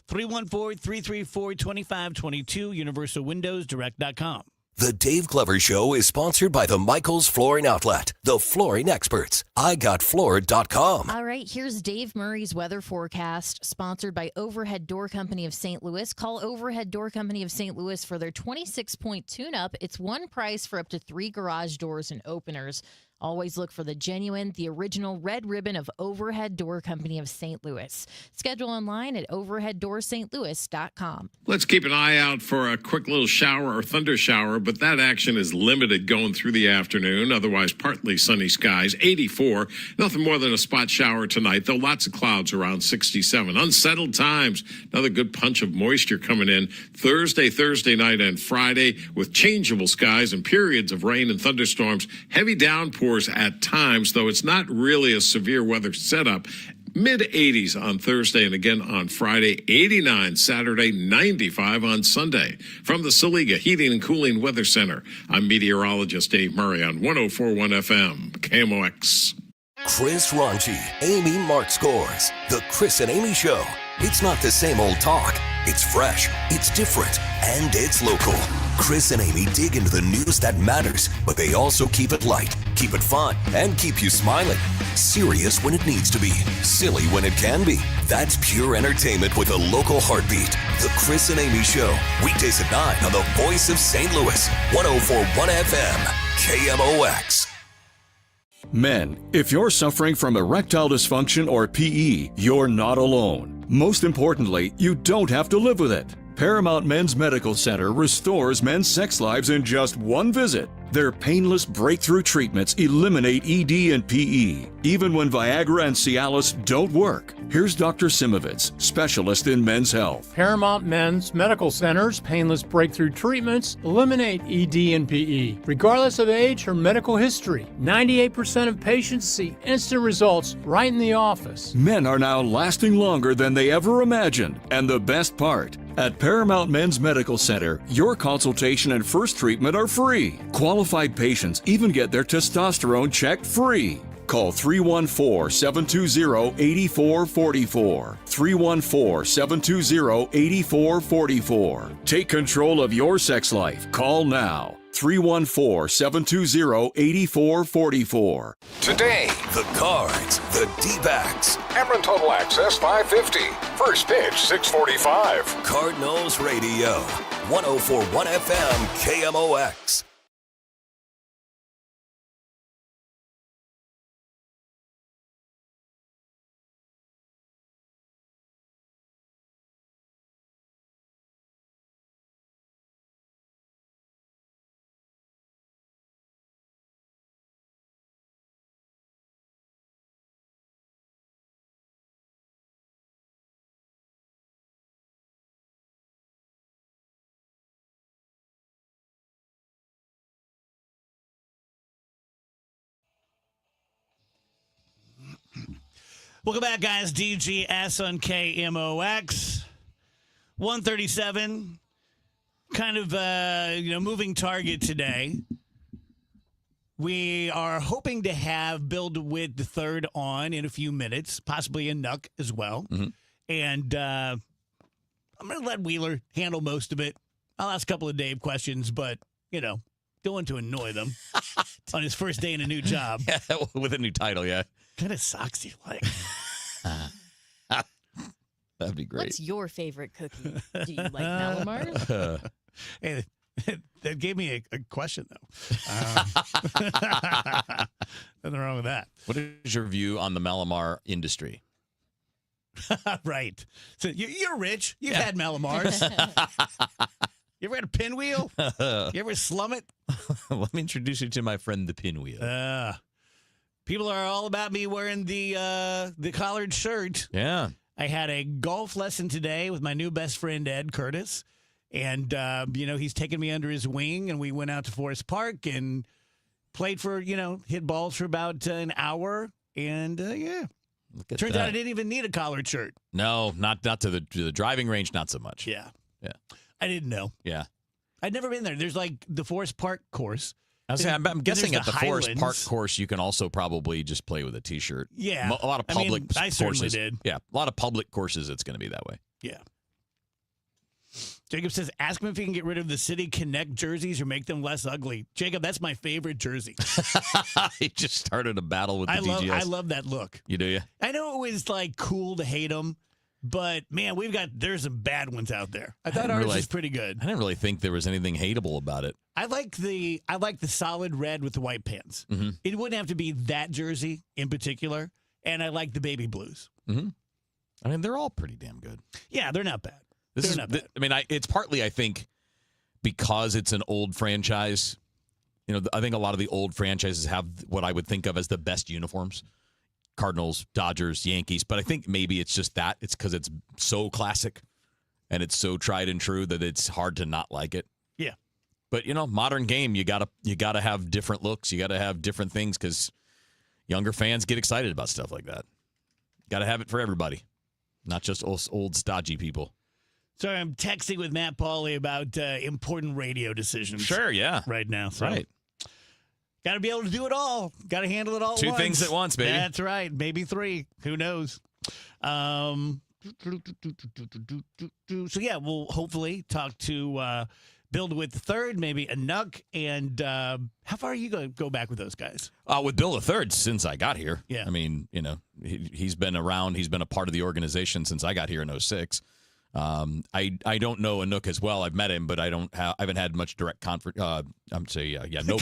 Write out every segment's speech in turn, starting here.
314-334-2522, universalwindowsdirect.com. The Dave Glover Show is sponsored by the Michaels Flooring Outlet, the flooring experts. IGotFloored.com. All right, here's Dave Murray's weather forecast, sponsored by Overhead Door Company of St. Louis. Call Overhead Door Company of St. Louis for their 26-point tune-up. It's one price for up to 3 garage doors and openers. Always look for the genuine, the original red ribbon of Overhead Door Company of St. Louis. Schedule online at overheaddoorsstlouis.com. Let's keep an eye out for a quick little shower or thunder shower, but that action is limited going through the afternoon. Otherwise, partly sunny skies, 84. Nothing more than a spot shower tonight, though lots of clouds around 67. Unsettled times. Another good punch of moisture coming in Thursday night, and Friday with changeable skies and periods of rain and thunderstorms. Heavy downpours at times, though it's not really a severe weather setup. Mid-80s on Thursday and again on Friday, 89 Saturday, 95 on Sunday. From the Saliga Heating and Cooling Weather Center, I'm meteorologist Dave Murray on 104.1 FM, KMOX. Chris Ronchi, Amy Mark Scores. The Chris and Amy Show. It's not the same old talk. It's fresh, it's different, and it's local. Chris and Amy dig into the news that matters, but they also keep it light, keep it fun, and keep you smiling. Serious when it needs to be, silly when it can be. That's pure entertainment with a local heartbeat. The Chris and Amy Show, weekdays at 9 on the Voice of St. Louis, 104.1 FM, KMOX. Men, if you're suffering from erectile dysfunction or PE, you're not alone. Most importantly, you don't have to live with it. Paramount Men's Medical Center restores men's sex lives in just one visit. Their painless breakthrough treatments eliminate ED and PE, even when Viagra and Cialis don't work. Here's Dr. Simovitz, specialist in men's health. Paramount Men's Medical Center's painless breakthrough treatments eliminate ED and PE, regardless of age or medical history. 98% of patients see instant results right in the office. Men are now lasting longer than they ever imagined. And the best part, at Paramount Men's Medical Center, your consultation and first treatment are free. Qualified patients even get their testosterone checked free. Call 314-720-8444. 314-720-8444. Take control of your sex life. Call now. 314-720-8444. Today, the Cards, the D-backs. Ameren Total Access 550. First pitch 645. Cardinals Radio, 104.1 FM, KMOX. Welcome back, guys. DGS on KMOX. 137. Kind of, moving target today. We are hoping to have Bill DeWitt III on in a few minutes, possibly a Nuck as well. Mm-hmm. And I'm going to let Wheeler handle most of it. I'll ask a couple of Dave questions, but, don't want to annoy them on his first day in a new job. Yeah, with a new title, yeah. What kind of socks do you like? That'd be great. What's your favorite cookie? Do you like Malamars? Hey, that gave me a question, though. Nothing wrong with that. What is your view on the Malamar industry? Right. So you're rich. You've had Malamars. You ever had a pinwheel? You ever slum it? Let me introduce you to my friend, the pinwheel. People are all about me wearing the collared shirt. Yeah. I had a golf lesson today with my new best friend, Ed Curtis. And, he's taken me under his wing, and we went out to Forest Park and played for, hit balls for about an hour. And, turns out I didn't even need a collared shirt. No, not to the driving range, not so much. Yeah. I didn't know. Yeah. I'd never been there. There's like the Forest Park course. I'm guessing at the Forest Highlands. Park course, you can also probably just play with a T-shirt. Yeah. A lot of public I courses. certainly did. Yeah. A lot of public courses, it's going to be that way. Yeah. Jacob says, ask him if he can get rid of the City Connect jerseys or make them less ugly. Jacob, that's my favorite jersey. He just started a battle with the DGS. I love that look. You do, yeah? I know it was like cool to hate them, but man, there's some bad ones out there. I thought ours was pretty good. I didn't really think there was anything hateable about it. I like the solid red with the white pants. Mm-hmm. It wouldn't have to be that jersey in particular, and I like the baby blues. Mm-hmm. I mean, they're all pretty damn good. Yeah, they're not bad. It's partly, I think, because it's an old franchise. I think a lot of the old franchises have what I would think of as the best uniforms. Cardinals, Dodgers, Yankees. But I think maybe it's just that. It's because it's so classic and it's so tried and true that it's hard to not like it. Yeah. But, modern game, you gotta have different looks. You got to have different things because younger fans get excited about stuff like that. Got to have it for everybody, not just old stodgy people. Sorry, I'm texting with Matt Pauley about important radio decisions. Sure, yeah. Right now. So. Right. Got to be able to do it all. Got to handle it all at once. 2 things at once, baby. That's right. Maybe 3. Who knows? So, yeah, we'll hopefully talk to Build with the Third, maybe Anuk. And how far are you going to go back with those guys? With Bill the Third since I got here. Yeah. I mean, he's been around. He's been a part of the organization since I got here in 2006. I don't know Anuk as well. I've met him, but I haven't had much direct confrontation. No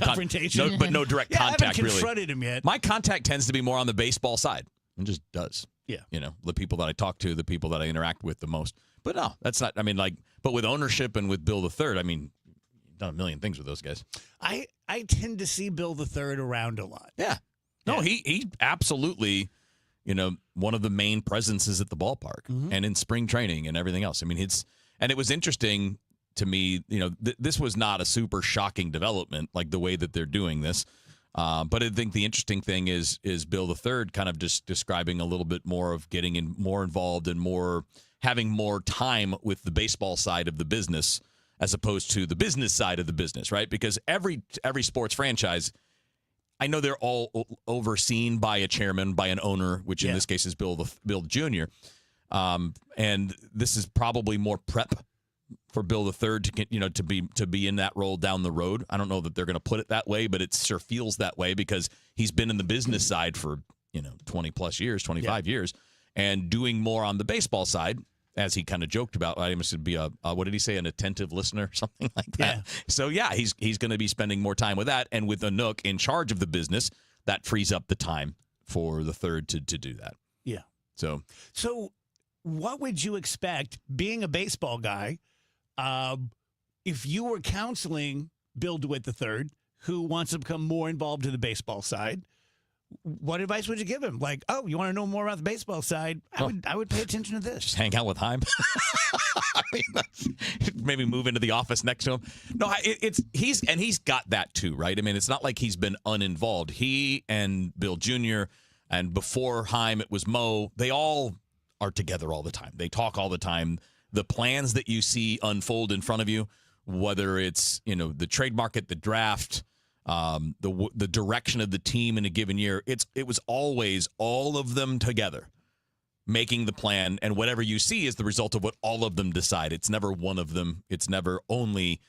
direct contact. I haven't confronted him yet. My contact tends to be more on the baseball side, and just does. Yeah, the people that I talk to, the people that I interact with the most. But no, that's not. I mean, but with ownership and with Bill the Third, I mean, you've done a million things with those guys. I tend to see Bill the Third around a lot. Yeah, no, he absolutely. One of the main presences at the ballpark and in spring training and everything else. I mean, it was interesting to me, this was not a super shocking development like the way that they're doing this. But I think the interesting thing is Bill the Third kind of just describing a little bit more of getting more involved and having more time with the baseball side of the business as opposed to the business side of the business, right? Because every sports franchise, I know they're all overseen by a chairman, by an owner, which in this case is Bill Jr. And this is probably more prep for Bill the Third to be in that role down the road. I don't know that they're going to put it that way, but it sure feels that way because he's been in the business side for 20 plus years, 25 years, and doing more on the baseball side. As he kind of joked about, I must be what did he say? An attentive listener, something like that. Yeah. So he's going to be spending more time with that, and with Anuk in charge of the business, that frees up the time for the Third to do that. Yeah. So what would you expect being a baseball guy? If you were counseling Bill DeWitt III, who wants to become more involved in the baseball side, what advice would you give him? Like, oh, you want to know more about the baseball side? I would pay attention to this. Just hang out with Heim. I mean, maybe move into the office next to him. No, he's got that too, right? I mean, it's not like he's been uninvolved. He and Bill Jr. and before Heim, it was Mo. They all are together all the time. They talk all the time. The plans that you see unfold in front of you, whether it's the trade market, the draft, the direction of the team in a given year, it was always all of them together making the plan, and whatever you see is the result of what all of them decide. It's never one of them. It's never only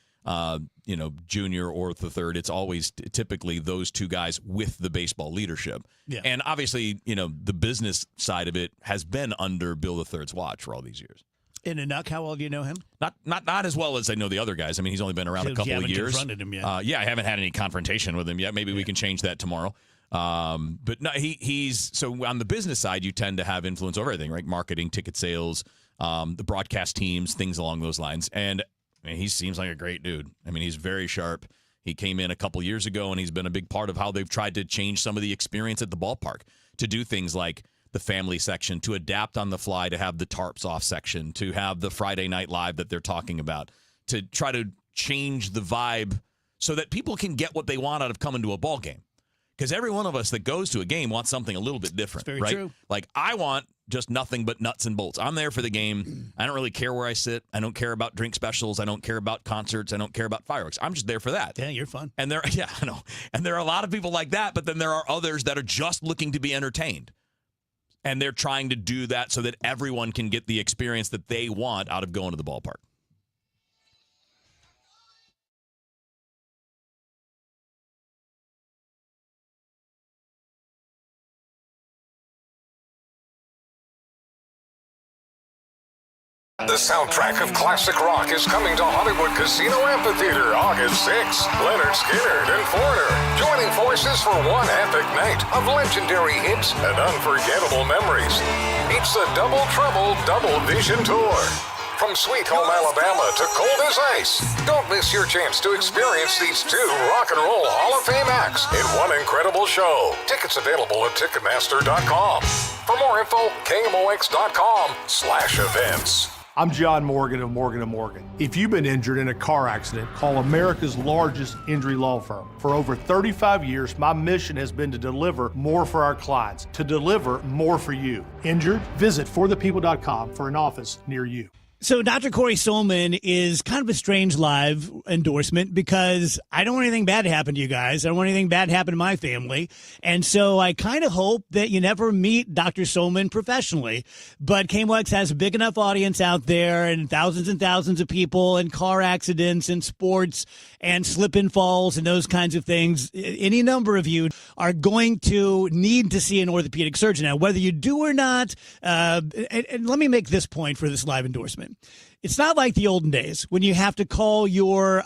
Junior or the Third. It's always typically those two guys with the baseball leadership. Yeah. And obviously, the business side of it has been under Bill the Third's watch for all these years. In Anuk, how well do you know him? Not as well as I know the other guys. I mean, he's only been around a couple of years. Confronted him yet. I haven't had any confrontation with him yet. Maybe we can change that tomorrow. But no, he's so on the business side, you tend to have influence over everything, right? Marketing, ticket sales, the broadcast teams, things along those lines. And I mean, he seems like a great dude. I mean, he's very sharp. He came in a couple years ago, and he's been a big part of how they've tried to change some of the experience at the ballpark to do things like the family section, to adapt on the fly, to have the tarps off section, to have the Friday Night Live that they're talking about, to try to change the vibe so that people can get what they want out of coming to a ball game. Because every one of us that goes to a game wants something a little bit different, very right? True. Like, I want just nothing but nuts and bolts. I'm there for the game. I don't really care where I sit. I don't care about drink specials. I don't care about concerts. I don't care about fireworks. I'm just there for that. Yeah, you're fun. And I know. And there are a lot of people like that, but then there are others that are just looking to be entertained. And they're trying to do that so that everyone can get the experience that they want out of going to the ballpark. The soundtrack of classic rock is coming to Hollywood Casino Amphitheater August 6th. Leonard Skinner and Foreigner joining forces for one epic night of legendary hits and unforgettable memories. It's the Double Trouble Double Vision Tour. From Sweet Home Alabama to Cold as Ice. Don't miss your chance to experience these two Rock and Roll Hall of Fame acts in one incredible show. Tickets available at Ticketmaster.com. For more info, KMOX.com/events. I'm John Morgan of Morgan & Morgan. If you've been injured in a car accident, call America's largest injury law firm. For over 35 years, my mission has been to deliver more for our clients, to deliver more for you. Injured? Visit forthepeople.com for an office near you. So Dr. Corey Solman is kind of a strange live endorsement because I don't want anything bad to happen to you guys. I don't want anything bad to happen to my family. And so I kind of hope that you never meet Dr. Solman professionally. But KMOX has a big enough audience out there and thousands of people and car accidents and sports and slip and falls and those kinds of things. Any number of you are going to need to see an orthopedic surgeon. Now, whether you do or not, and let me make this point for this live endorsement. It's not like the olden days when you have to call your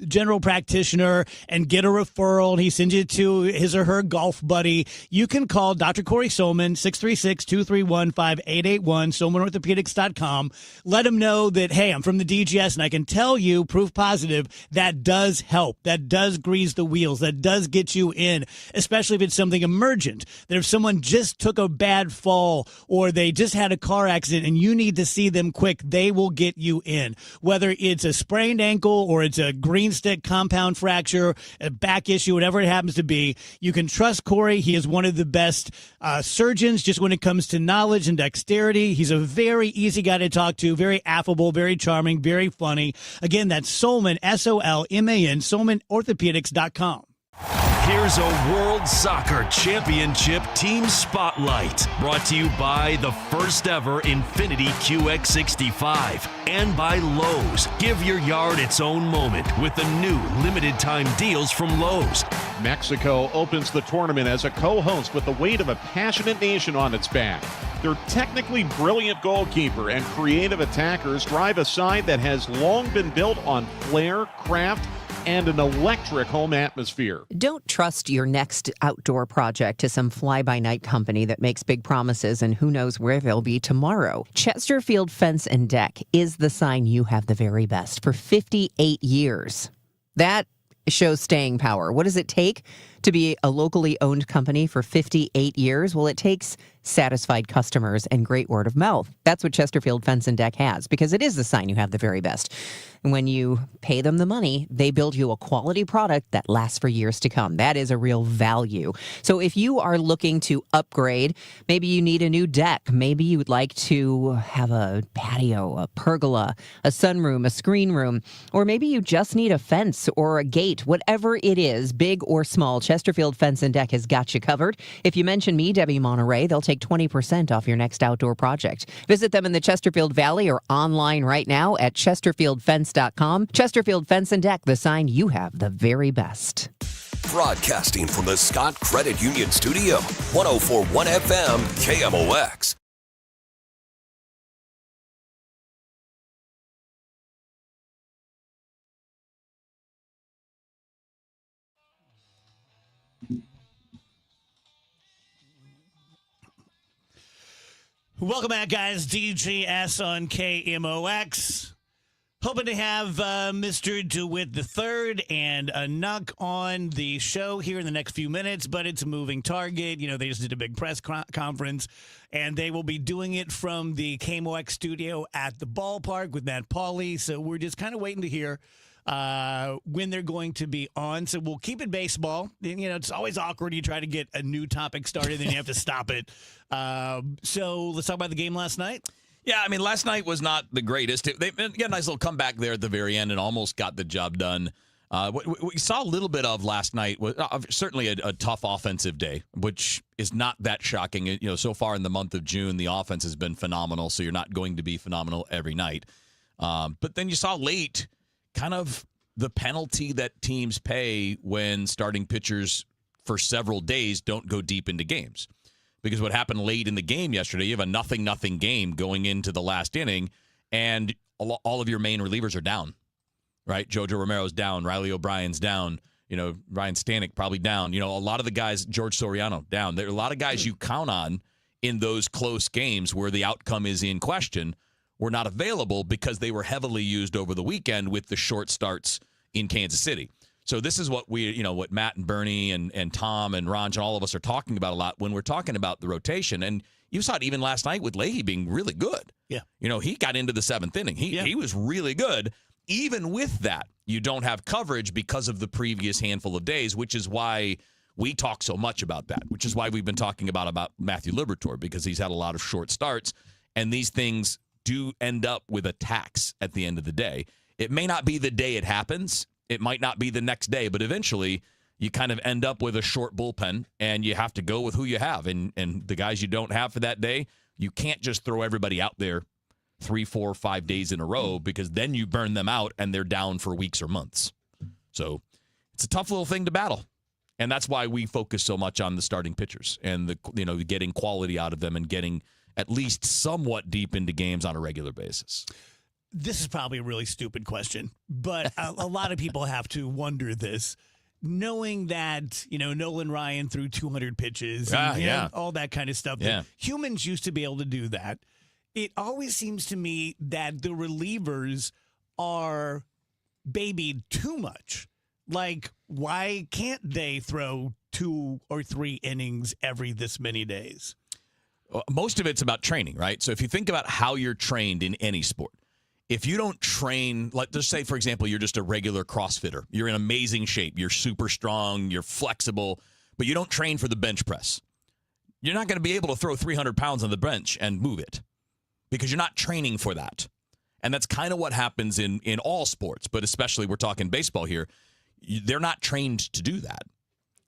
general practitioner and get a referral and he sends you to his or her golf buddy. You can call Dr. Corey Solman, 636-231-5881, SolmanOrthopedics.com. Let him know that, hey, I'm from the DGS and I can tell you, proof positive, that does help. That does grease the wheels. That does get you in, especially if it's something emergent. That if someone just took a bad fall or they just had a car accident and you need to see them quick, they will get you in. Whether it's a sprained ankle or it's a green stick compound fracture, a back issue, whatever it happens to be, you can trust Corey. He is one of the best surgeons just when it comes to knowledge and dexterity. He's a very easy guy to talk to, very affable, very charming, very funny. Again, that's Solman, S-O-L-M-A-N, SolmanOrthopedics.com. Here's a World Soccer Championship Team Spotlight, brought to you by the first ever Infiniti QX65 and by Lowe's. Give your yard its own moment with the new limited time deals from Lowe's. Mexico opens the tournament as a co-host with the weight of a passionate nation on its back. Their technically brilliant goalkeeper and creative attackers drive a side that has long been built on flair, craft, and an electric home atmosphere. Don't trust your next outdoor project to some fly-by-night company that makes big promises and who knows where they'll be tomorrow. Chesterfield Fence and Deck is the sign you have the very best for 58 years. That shows staying power. What does it take to be a locally owned company for 58 years? Well, it takes satisfied customers and great word of mouth. That's what Chesterfield Fence and Deck has, because it is the sign you have the very best. And when you pay them the money, they build you a quality product that lasts for years to come. That is a real value. So if you are looking to upgrade, maybe you need a new deck, maybe you would like to have a patio, a pergola, a sunroom, a screen room, or maybe you just need a fence or a gate, whatever it is, big or small, Chesterfield Fence and Deck has got you covered. If you mention me, Debbie Monterey, they'll take 20% off your next outdoor project. Visit them in the Chesterfield Valley or online right now at chesterfieldfence.com. Chesterfield Fence and Deck, the sign you have the very best. Broadcasting from the Scott Credit Union Studio, 104.1 FM, KMOX. Welcome back, guys. DGS on KMOX. Hoping to have Mr. DeWitt III and Nuck on the show here in the next few minutes, but it's a moving target. You know, they just did a big press conference, and they will be doing it from the KMOX studio at the ballpark with Matt Pauley. So we're just kind of waiting to hear when they're going to be on. So we'll keep it baseball. You know, it's always awkward. You try to get a new topic started, then you have to stop it. So let's talk about the game last night. Yeah, I mean, last night was not the greatest. They got a nice little comeback there at the very end and almost got the job done. What we saw a little bit of last night was certainly a tough offensive day, which is not that shocking. You know, so far in the month of June, the offense has been phenomenal, so you're not going to be phenomenal every night. But then you saw late kind of the penalty that teams pay when starting pitchers for several days don't go deep into games. Because what happened late in the game yesterday, you have a 0-0 game going into the last inning, and all of your main relievers are down, right? Jojo Romero's down, Riley O'Brien's down, Ryan Stanek probably down. A lot of the guys, George Soriano, down. There are a lot of guys you count on in those close games where the outcome is in question were not available because they were heavily used over the weekend with the short starts in Kansas City. So this is what what Matt and Bernie and Tom and Ron and all of us are talking about a lot when we're talking about the rotation. And you saw it even last night with Leahy being really good. Yeah. He got into the seventh inning. He was really good. Even with that, you don't have coverage because of the previous handful of days, which is why we talk so much about that, which is why we've been talking about Matthew Liberatore, because he's had a lot of short starts. And these things do end up with a tax at the end of the day. It may not be the day it happens. It might not be the next day, but eventually you kind of end up with a short bullpen, and you have to go with who you have. And the guys you don't have for that day, you can't just throw everybody out there 3, 4, 5 days in a row, because then you burn them out and they're down for weeks or months. So it's a tough little thing to battle. And that's why we focus so much on the starting pitchers and getting quality out of them and getting at least somewhat deep into games on a regular basis. This is probably a really stupid question, but a lot of people have to wonder this, knowing that, Nolan Ryan threw 200 pitches and all that kind of stuff. Yeah. Humans used to be able to do that. It always seems to me that the relievers are babied too much. Like, why can't they throw 2 or 3 innings every this many days? Most of it's about training, right? So if you think about how you're trained in any sport, if you don't train, like just say, for example, you're just a regular CrossFitter. You're in amazing shape. You're super strong. You're flexible, but you don't train for the bench press. You're not going to be able to throw 300 pounds on the bench and move it because you're not training for that. And that's kind of what happens in all sports, but especially we're talking baseball here. They're not trained to do that.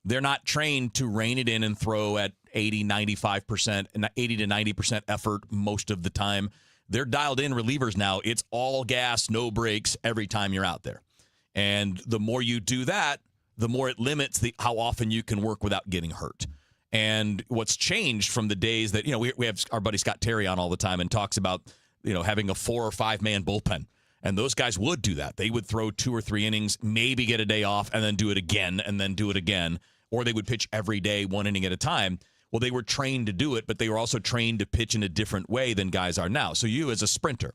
They're not trained to rein it in and throw at 80, 95%, 80 to 90% effort most of the time. They're dialed in relievers now. It's all gas, no brakes every time you're out there. And the more you do that, the more it limits how often you can work without getting hurt. And what's changed from the days that, we have our buddy Scott Terry on all the time and talks about, having a 4 or 5 man bullpen. And those guys would do that. They would throw 2 or 3 innings, maybe get a day off, and then do it again, and then do it again. Or they would pitch every day, 1 inning at a time. Well, they were trained to do it, but they were also trained to pitch in a different way than guys are now. So you as a sprinter,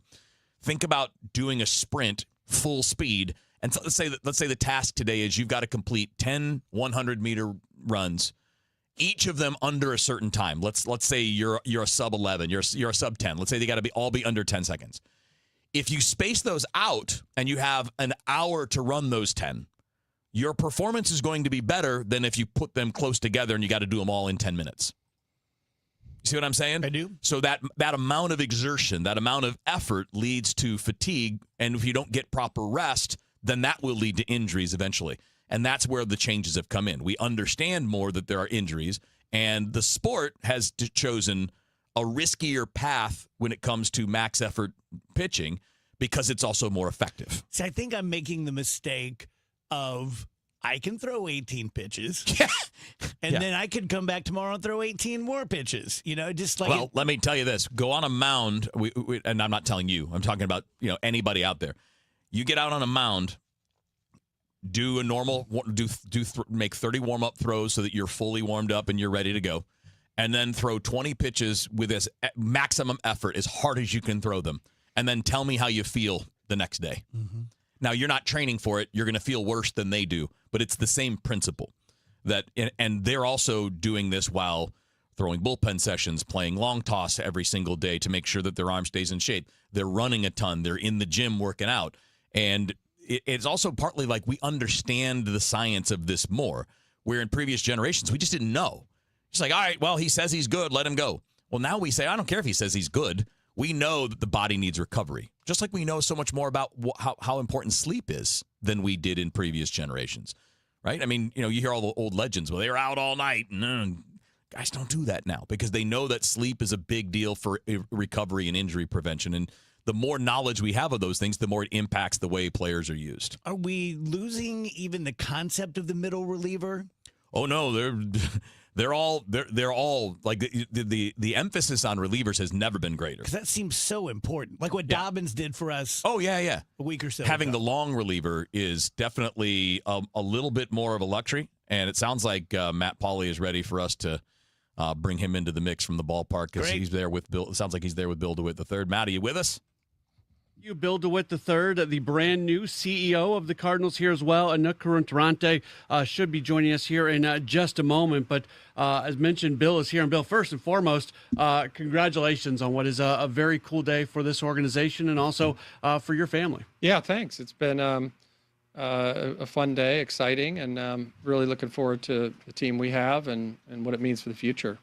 think about doing a sprint full speed. And let's say the task today is you've got to complete 10 100-meter runs, each of them under a certain time. Let's say you're a sub 11, you're a sub 10. Let's say they got to all be under 10 seconds. If you space those out and you have an hour to run those 10, your performance is going to be better than if you put them close together and you got to do them all in 10 minutes. You see what I'm saying? I do. So that amount of exertion, that amount of effort leads to fatigue. And if you don't get proper rest, then that will lead to injuries eventually. And that's where the changes have come in. We understand more that there are injuries, and the sport has chosen a riskier path when it comes to max effort pitching because it's also more effective. See, I think I'm making the mistake of I can throw 18 pitches, and then I could come back tomorrow and throw 18 more pitches. Just like. Well, let me tell you this: go on a mound, and I'm not telling you. I'm talking about anybody out there. You get out on a mound, do a normal, make 30 warm up throws so that you're fully warmed up and you're ready to go, and then throw 20 pitches with as maximum effort, as hard as you can throw them, and then tell me how you feel the next day. Mm-hmm. Now, you're not training for it. You're going to feel worse than they do, but it's the same principle. And they're also doing this while throwing bullpen sessions, playing long toss every single day to make sure that their arm stays in shape. They're running a ton. They're in the gym working out. And it's also partly like we understand the science of this more, where in previous generations, we just didn't know. It's like, all right, well, he says he's good. Let him go. Well, now we say, I don't care if he says he's good. we know that the body needs recovery, just like we know so much more about how important sleep is than we did in previous generations, right? I mean, you hear all the old legends. Well, they were out all night. And guys don't do that now because they know that sleep is a big deal for recovery and injury prevention. And the more knowledge we have of those things, the more it impacts the way players are used. Are we losing even the concept of the middle reliever? Oh no, they're all like the emphasis on relievers has never been greater. Because that seems so important, like what Dobbins did for us. Oh yeah, a week or so. Having ago. the long reliever is definitely a little bit more of a luxury, and it sounds like Matt Pauley is ready for us to bring him into the mix from the ballpark because he's there with Bill. It sounds like he's there with Bill DeWitt III. Matt, are you with us? You, Bill DeWitt III, the brand new CEO of the Cardinals here as well. Anouk Kuruntarante should be joining us here in just a moment. But as mentioned, Bill is here. And Bill, first and foremost, congratulations on what is a very cool day for this organization and also for your family. Yeah, thanks. It's been a fun day, exciting, and really looking forward to the team we have and what it means for the future.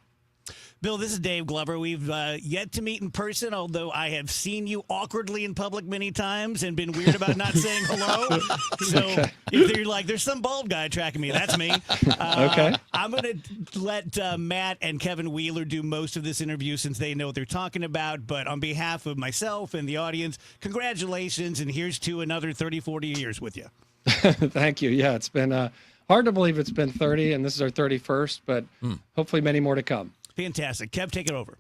Bill, this is Dave Glover. We've yet to meet in person, although I have seen you awkwardly in public many times and been weird about not saying hello. So if you're like, there's some bald guy tracking me, that's me. Okay. I'm going to let Matt and Kevin Wheeler do most of this interview since they know what they're talking about. But on behalf of myself and the audience, congratulations, and here's to another 30, 40 years with you. Thank you. Yeah, it's been hard to believe it's been 30, and this is our 31st, but hopefully many more to come. Fantastic. Kev, take it over.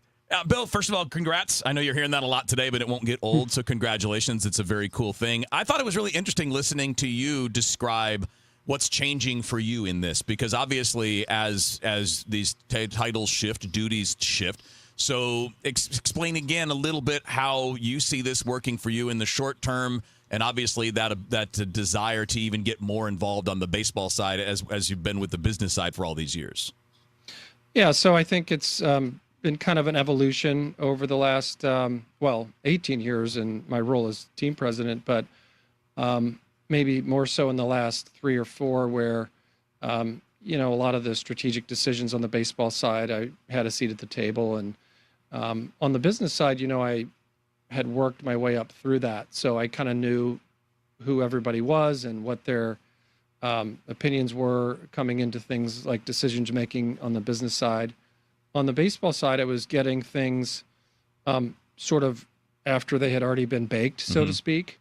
Bill, first of all, congrats. I know you're hearing that a lot today, but it won't get old, so congratulations. It's a very cool thing. I thought it was really interesting listening to you describe what's changing for you in this, because obviously as these titles shift, duties shift. So explain again a little bit how you see this working for you in the short term, and obviously that desire to even get more involved on the baseball side as you've been with the business side for all these years. Yeah, so I think it's been kind of an evolution over the last, 18 years in my role as team president, but maybe more so in the last 3 or 4 where, a lot of the strategic decisions on the baseball side, I had a seat at the table. And on the business side, I had worked my way up through that. So I kind of knew who everybody was and what their opinions were coming into things like decisions making on the business side. On the baseball side, I was getting things sort of after they had already been baked, so to speak,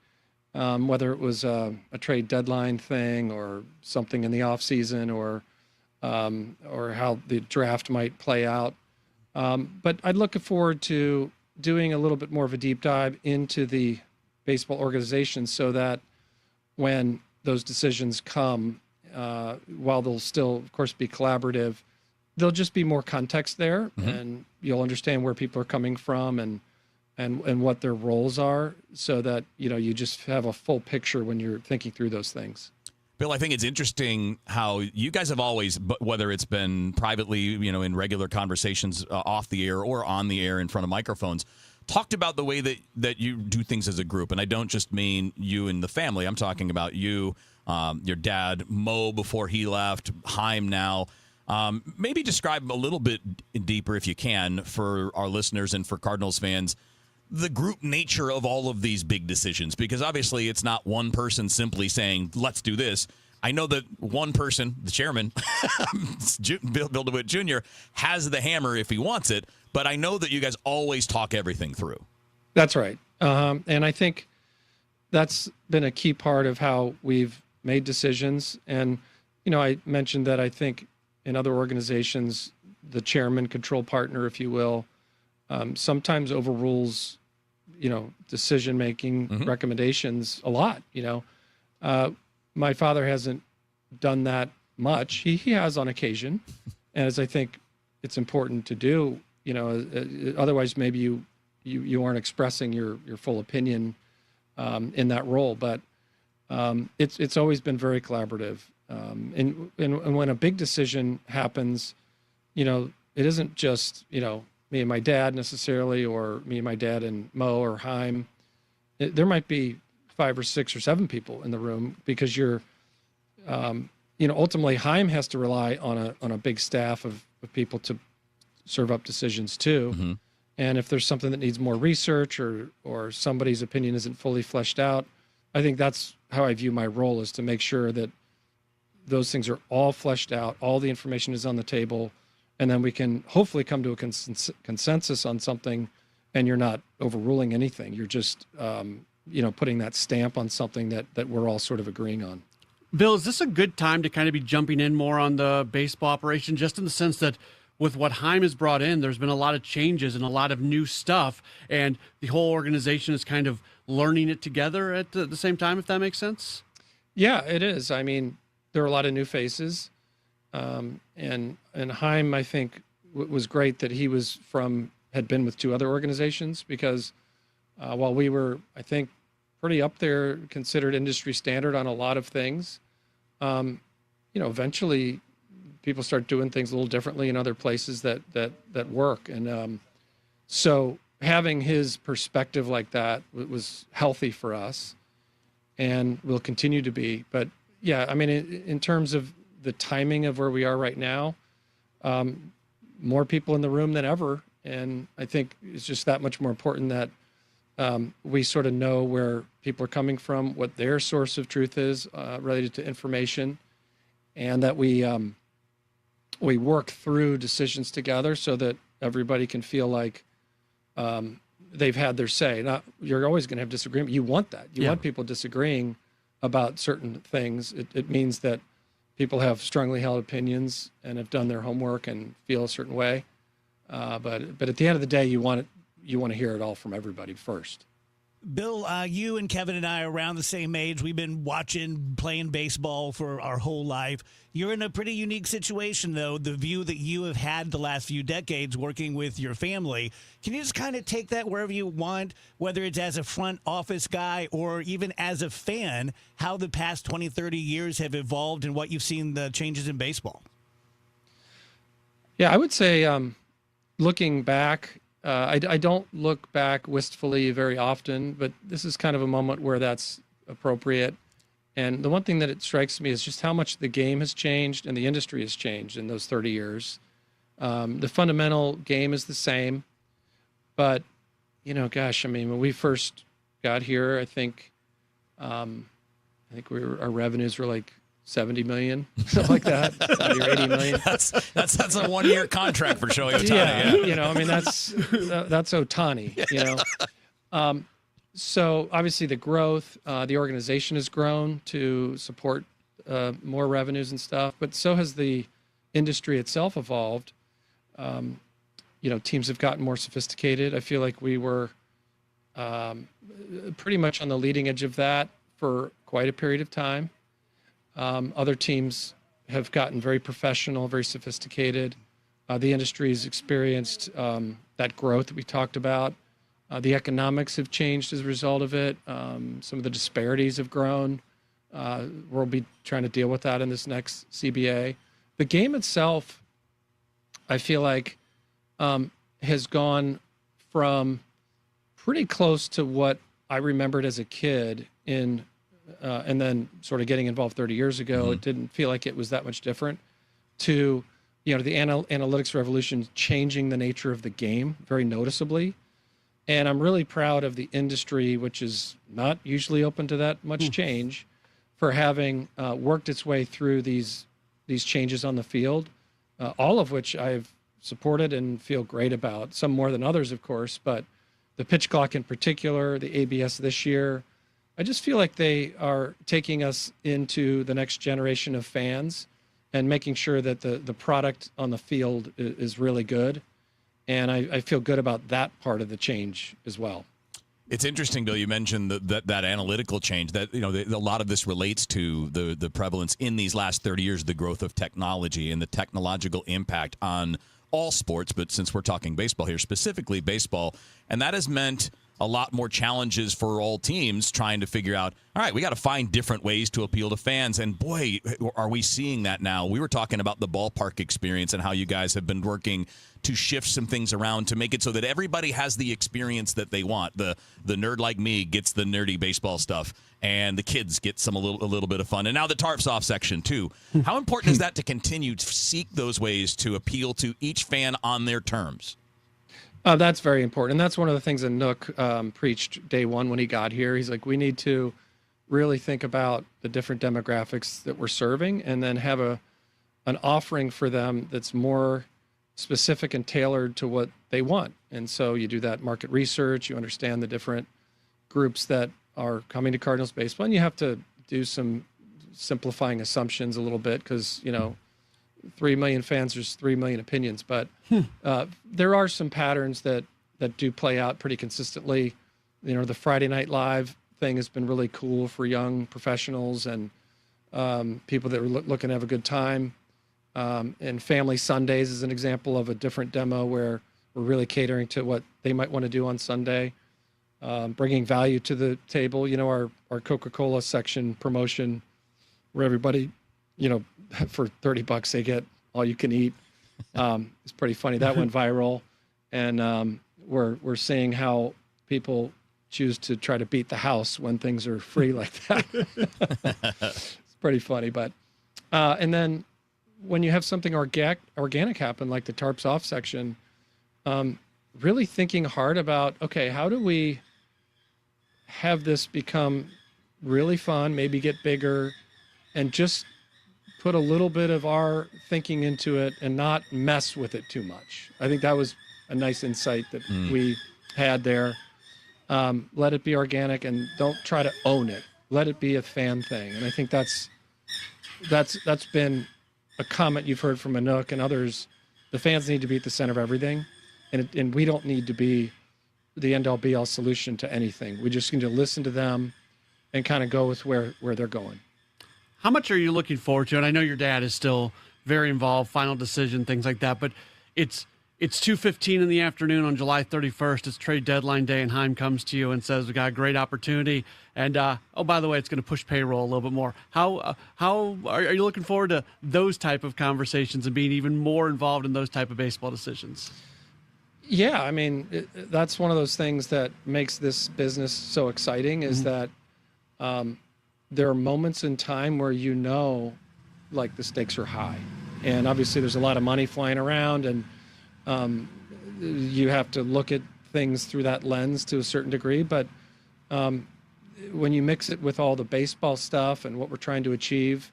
whether it was a trade deadline thing or something in the off season or how the draft might play out. But I'd look forward to doing a little bit more of a deep dive into the baseball organization so that when those decisions come, while they'll still, of course, be collaborative, there'll just be more context there, and you'll understand where people are coming from and what their roles are, so that you just have a full picture when you're thinking through those things. Bill, I think it's interesting how you guys have always, whether it's been privately, in regular conversations off the air or on the air in front of microphones, talked about the way that you do things as a group. And I don't just mean you and the family. I'm talking about you, your dad, Mo before he left, Haim now. Maybe describe a little bit deeper, if you can, for our listeners and for Cardinals fans, the group nature of all of these big decisions, because obviously it's not one person simply saying, let's do this. I know that one person, the chairman, Bill DeWitt Jr., has the hammer if he wants it, but I know that you guys always talk everything through. That's right. And I think that's been a key part of how we've made decisions. And, I mentioned that I think in other organizations, the chairman, control partner, if you will, sometimes overrules, decision-making recommendations a lot. My father hasn't done that much. He has on occasion, and as I think it's important to do, otherwise maybe you aren't expressing your full opinion in that role. But it's always been very collaborative. And when a big decision happens, it isn't just, me and my dad necessarily, or me and my dad and Mo or Haim. There might be 5 or 6 or 7 people in the room, because you're, ultimately Haim has to rely on a big staff of people to serve up decisions too. And if there's something that needs more research or somebody's opinion isn't fully fleshed out, I think that's how I view my role, is to make sure that those things are all fleshed out, all the information is on the table, and then we can hopefully come to a consensus on something, and you're not overruling anything. You're just, putting that stamp on something that we're all sort of agreeing on. Bill, is this a good time to kind of be jumping in more on the baseball operation, just in the sense that with what Heim has brought in, there's been a lot of changes and a lot of new stuff, and the whole organization is kind of learning it together at the same time, if that makes sense? Yeah, it is. I mean, there are a lot of new faces. And Heim, I think, was great that he had been with two other organizations, because while we were, I think, pretty up there, considered industry standard on a lot of things, eventually people start doing things a little differently in other places that work. And so having his perspective like that was healthy for us, and will continue to be. But yeah, I mean, in terms of the timing of where we are right now, more people in the room than ever. And I think it's just that much more important that we sort of know where people are coming from, what their source of truth is related to information, and that we work through decisions together so that everybody can feel like they've had their say. Now, you're always going to have disagreement. You want that. You want people disagreeing about certain things. It means that people have strongly held opinions and have done their homework and feel a certain way. But at the end of the day, you want to hear it all from everybody first. Bill, you and Kevin and I are around the same age. We've been playing baseball for our whole life. You're in a pretty unique situation, though, the view that you have had the last few decades working with your family. Can you just kind of take that wherever you want, whether it's as a front office guy or even as a fan, how the past 20, 30 years have evolved and what you've seen the changes in baseball? Yeah, I would say looking back, I don't look back wistfully very often, but this is kind of a moment where that's appropriate. And the one thing that it strikes me is just how much the game has changed and the industry has changed in those 30 years. The fundamental game is the same, but gosh, I mean, when we first got here, I think our revenues were like 70 million, something like that, 70 or 80 million. That's a 1-year contract for Shohei Ohtani. Yeah. I mean, that's Ohtani, So obviously the growth, the organization has grown to support more revenues and stuff, but so has the industry itself evolved. Teams have gotten more sophisticated. I feel like we were pretty much on the leading edge of that for quite a period of time. Other teams have gotten very professional, very sophisticated. The industry's experienced that growth that we talked about. The economics have changed as a result of it. Some of the disparities have grown. We'll be trying to deal with that in this next CBA. The game itself, I feel like, has gone from pretty close to what I remembered as a kid and then sort of getting involved 30 years ago. Mm-hmm. It didn't feel like it was that much different, to the analytics revolution changing the nature of the game very noticeably. And I'm really proud of the industry, which is not usually open to that much change, for having worked its way through these changes on the field, all of which I've supported and feel great about, some more than others, of course, but the pitch clock in particular, the ABS this year, I just feel like they are taking us into the next generation of fans and making sure that the product on the field is really good. And I feel good about that part of the change as well. It's interesting, Bill, you mentioned that analytical change, that a lot of this relates to the prevalence in these last 30 years, the growth of technology and the technological impact on all sports. But since we're talking baseball here, specifically baseball, and that has meant a lot more challenges for all teams trying to figure out, all right, we got to find different ways to appeal to fans. And boy, are we seeing that now. We were talking about the ballpark experience and how you guys have been working to shift some things around to make it so that everybody has the experience that they want. The nerd like me gets the nerdy baseball stuff, and the kids get a little bit of fun. And now the tarps off section too. How important is that to continue to seek those ways to appeal to each fan on their terms? That's very important. And that's one of the things that Nook preached day one when he got here. He's like, we need to really think about the different demographics that we're serving and then have an offering for them that's more specific and tailored to what they want. And so you do that market research, you understand the different groups that are coming to Cardinals baseball, and you have to do some simplifying assumptions a little bit because, 3 million fans, there's 3 million opinions, but there are some patterns that do play out pretty consistently. The Friday Night Live thing has been really cool for young professionals and people that are looking to have a good time. And Family Sundays is an example of a different demo where we're really catering to what they might want to do on Sunday, bringing value to the table. Our Coca-Cola section promotion where everybody, for $30 they get all you can eat. It's pretty funny. That went viral. And we're seeing how people choose to try to beat the house when things are free like that. It's pretty funny. But and then when you have something organic happen, like the Tarps Off section, really thinking hard about, okay, how do we have this become really fun, maybe get bigger, and just put a little bit of our thinking into it and not mess with it too much. I think that was a nice insight that we had there. Let it be organic and don't try to own it. Let it be a fan thing. And I think that's been a comment you've heard from Anook and others. The fans need to be at the center of everything, and we don't need to be the end-all be-all solution to anything. We just need to listen to them and kind of go with where they're going. How much are you looking forward to? And I know your dad is still very involved, final decision, things like that, but it's 2:15 in the afternoon on July 31st. It's trade deadline day, and Heim comes to you and says, we got a great opportunity. And, by the way, it's going to push payroll a little bit more. How are you looking forward to those type of conversations and being even more involved in those type of baseball decisions? Yeah, I mean, that's one of those things that makes this business so exciting is that there are moments in time where like the stakes are high. And obviously there's a lot of money flying around, and you have to look at things through that lens to a certain degree. But when you mix it with all the baseball stuff and what we're trying to achieve,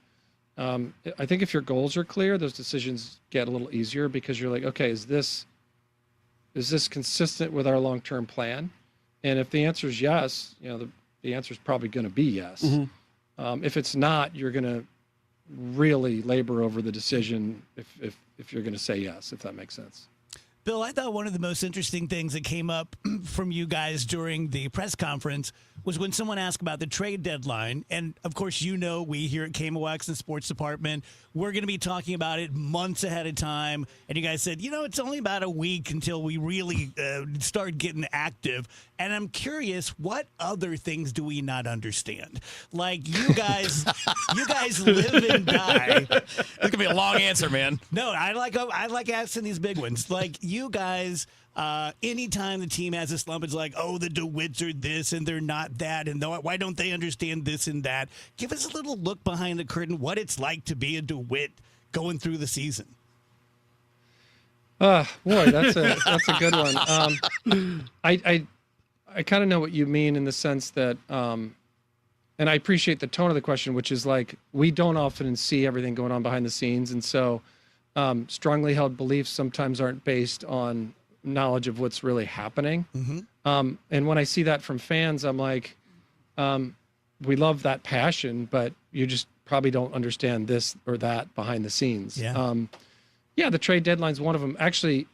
I think if your goals are clear, those decisions get a little easier because you're like, okay, is this consistent with our long-term plan? And if the answer is yes, the answer is probably going to be yes. If it's not, you're going to really labor over the decision if you're going to say yes, if that makes sense. Bill, I thought one of the most interesting things that came up from you guys during the press conference was when someone asked about the trade deadline. And, of course, we here at KMOX and Sports Department, we're going to be talking about it months ahead of time. And you guys said, it's only about a week until we really start getting active. And I'm curious, what other things do we not understand? Like you guys live and die. This could be a long answer, man. No, I like asking these big ones. Like you guys, anytime the team has a slump, it's like, oh, the DeWitts are this and they're not that, and why don't they understand this and that? Give us a little look behind the curtain, what it's like to be a DeWitt going through the season. Boy, that's a good one. I kind of know what you mean in the sense that, and I appreciate the tone of the question, which is like, we don't often see everything going on behind the scenes. And so strongly held beliefs sometimes aren't based on knowledge of what's really happening. And when I see that from fans, I'm like, we love that passion, but you just probably don't understand this or that behind the scenes. Yeah, the trade deadline's one of them. Actually,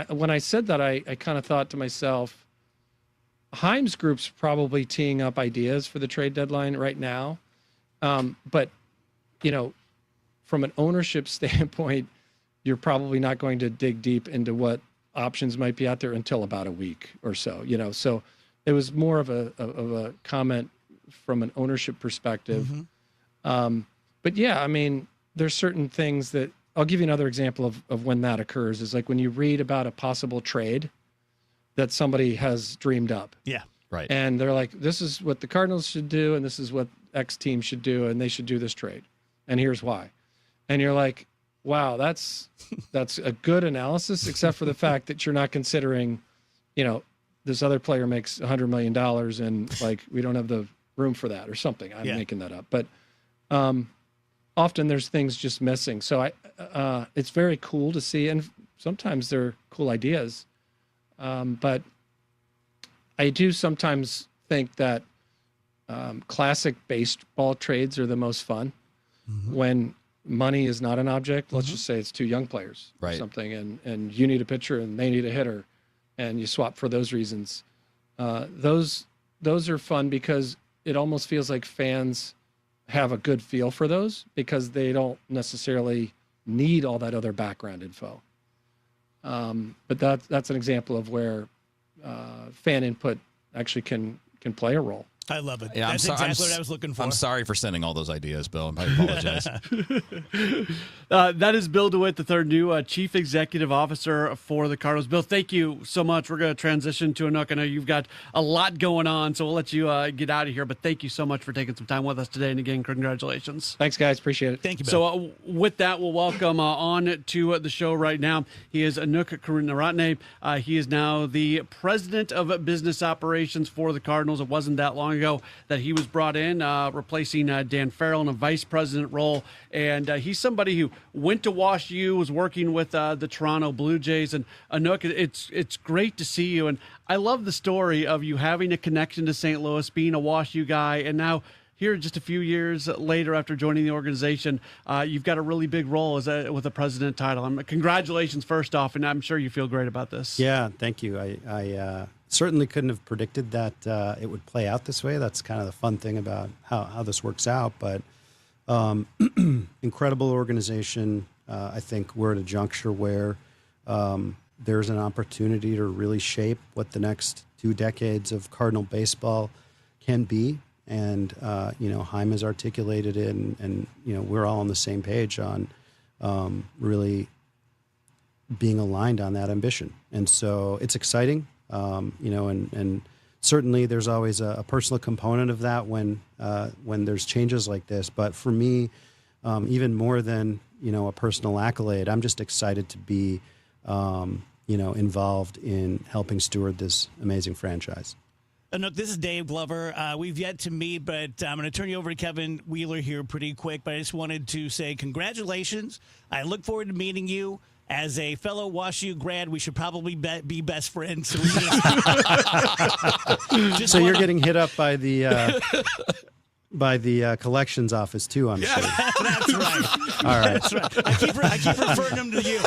when I said that, I kind of thought to myself, Heim's group's probably teeing up ideas for the trade deadline right now. But, from an ownership standpoint, you're probably not going to dig deep into what options might be out there until about a week or so, So it was more of a comment from an ownership perspective. But yeah, I mean, there's certain things that I'll give you another example of when that occurs is like when you read about a possible trade that somebody has dreamed up. Yeah. Right. And they're like, this is what the Cardinals should do, and this is what X team should do, and they should do this trade. And here's why. And you're like, wow, that's a good analysis, except for the fact that you're not considering, this other player makes $100 million and like we don't have the room for that or something. I'm making that up, but often there's things just missing. So it's very cool to see, and sometimes they're cool ideas, but I do sometimes think that classic baseball trades are the most fun when money is not an object. Let's just say it's two young players or something, and you need a pitcher and they need a hitter, and you swap for those reasons. Those are fun because it almost feels like fans have a good feel for those because they don't necessarily need all that other background info. But that's an example of where fan input actually can play a role. I love it. Yeah, That's exactly what I was looking for. I'm sorry for sending all those ideas, Bill. I apologize. That is Bill DeWitt, the third new Chief Executive Officer for the Cardinals. Bill, thank you so much. We're going to transition to Anook. I know you've got a lot going on, so we'll let you get out of here. But thank you so much for taking some time with us today. And again, congratulations. Thanks, guys. Appreciate it. Thank you, Bill. So with that, we'll welcome on to the show right now. He is Anook Karunaratne. He is now the President of Business Operations for the Cardinals. It wasn't that long ago that he was brought in, replacing Dan Farrell in a vice president role. And he's somebody who went to Wash U, was working with the Toronto Blue Jays. And Anook, it's great to see you. And I love the story of you having a connection to St. Louis, being a Wash U guy, and now here just a few years later after joining the organization, you've got a really big role with a president title. Congratulations, first off, and I'm sure you feel great about this. Yeah, thank you. I certainly couldn't have predicted that it would play out this way. That's kind of the fun thing about how this works out. But incredible organization. I think we're at a juncture where there's an opportunity to really shape what the next 2 decades of Cardinal baseball can be. And, Chaim has articulated it, and we're all on the same page on really being aligned on that ambition. And so it's exciting, and certainly there's always a personal component of that when there's changes like this. But for me, even more than, a personal accolade, I'm just excited to be, involved in helping steward this amazing franchise. Look, this is Dave Glover. We've yet to meet, but I'm going to turn you over to Kevin Wheeler here pretty quick. But I just wanted to say congratulations. I look forward to meeting you. As a fellow WashU grad, we should probably be best friends. So you're getting hit up by the collections office too, I'm sure. That's right. All right. That's right. I keep referring them to you.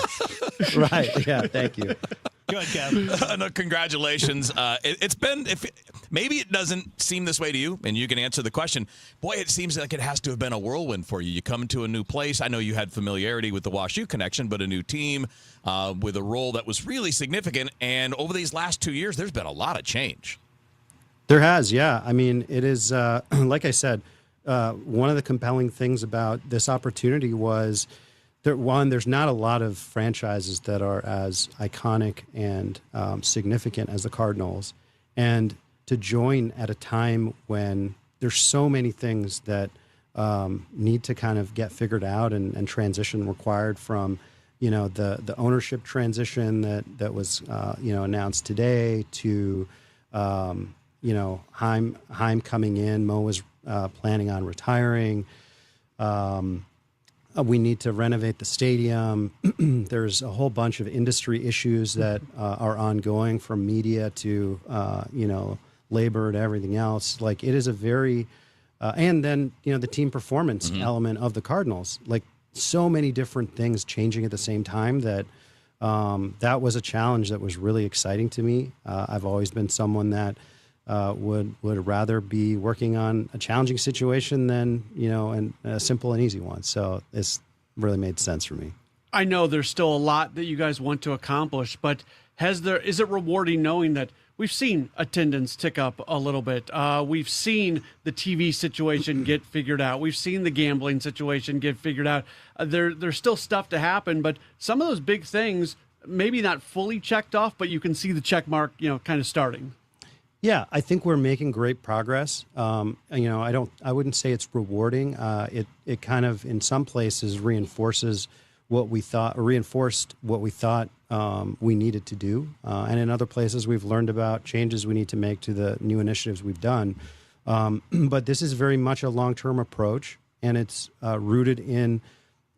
Right. Yeah. Thank you. Go ahead, Kev. No, congratulations. It's been, maybe it doesn't seem this way to you, and you can answer the question. Boy, it seems like it has to have been a whirlwind for you. You come to a new place. I know you had familiarity with the WashU connection, but a new team with a role that was really significant. And over these last 2 years, there's been a lot of change. There has, yeah. I mean, it is, like I said, one of the compelling things about this opportunity was there's not a lot of franchises that are as iconic and significant as the Cardinals. And to join at a time when there's so many things that need to kind of get figured out and transition required from, the ownership transition that was, announced today to, Chaim coming in. Mo was planning on retiring. We need to renovate the stadium. There's a whole bunch of industry issues that are ongoing, from media to, labor to everything else. Like, it is a very, and then, the team performance element of the Cardinals, like so many different things changing at the same time that that was a challenge that was really exciting to me. I've always been someone that would rather be working on a challenging situation than, and a simple and easy one. So this really made sense for me. I know there's still a lot that you guys want to accomplish, but is it rewarding knowing that we've seen attendance tick up a little bit? We've seen the TV situation get figured out. We've seen the gambling situation get figured out. There's still stuff to happen, but some of those big things, maybe not fully checked off, but you can see the check mark, kind of starting. Yeah, I think we're making great progress. I wouldn't say it's rewarding. It kind of, in some places, reinforces what we thought, or reinforced what we thought we needed to do. And in other places, we've learned about changes we need to make to the new initiatives we've done. But this is very much a long-term approach, and it's rooted in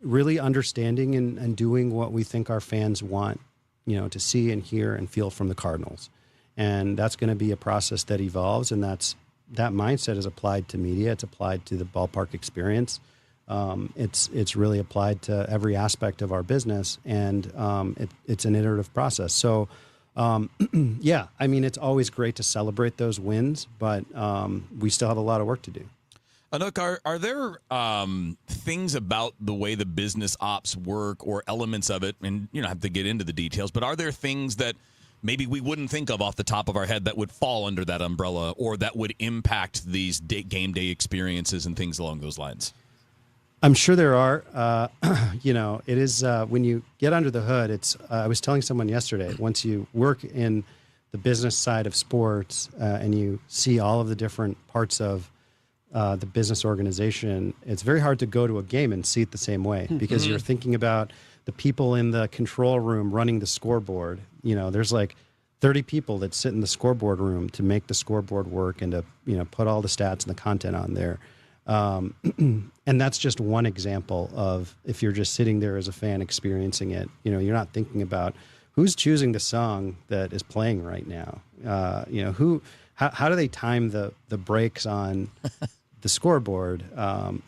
really understanding and doing what we think our fans want, to see and hear and feel from the Cardinals. And that's going to be a process that evolves, and that mindset is applied to media. It's applied to the ballpark experience. It's really applied to every aspect of our business, and it's an iterative process. So, yeah, I mean, it's always great to celebrate those wins, but we still have a lot of work to do. Anouk, are there things about the way the business ops work or elements of it, and you don't have to get into the details, but are there things that maybe we wouldn't think of off the top of our head that would fall under that umbrella or that would impact these game day experiences and things along those lines? I'm sure there are. It is when you get under the hood, I was telling someone yesterday, once you work in the business side of sports and you see all of the different parts of the business organization, it's very hard to go to a game and see it the same way because you're thinking about the people in the control room running the scoreboard. There's like 30 people that sit in the scoreboard room to make the scoreboard work and to, put all the stats and the content on there. And that's just one example of if you're just sitting there as a fan experiencing it, you're not thinking about who's choosing the song that is playing right now. How do they time the breaks on the scoreboard?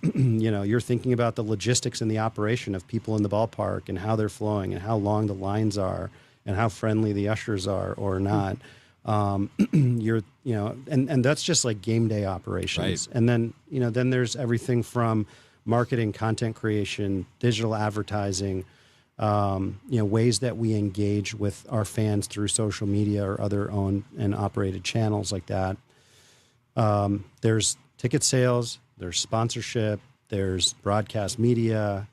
You're thinking about the logistics and the operation of people in the ballpark and how they're flowing and how long the lines are and how friendly the ushers are or not. And that's just like game day operations. Right. And then, then there's everything from marketing, content creation, digital advertising, ways that we engage with our fans through social media or other owned and operated channels like that. There's ticket sales, there's sponsorship, there's broadcast media,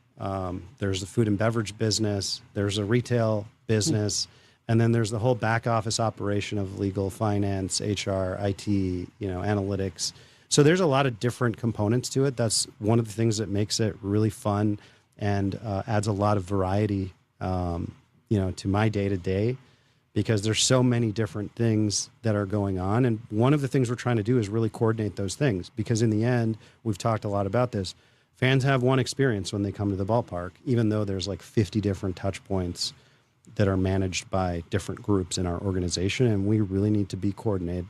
there's the food and beverage business, there's a retail business, and then there's the whole back office operation of legal, finance, HR, IT, analytics. So there's a lot of different components to it. That's one of the things that makes it really fun and adds a lot of variety, to my day-to-day, because there's so many different things that are going on. And one of the things we're trying to do is really coordinate those things, because in the end, we've talked a lot about this, fans have one experience when they come to the ballpark, even though there's like 50 different touch points that are managed by different groups in our organization. And we really need to be coordinated,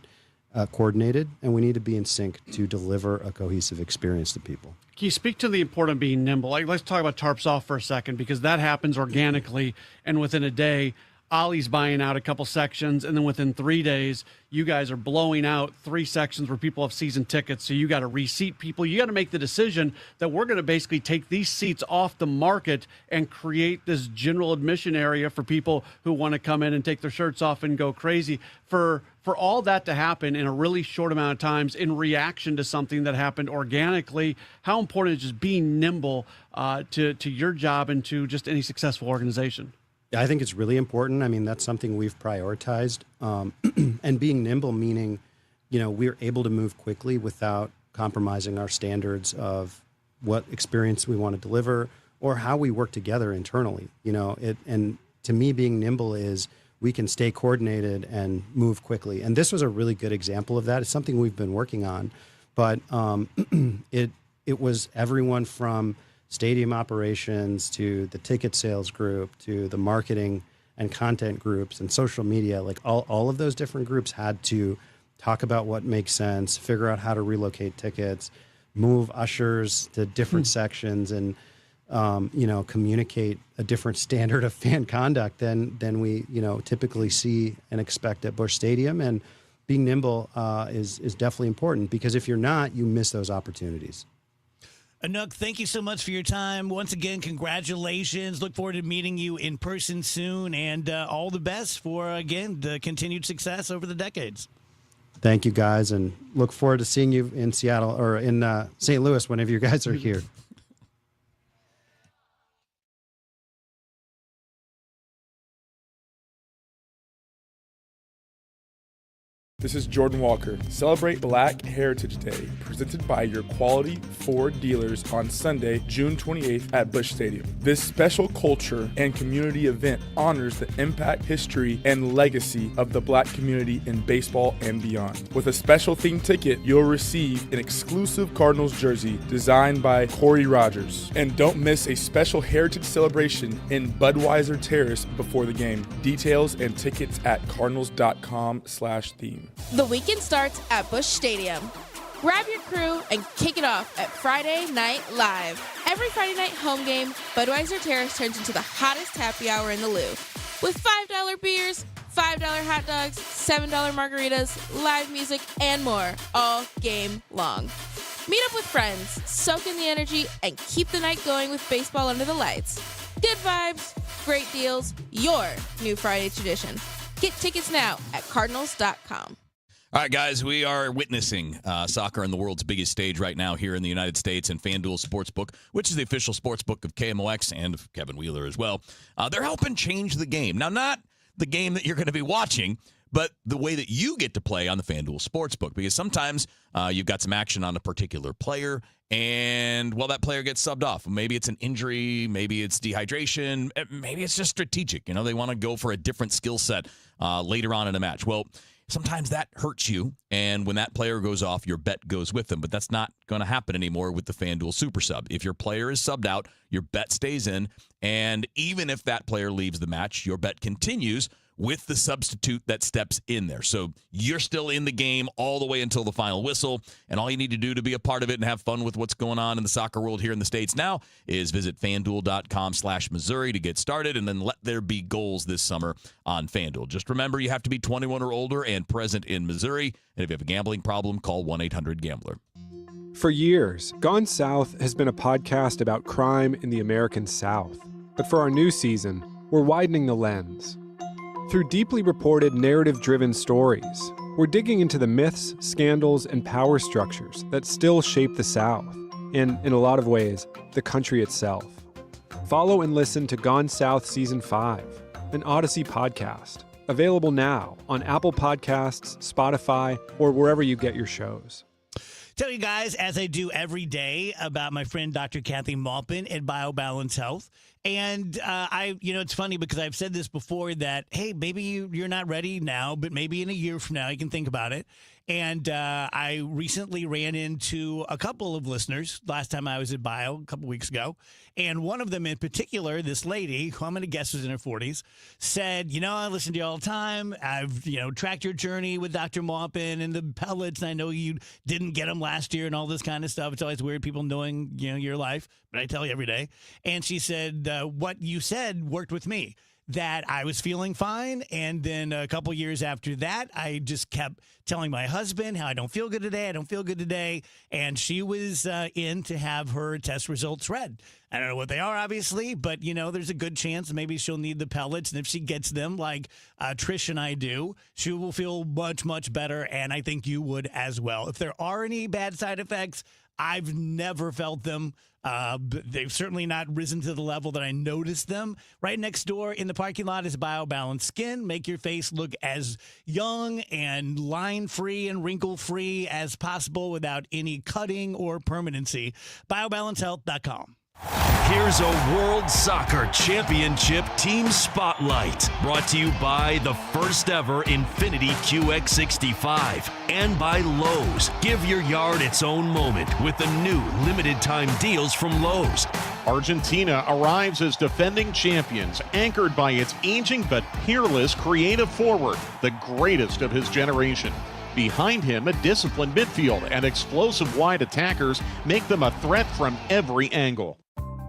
and we need to be in sync to deliver a cohesive experience to people. Can you speak to the importance of being nimble? Let's talk about tarps off for a second, because that happens organically, and within a day, Ollie's buying out a couple sections, and then within 3 days, you guys are blowing out 3 sections where people have season tickets. So you got to reseat people. You got to make the decision that we're going to basically take these seats off the market and create this general admission area for people who want to come in and take their shirts off and go crazy. For all that to happen in a really short amount of times in reaction to something that happened organically, how important is just being nimble to your job and to just any successful organization? I think it's really important. I mean, that's something we've prioritized. And being nimble, meaning, we're able to move quickly without compromising our standards of what experience we want to deliver or how we work together internally. And to me, being nimble is we can stay coordinated and move quickly. And this was a really good example of that. It's something we've been working on, but it was everyone from stadium operations to the ticket sales group to the marketing and content groups and social media. Like all of those different groups had to talk about what makes sense, figure out how to relocate tickets, move ushers to different sections, and communicate a different standard of fan conduct than we typically see and expect at Busch Stadium. And being nimble is definitely important, because if you're not, you miss those opportunities. Anouk, thank you so much for your time. Once again, congratulations. Look forward to meeting you in person soon, and all the best for, again, the continued success over the decades. Thank you, guys, and look forward to seeing you in Seattle or in St. Louis whenever you guys are here. This is Jordan Walker. Celebrate Black Heritage Day, presented by your quality Ford dealers on Sunday, June 28th at Busch Stadium. This special culture and community event honors the impact, history, and legacy of the Black community in baseball and beyond. With a special themed ticket, you'll receive an exclusive Cardinals jersey designed by Corey Rogers. And don't miss a special heritage celebration in Budweiser Terrace before the game. Details and tickets at cardinals.com/theme. The weekend starts at Busch Stadium. Grab your crew and kick it off at Friday Night Live. Every Friday night home game, Budweiser Terrace turns into the hottest happy hour in the Lou. With $5 beers, $5 hot dogs, $7 margaritas, live music, and more all game long. Meet up with friends, soak in the energy, and keep the night going with baseball under the lights. Good vibes, great deals, your new Friday tradition. Get tickets now at cardinals.com. All right, guys, we are witnessing soccer on the world's biggest stage right now here in the United States, and FanDuel Sportsbook, which is the official sportsbook of KMOX and of Kevin Wheeler as well. They're helping change the game. Now, not the game that you're going to be watching, but the way that you get to play on the FanDuel Sportsbook, because sometimes you've got some action on a particular player, and, well, that player gets subbed off. Maybe it's an injury, maybe it's dehydration, maybe it's just strategic. You know, they want to go for a different skill set later on in a match. Well, sometimes that hurts you, and when that player goes off, your bet goes with them. But that's not going to happen anymore with the FanDuel Super Sub. If your player is subbed out, your bet stays in, and even if that player leaves the match, your bet continues with the substitute that steps in there. So you're still in the game all the way until the final whistle, and all you need to do to be a part of it and have fun with what's going on in the soccer world here in the States now is visit FanDuel.com/Missouri to get started, and then let there be goals this summer on FanDuel. Just remember, you have to be 21 or older and present in Missouri, and if you have a gambling problem, call 1-800-GAMBLER. For years, Gone South has been a podcast about crime in the American South. But for our new season, we're widening the lens. Through deeply reported, narrative-driven stories, we're digging into the myths, scandals, and power structures that still shape the South, and, in a lot of ways, the country itself. Follow and listen to Gone South Season 5, an Odyssey podcast, available now on Apple Podcasts, Spotify, or wherever you get your shows. Tell you guys, as I do every day, about my friend Dr. Kathy Maupin at BioBalance Health. And it's funny because I've said this before that, hey, maybe you're not ready now, but maybe in a year from now you can think about it. And I recently ran into a couple of listeners last time I was at Bio a couple weeks ago. And one of them in particular, this lady, who I'm going to guess was in her 40s, said, I listen to you all the time. I've, tracked your journey with Dr. Maupin and the pellets. And I know you didn't get them last year and all this kind of stuff. It's always weird people knowing, your life. But I tell you every day. And she said, what you said worked with me. That I was feeling fine. And then a couple years after that, I just kept telling my husband how I don't feel good today. I don't feel good today. And she was in to have her test results read. I don't know what they are, obviously, but, there's a good chance maybe she'll need the pellets. And if she gets them like Trish and I do, she will feel much, much better. And I think you would as well. If there are any bad side effects, I've never felt them. They've certainly not risen to the level that I noticed them. Right next door in the parking lot is BioBalance Skin. Make your face look as young and line-free and wrinkle-free as possible without any cutting or permanency. BioBalanceHealth.com. Here's a World Soccer Championship Team Spotlight, brought to you by the first ever Infiniti QX65 and by Lowe's. Give your yard its own moment with the new limited time deals from Lowe's. Argentina arrives as defending champions, anchored by its aging but peerless creative forward, the greatest of his generation. Behind him, a disciplined midfield and explosive wide attackers make them a threat from every angle.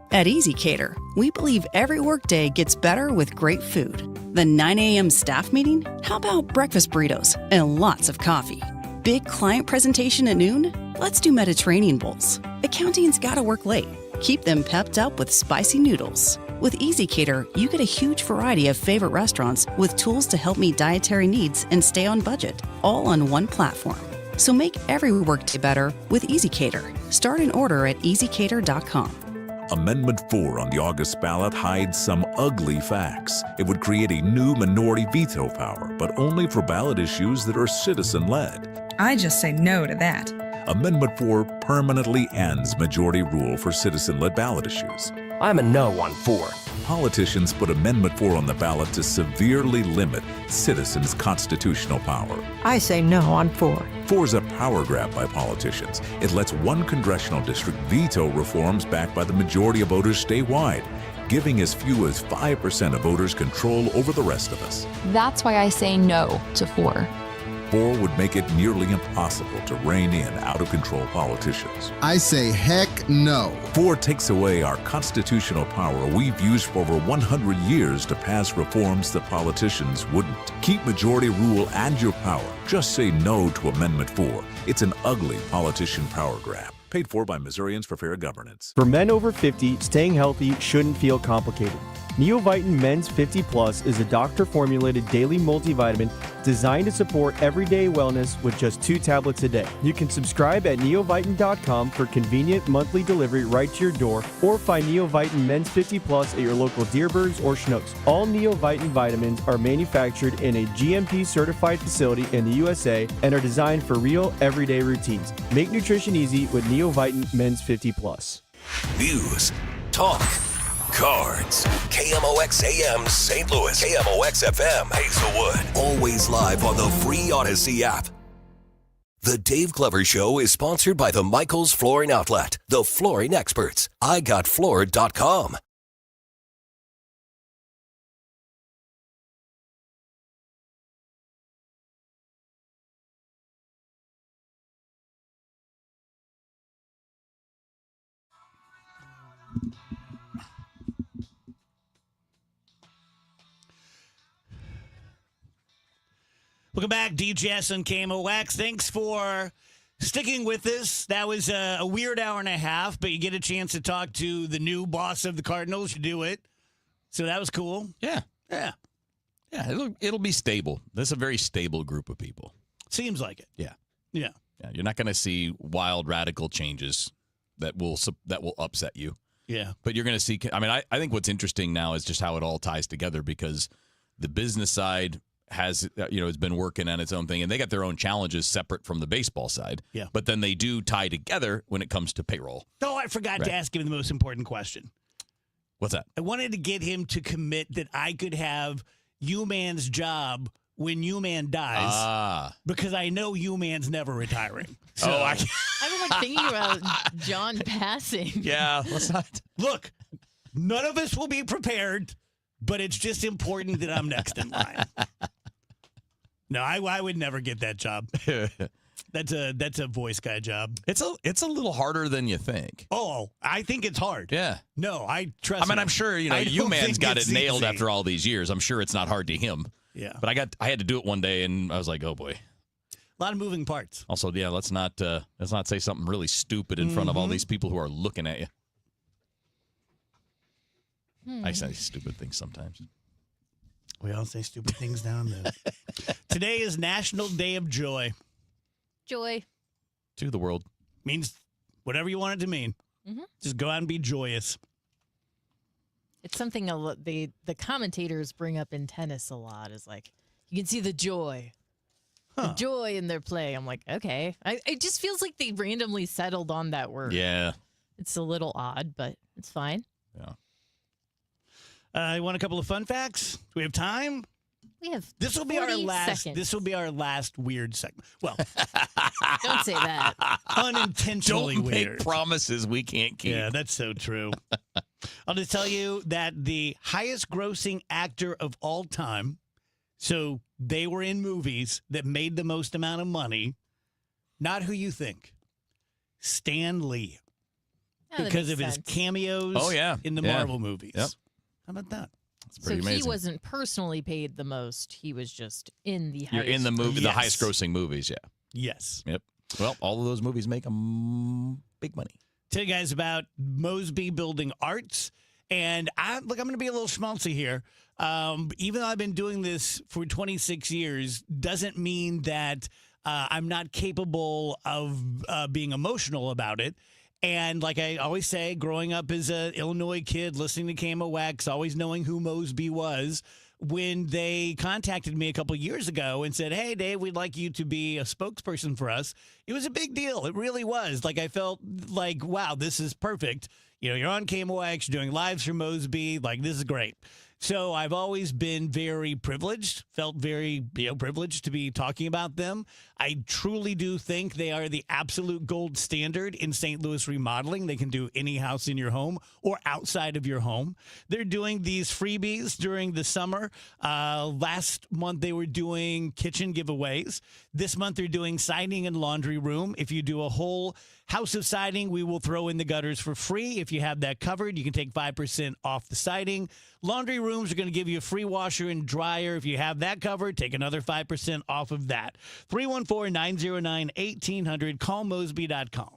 At EasyCater, we believe every workday gets better with great food. The 9 a.m. staff meeting? How about breakfast burritos and lots of coffee? Big client presentation at noon? Let's do Mediterranean bowls. Accounting's gotta work late. Keep them pepped up with spicy noodles. With EasyCater, you get a huge variety of favorite restaurants with tools to help meet dietary needs and stay on budget, all on one platform. So make every workday better with EasyCater. Start an order at easycater.com. Amendment 4 on the August ballot hides some ugly facts. It would create a new minority veto power, but only for ballot issues that are citizen-led. I just say no to that. Amendment 4 permanently ends majority rule for citizen-led ballot issues. I'm a no on 4. Politicians put Amendment 4 on the ballot to severely limit citizens' constitutional power. I say no on 4. 4 is a power grab by politicians. It lets one congressional district veto reforms backed by the majority of voters statewide, giving as few as 5% of voters control over the rest of us. That's why I say no to 4. 4 would make it nearly impossible to rein in out-of-control politicians. I say heck no. 4 takes away our constitutional power we've used for over 100 years to pass reforms that politicians wouldn't. Keep majority rule and your power. Just say no to Amendment 4. It's an ugly politician power grab. Paid for by Missourians for Fair Governance. For men over 50, staying healthy shouldn't feel complicated. Neovitin Men's 50 Plus is a doctor-formulated daily multivitamin designed to support everyday wellness with just 2 tablets a day. You can subscribe at neovitin.com for convenient monthly delivery right to your door, or find Neovitin Men's 50 Plus at your local Deerbergs or Schnucks. All Neovitin vitamins are manufactured in a GMP-certified facility in the USA and are designed for real, everyday routines. Make nutrition easy with Neovitin Men's 50 Plus. News, talk, cards. KMOX AM St. Louis. KMOX FM Hazelwood. Always live on the free Odyssey app. The Dave Glover Show is sponsored by the Michaels Flooring Outlet, the flooring experts. IGotFloored.com. Welcome back, DGS and KMOX. Thanks for sticking with us. That was a weird hour and a half, but you get a chance to talk to the new boss of the Cardinals. You do it. So that was cool. Yeah. Yeah. Yeah, it'll be stable. This is a very stable group of people. Seems like it. Yeah. Yeah. Yeah, you're not going to see wild radical changes that will upset you. Yeah. But you're going to see, I mean, I think what's interesting now is just how it all ties together, because the business side has been working on its own thing, and they got their own challenges separate from the baseball side. Yeah. But then they do tie together when it comes to payroll. Oh, I forgot to ask him the most important question. What's that? I wanted to get him to commit that I could have U-Man's job when U-Man dies, because I know U-Man's never retiring. So I'm like thinking about John passing. Yeah, let's not. Look, none of us will be prepared, but it's just important that I'm next in line. No, I would never get that job. That's a voice guy job. It's a little harder than you think. Oh, I think it's hard. Yeah. No, I trust. I mean, I'm sure U-Man's got it nailed easy. after all these years. I'm sure it's not hard to him. Yeah. But I had to do it one day, and I was like, oh boy. A lot of moving parts. Also, yeah, let's not say something really stupid in front of all these people who are looking at you. I say stupid things sometimes. We all say stupid things down there. Today is National Day of Joy. Joy. To the world. Means whatever you want it to mean. Mm-hmm. Just go out and be joyous. It's something the commentators bring up in tennis a lot. Is like, you can see the joy. The joy in their play. I'm like, okay. It just feels like they randomly settled on that word. Yeah. It's a little odd, but it's fine. Yeah. You want a couple of fun facts? Do we have time? We have. This will be our 40 last. seconds. This will be our last weird segment. Well, don't say that. Unintentionally Don't weird. make promises we can't keep. Yeah, that's so true. I'll just tell you that the highest grossing actor of all time, so they were in movies that made the most amount of money, not who you think, Stan Lee. Oh, that because makes of his sense. cameos in the Marvel movies. Yep. How about that? It's So pretty amazing. he wasn't personally paid the most. He was just in the highest. You're in the movie, the Yes. highest grossing movies, yeah. Yes. Yep. Well, all of those movies make big money. Tell you guys about Mosby Building Arts. And I'm going to be a little schmaltzy here. Even though I've been doing this for 26 years, doesn't mean that I'm not capable of being emotional about it. And like I always say, growing up as an Illinois kid, listening to KMOX, always knowing who Mosby was, when they contacted me a couple of years ago and said, hey, Dave, we'd like you to be a spokesperson for us, it was a big deal. It really was. Like, I felt like, wow, this is perfect. You know, you're on KMOX, you're doing lives for Mosby. Like, this is great. So I've always been very privileged, felt very privileged to be talking about them. I truly do think they are the absolute gold standard in St. Louis remodeling. They can do any house in your home or outside of your home. They're doing these freebies during the summer. Last month they were doing kitchen giveaways. This month they're doing siding and laundry room. If you do a whole house of siding, we will throw in the gutters for free. If you have that covered, you can take 5% off the siding. Laundry rooms are going to give you a free washer and dryer. If you have that covered, take another 5% off of that. 314-909-1800. Call Mosby.com.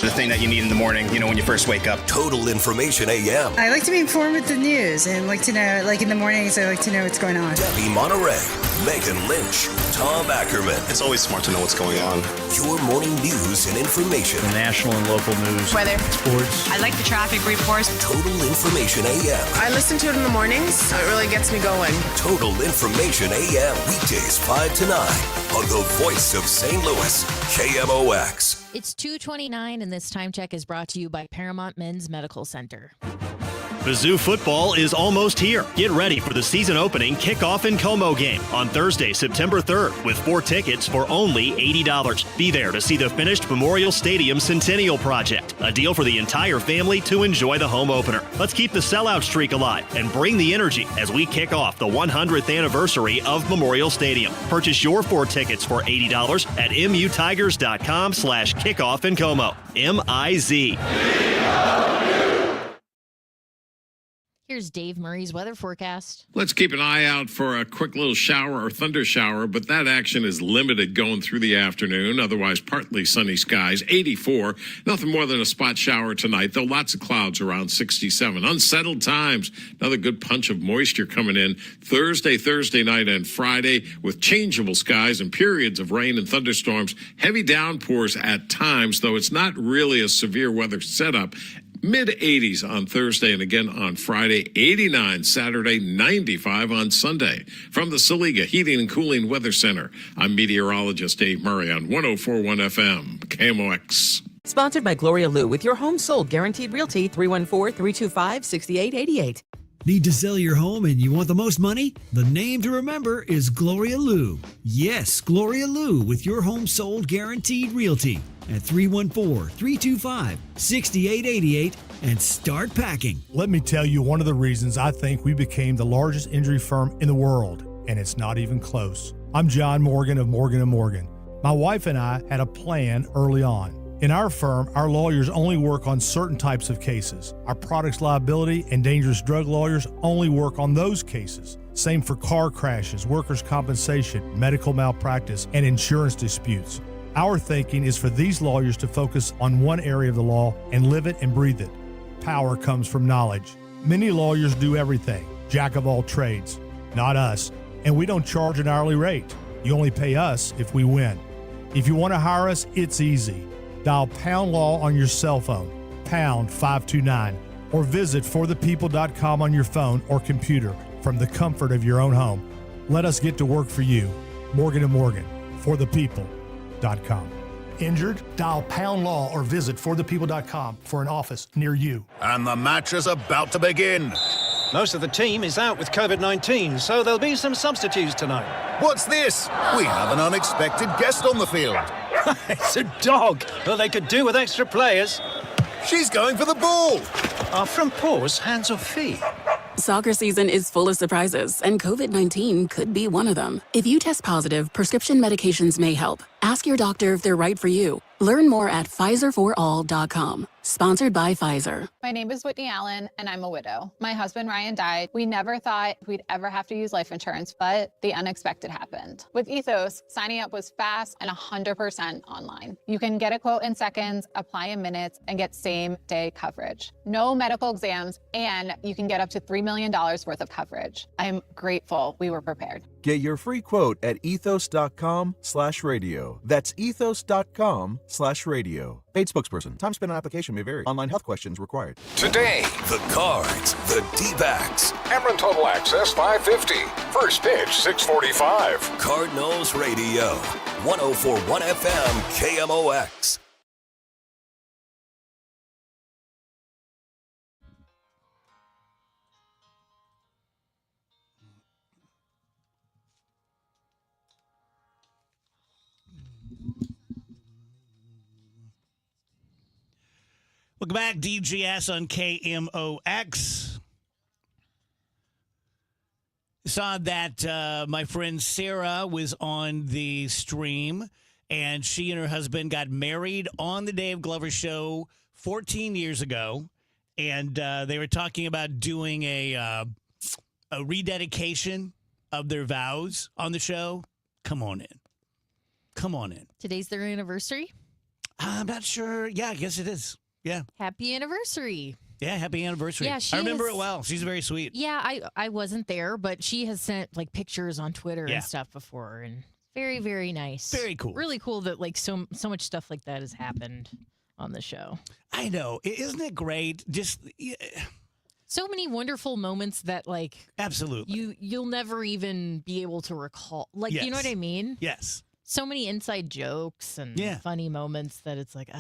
The thing that you need in the morning, when you first wake up. Total Information AM. I like to be informed with the news and like to know, like in the mornings, I like to know what's going on. Debbie Monterey, Megan Lynch, Tom Ackerman. It's always smart to know what's going on. Your morning news and information. The national and local news. Weather. Sports. I like the traffic reports. Total Information AM. I listen to it in the mornings, so it really gets me going. Total Information AM. Weekdays 5 to 9 on the voice of St. Louis, KMOX. It's 2:29, and this time check is brought to you by Paramount Men's Medical Center. Mizzou football is almost here. Get ready for the season opening kickoff and Como game on Thursday, September 3rd, with 4 tickets for only $80. Be there to see the finished Memorial Stadium Centennial Project, a deal for the entire family to enjoy the home opener. Let's keep the sellout streak alive and bring the energy as we kick off the 100th anniversary of Memorial Stadium. Purchase your 4 tickets for $80 at mutigers.com/kickoff in Como. MIZ. Here's Dave Murray's weather forecast. Let's keep an eye out for a quick little shower or thunder shower, but that action is limited going through the afternoon. Otherwise, partly sunny skies, 84. Nothing more than a spot shower tonight, though lots of clouds around 67. Unsettled times. Another good punch of moisture coming in Thursday night, and Friday with changeable skies and periods of rain and thunderstorms. Heavy downpours at times, though it's not really a severe weather setup. Mid-80s on Thursday and again on Friday, 89 Saturday, 95 on Sunday. From the Saliga Heating and Cooling Weather Center, I'm meteorologist Dave Murray on 104.1 FM, KMOX. Sponsored by Gloria Lou with your home sold guaranteed realty 314-325-6888. Need to sell your home and you want the most money? The name to remember is Gloria Lou. Yes, Gloria Lou with your home sold guaranteed realty at 314-325-6888 and start packing. Let me tell you one of the reasons I think we became the largest injury firm in the world, and it's not even close. I'm John Morgan of Morgan & Morgan. My wife and I had a plan early on. In our firm, our lawyers only work on certain types of cases. Our products liability and dangerous drug lawyers only work on those cases. Same for car crashes, workers' compensation, medical malpractice, and insurance disputes. Our thinking is for these lawyers to focus on one area of the law and live it and breathe it. Power comes from knowledge. Many lawyers do everything, jack of all trades. Not us, and we don't charge an hourly rate. You only pay us if we win. If you want to hire us, it's easy. Dial Pound Law on your cell phone, pound 529, or visit forthepeople.com on your phone or computer from the comfort of your own home. Let us get to work for you. Morgan & Morgan, forthepeople.com. Injured? Dial Pound Law or visit forthepeople.com for an office near you. And the match is about to begin. Most of the team is out with COVID-19, so there'll be some substitutes tonight. What's this? We have an unexpected guest on the field. It's a dog. Well, they could do with extra players. She's going for the ball. Are front paws hands or feet? Soccer season is full of surprises, and COVID-19 could be one of them. If you test positive, prescription medications may help. Ask your doctor if they're right for you. Learn more at PfizerForAll.com. Sponsored by Pfizer. My name is Whitney Allen, and I'm a widow. My husband, Ryan, died. We never thought we'd ever have to use life insurance, but the unexpected happened. With Ethos, signing up was fast and 100% online. You can get a quote in seconds, apply in minutes, and get same-day coverage. No medical exams, and you can get up to $3 million worth of coverage. I'm grateful we were prepared. Get your free quote at ethos.com/radio. That's ethos.com/radio. Paid spokesperson. Time spent on application may vary. Online health questions required. Today, the Cards, the D-backs. Cameron Total Access 550. First pitch 645. Cardinals Radio, 104.1 FM, KMOX. Welcome back, DGS on KMOX. Saw that my friend Sarah was on the stream, and she and her husband got married on the Dave Glover show 14 years ago, and they were talking about doing a rededication of their vows on the show. Come on in. Come on in. Today's their anniversary? I'm not sure. Yeah, I guess it is. Yeah. Happy anniversary. Yeah, happy anniversary. Yeah, I remember it well. She's very sweet. Yeah, I wasn't there, but she has sent like pictures on Twitter Yeah. and stuff before, and very, very nice. Very cool. Really cool that like so much stuff like that has happened on the show. I know. Isn't it great? Just so many wonderful moments that like absolutely you'll never even be able to recall. Like you know what I mean? Yes. So many inside jokes and funny moments that it's like,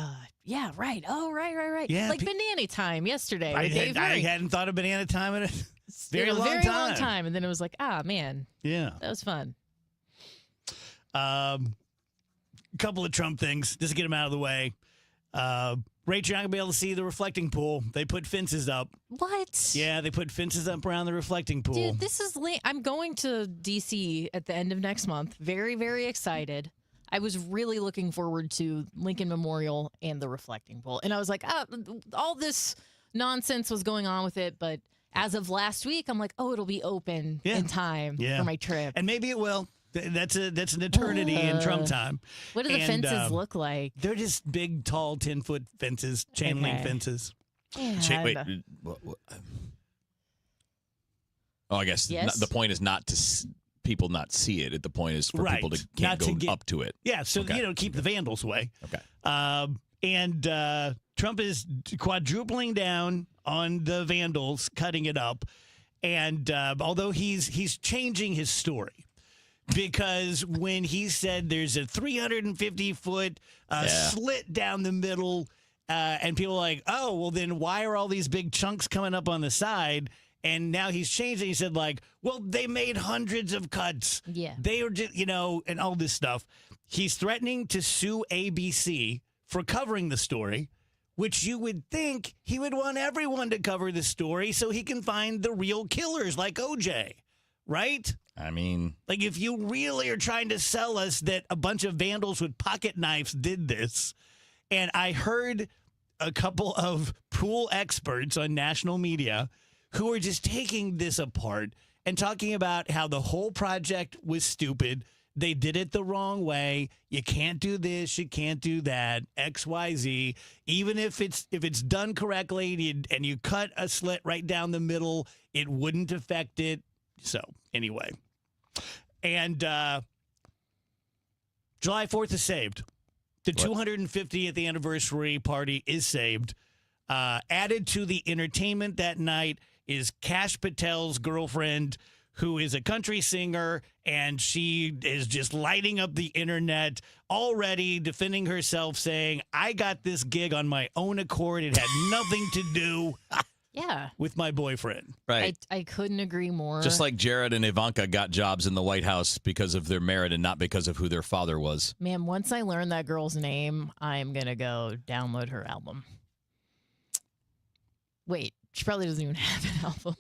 yeah, right. Oh, right. Yeah, like banana time yesterday with Dave I Murray. hadn't thought of banana time in a very long time. And then it was like, man. Yeah. That was fun. Couple of Trump things, just to get them out of the way. Rach, you're not going to be able to see the reflecting pool. They put fences up. What? Yeah, they put fences up around the reflecting pool. Dude, this is late. I'm going to D.C. at the end of next month. Very, very excited. I was really looking forward to Lincoln Memorial and the reflecting pool. And I was like, all this nonsense was going on with it. But as of last week, I'm like, it'll be open in time for my trip. And maybe it will. That's an eternity in Trump time. What do the fences look like? They're just big, tall, 10-foot fences, chain link fences. Yeah, Wait. I guess the point is not to people not see it. The point is for people to can't go up to it. Yeah, so keep the vandals away. Okay. And Trump is quadrupling down on the vandals, cutting it up, and although he's changing his story. Because when he said there's a 350-foot slit down the middle, and people are like, oh, well, then why are all these big chunks coming up on the side? And now he's changed it. He said, like, well, they made hundreds of cuts. Yeah. They were just, and all this stuff. He's threatening to sue ABC for covering the story, which you would think he would want everyone to cover the story so he can find the real killers like OJ, right? I mean, like if you really are trying to sell us that a bunch of vandals with pocket knives did this, and I heard a couple of pool experts on national media who are just taking this apart and talking about how the whole project was stupid. They did it the wrong way. You can't do this. You can't do that. X, Y, Z. Even if it's done correctly and you cut a slit right down the middle, it wouldn't affect it. So anyway. And July 4th is saved. The 250th anniversary party is saved. Added to the entertainment that night is Kash Patel's girlfriend, who is a country singer, and she is just lighting up the internet already, defending herself, saying, I got this gig on my own accord. It had nothing to do with my boyfriend. Right. I couldn't agree more. Just like Jared and Ivanka got jobs in the White House because of their merit and not because of who their father was. Man, once I learn that girl's name, I'm going to go download her album. Wait, she probably doesn't even have an album.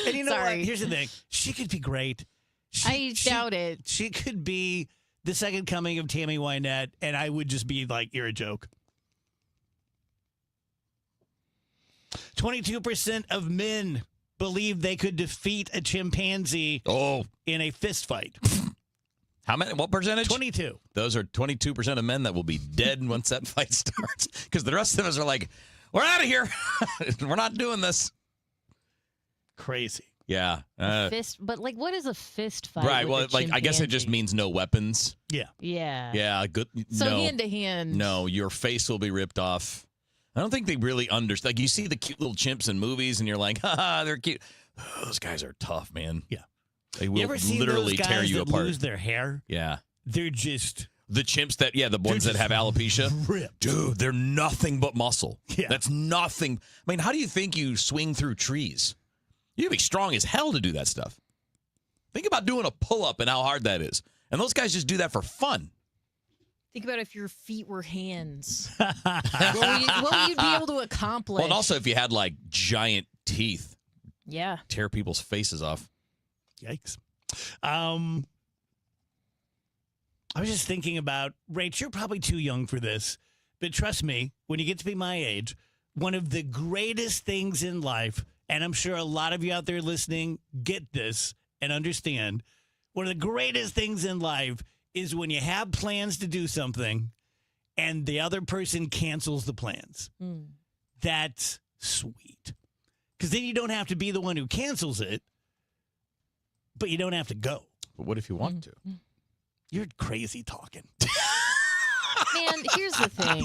And you know what? Here's the thing. She could be great. I doubt it. She could be the second coming of Tammy Wynette, and I would just be like, you're a joke. 22% of men believe they could defeat a chimpanzee in a fist fight. How many? What percentage? 22. Those are 22% of men that will be dead once that fight starts. Because the rest of us are like, we're out of here. We're not doing this. Crazy. Yeah. Fist, but like, what is a fist fight? Right. with Well, a I guess it just chimpanzee? means no weapons. Yeah. Yeah. Yeah. Good. So no. hand to hand. No, your face will be ripped off. I don't think they really understand. Like, you see the cute little chimps in movies, and you're like, haha, they're cute. Those guys are tough, man. Yeah. They will You ever seen literally those guys tear you that apart. lose their hair? Yeah. They're just The chimps that, the ones that have alopecia. ripped. Dude, they're nothing but muscle. Yeah. That's nothing. I mean, how do you think you swing through trees? You gotta be strong as hell to do that stuff. Think about doing a pull-up and how hard that is. And those guys just do that for fun. Think about if your feet were hands. what would you be able to accomplish? Well, and also if you had, like, giant teeth, Yeah. tear people's faces off. Yikes. I was just thinking about, Rach, you're probably too young for this, but trust me, when you get to be my age, one of the greatest things in life, and I'm sure a lot of you out there listening get this and understand, one of the greatest things in life is when you have plans to do something and the other person cancels the plans. That's sweet. Because then you don't have to be the one who cancels it, but you don't have to go. But what if you want to? You're crazy talking. Man, here's the thing.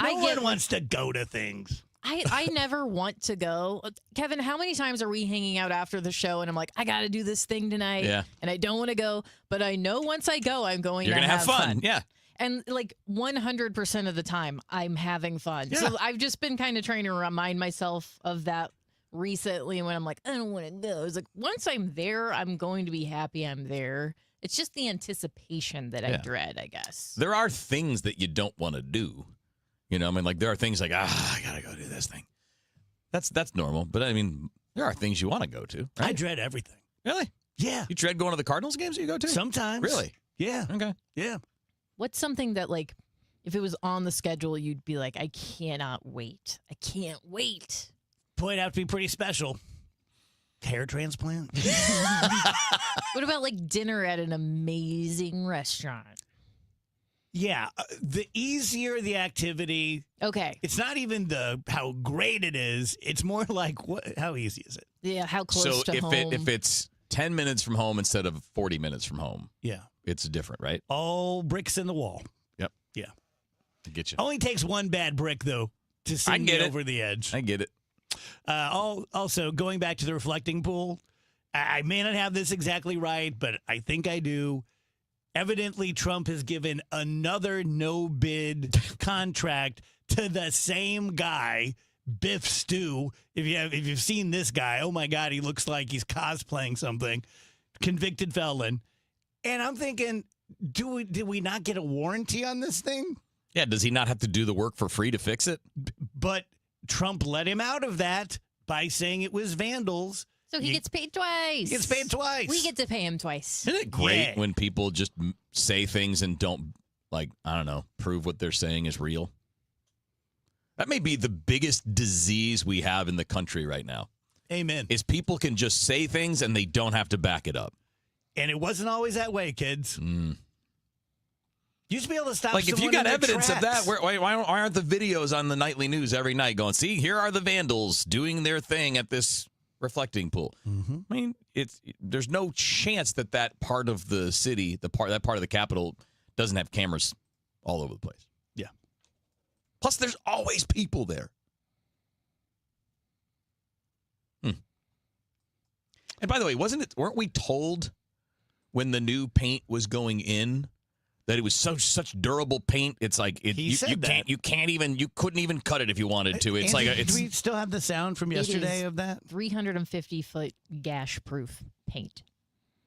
No one wants to go to things. I never want to go. Kevin, how many times are we hanging out after the show and I'm like, I got to do this thing tonight. Yeah. And I don't want to go, but I know once I go, I'm going You're to going to have fun. Yeah. And like 100% of the time, I'm having fun. Yeah. So I've just been kind of trying to remind myself of that recently when I'm like, I don't want to go. It's like, once I'm there, I'm going to be happy I'm there. It's just the anticipation that I dread, I guess. There are things that you don't want to do. You know, I mean, like, there are things like, I got to go do this thing. That's normal. But, I mean, there are things you want to go to. Right? I dread everything. Really? Yeah. You dread going to the Cardinals games that you go to? Sometimes. Really? Yeah. Okay. Yeah. What's something that, like, if it was on the schedule, you'd be like, I cannot wait. I can't wait. Boy, it'd have to be pretty special. Hair transplant? What about, like, dinner at an amazing restaurant? Yeah. The easier the activity. Okay. It's not even how great it is. It's more like, how easy is it? Yeah, how close to home. So if it's 10 minutes from home instead of 40 minutes from home, yeah, it's different, right? All bricks in the wall. Yep. Yeah. I get you. Only takes one bad brick, though, to send me over the edge. I get it. Also, going back to the reflecting pool, I may not have this exactly right, but I think I do. Evidently, Trump has given another no-bid contract to the same guy, Biff Stew. If you've seen this guy, oh my God, he looks like he's cosplaying something. Convicted felon. And I'm thinking, did we not get a warranty on this thing? Yeah, does he not have to do the work for free to fix it? But Trump let him out of that by saying it was vandals. So he gets paid twice. He gets paid twice. We get to pay him twice. Isn't it great when people just say things and don't, like, I don't know, prove what they're saying is real? That may be the biggest disease we have in the country right now. Amen. Is people can just say things and they don't have to back it up. And it wasn't always that way, kids. You used to be able to stop Like, if you someone got in their evidence of that, tracks. why aren't the videos on the nightly news every night going, see, here are the vandals doing their thing at this reflecting pool? Mm-hmm. I mean, there's no chance that part of the city, that part of the Capitol doesn't have cameras all over the place. Yeah. Plus, there's always people there. And by the way, weren't we told when the new paint was going in that it was such durable paint? It's like you couldn't even cut it if you wanted to. It's Andy, like do we still have the sound from yesterday of that? 350-foot gash-proof paint.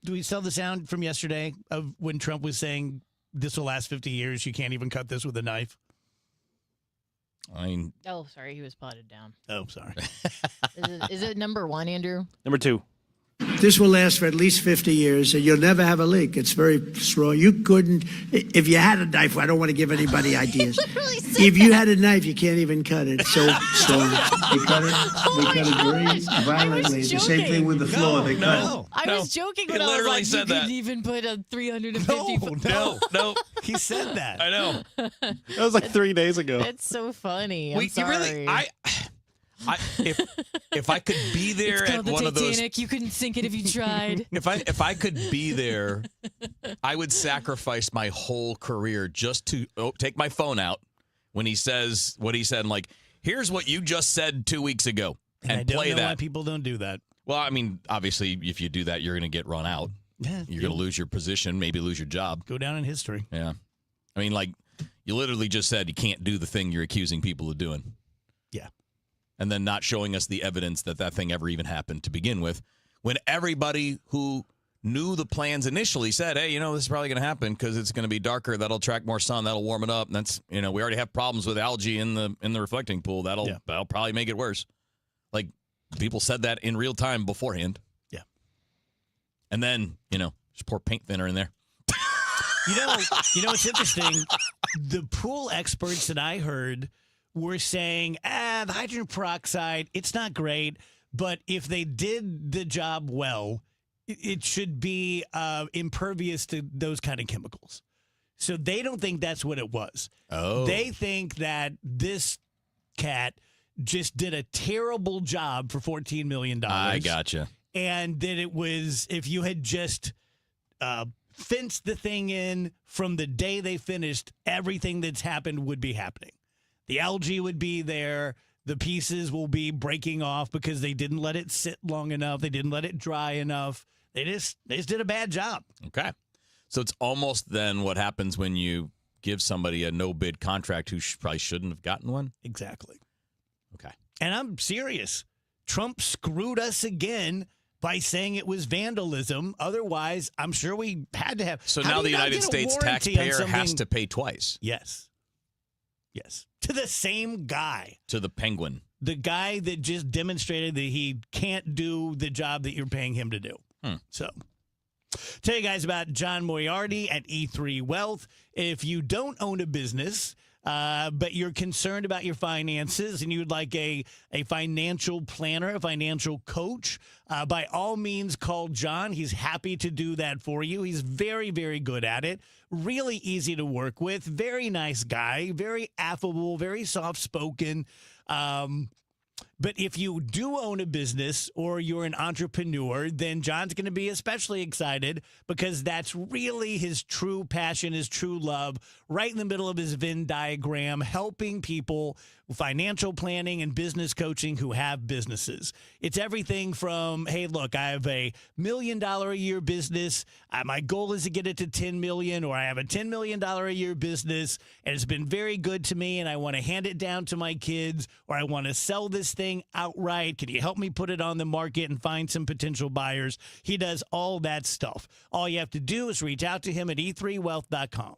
Do we still have the sound from yesterday of when Trump was saying this will last 50 years? You can't even cut this with a knife. I mean, oh, sorry, he was potted down. Oh, sorry. Is it number one, Andrew? Number 2. This will last for at least 50 years, and you'll never have a leak. It's very strong. You couldn't, if you had a knife, I don't want to give anybody ideas. If you had a knife, you can't even cut it. So they cut it very violently. The same thing with the floor. They cut it. I was joking when I was like, you couldn't even put a 350-foot. No. He said that. I know. That was like 3 days ago. It's so funny. I'm sorry. If I could be there It's at called the one of those, Titanic. You couldn't sink it if you tried. if I could be there, I would sacrifice my whole career just to take my phone out when he says what he said. And like, here's what you just said 2 weeks ago, and I don't play know that. why people don't do that. Well, I mean, obviously, if you do that, you're going to get run out. Yeah, you're going to lose your position, maybe lose your job. Go down in history. Yeah. I mean, like, you literally just said you can't do the thing you're accusing people of doing. Yeah. And then not showing us the evidence that thing ever even happened to begin with, when everybody who knew the plans initially said, hey, this is probably going to happen because it's going to be darker. That'll attract more sun. That'll warm it up. And that's, we already have problems with algae in the reflecting pool. That'll probably make it worse. Like, people said that in real time beforehand. Yeah. And then, just pour paint thinner in there. It's interesting. The pool experts that I heard were saying, the hydrogen peroxide, it's not great, but if they did the job well, it should be impervious to those kind of chemicals. So they don't think that's what it was. Oh. They think that this cat just did a terrible job for $14 million. I gotcha. And that it was, if you had just fenced the thing in from the day they finished, everything that's happened would be happening. The algae would be there. The pieces will be breaking off because they didn't let it sit long enough. They didn't let it dry enough. They just did a bad job. Okay. So it's almost then what happens when you give somebody a no-bid contract who probably shouldn't have gotten one? Exactly. Okay. And I'm serious. Trump screwed us again by saying it was vandalism. Otherwise, I'm sure we had to have. So now the United States taxpayer has to pay twice. Yes. Yes. To the same guy. To the penguin. The guy that just demonstrated that he can't do the job that you're paying him to do. So, tell you guys about John Moriarty at E3 Wealth. If you don't own a business, but you're concerned about your finances and you'd like a financial planner, a financial coach, by all means, call John. He's happy to do that for you. He's very, very good at it. Really easy to work with. Very nice guy. Very affable. Very soft-spoken. But if you do own a business or you're an entrepreneur, then John's going to be especially excited because that's really his true passion, his true love, right in the middle of his Venn diagram, helping people with financial planning and business coaching who have businesses. It's everything from, hey, look, I have a $1 million a year business. My goal is to get it to $10 million, or I have a $10 million a year business and it's been very good to me and I want to hand it down to my kids, or I want to sell this thing outright. Can you help me put it on the market and find some potential buyers? He does all that stuff. All you have to do is reach out to him at e3wealth.com.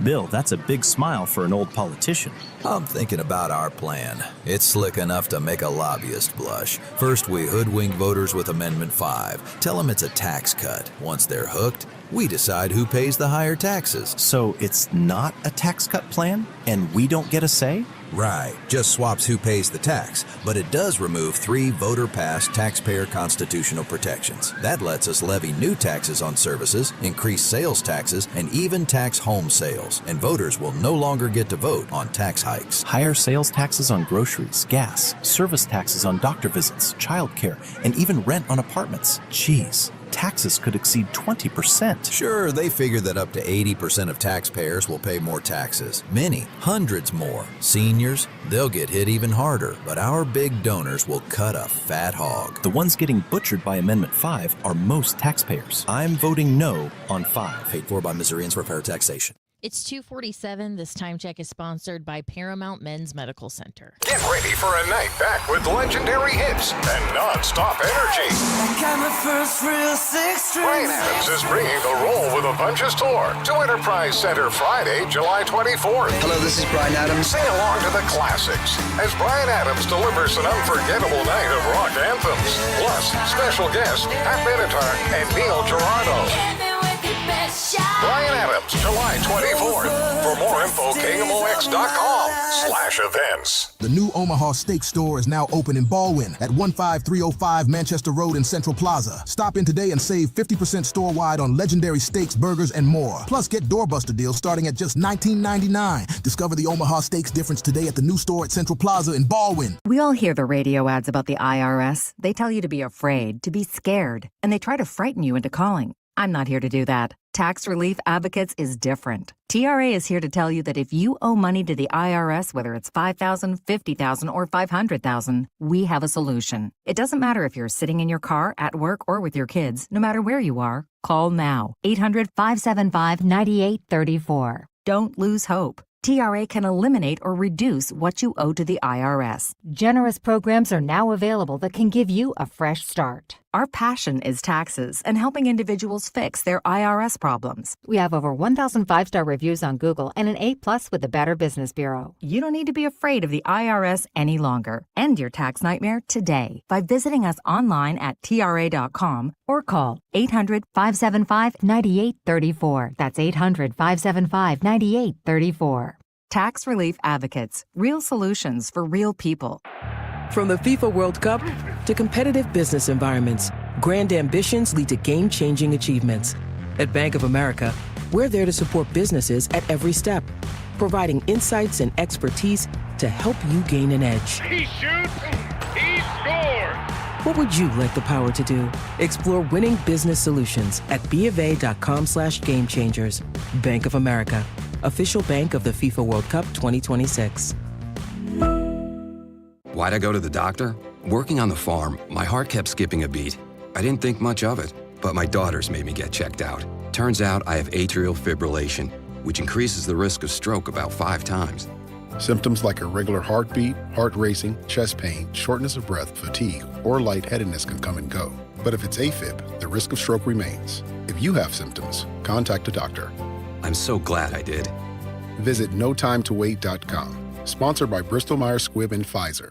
Bill, that's a big smile for an old politician. I'm thinking about our plan. It's slick enough to make a lobbyist blush. First, we hoodwink voters with Amendment 5. Tell them it's a tax cut. Once they're hooked, we decide who pays the higher taxes. So it's not a tax cut plan, and we don't get a say? Right, just swaps who pays the tax, but it does remove 3 voter-passed taxpayer constitutional protections. That lets us levy new taxes on services, increase sales taxes, and even tax home sales. And voters will no longer get to vote on tax hikes. Higher sales taxes on groceries, gas, service taxes on doctor visits, childcare, and even rent on apartments. Jeez. Taxes could exceed 20%. Sure, they figure that up to 80% of taxpayers will pay more taxes. Many, hundreds more. Seniors, they'll get hit even harder, but our big donors will cut a fat hog. The ones getting butchered by Amendment 5 are most taxpayers. I'm voting no on 5. Paid for by Missourians for fair taxation. It's 2:47. This time check is sponsored by Paramount Men's Medical Center. Get ready for a night back with legendary hits and non-stop energy. Brian Adams is bringing the Roll with a Bunches tour to Enterprise Center Friday, July 24th. Hello, this is Brian Adams. Sing along to the classics as Brian Adams delivers an unforgettable night of rock anthems. Plus, special guests Pat Benatar and Neil Girardo. Brian Adams, July 24th. For more info, KMOX.com/events. The new Omaha Steak Store is now open in Baldwin at 15305 Manchester Road in Central Plaza. Stop in today and save 50% store-wide on legendary steaks, burgers, and more. Plus, get doorbuster deals starting at just $19.99. Discover the Omaha Steaks difference today at the new store at Central Plaza in Baldwin. We all hear the radio ads about the IRS. They tell you to be afraid, to be scared, and they try to frighten you into calling. I'm not here to do that. Tax Relief Advocates is different. TRA is here to tell you that if you owe money to the IRS, whether it's $5,000, $50,000, or $500,000, we have a solution. It doesn't matter if you're sitting in your car, at work, or with your kids. No matter where you are, call now. 800-575-9834. Don't lose hope. TRA can eliminate or reduce what you owe to the IRS. Generous programs are now available that can give you a fresh start. Our passion is taxes and helping individuals fix their IRS problems. We have over 1,000 five-star reviews on Google and an A+ with the Better Business Bureau. You don't need to be afraid of the IRS any longer. End your tax nightmare today by visiting us online at TRA.com or call 800-575-9834. That's 800-575-9834. Tax Relief Advocates. Real solutions for real people. From the FIFA World Cup to competitive business environments, grand ambitions lead to game-changing achievements. At Bank of America, we're there to support businesses at every step, providing insights and expertise to help you gain an edge. He shoots, he scores! What would you like the power to do? Explore winning business solutions at BofA.com/gamechangers. Bank of America, official bank of the FIFA World Cup 2026. Why'd I go to the doctor? Working on the farm, my heart kept skipping a beat. I didn't think much of it, but my daughters made me get checked out. Turns out I have atrial fibrillation, which increases the risk of stroke about 5 times. Symptoms like irregular heartbeat, heart racing, chest pain, shortness of breath, fatigue, or lightheadedness can come and go. But if it's AFib, the risk of stroke remains. If you have symptoms, contact a doctor. I'm so glad I did. Visit notimetowait.com. Sponsored by Bristol-Myers Squibb and Pfizer.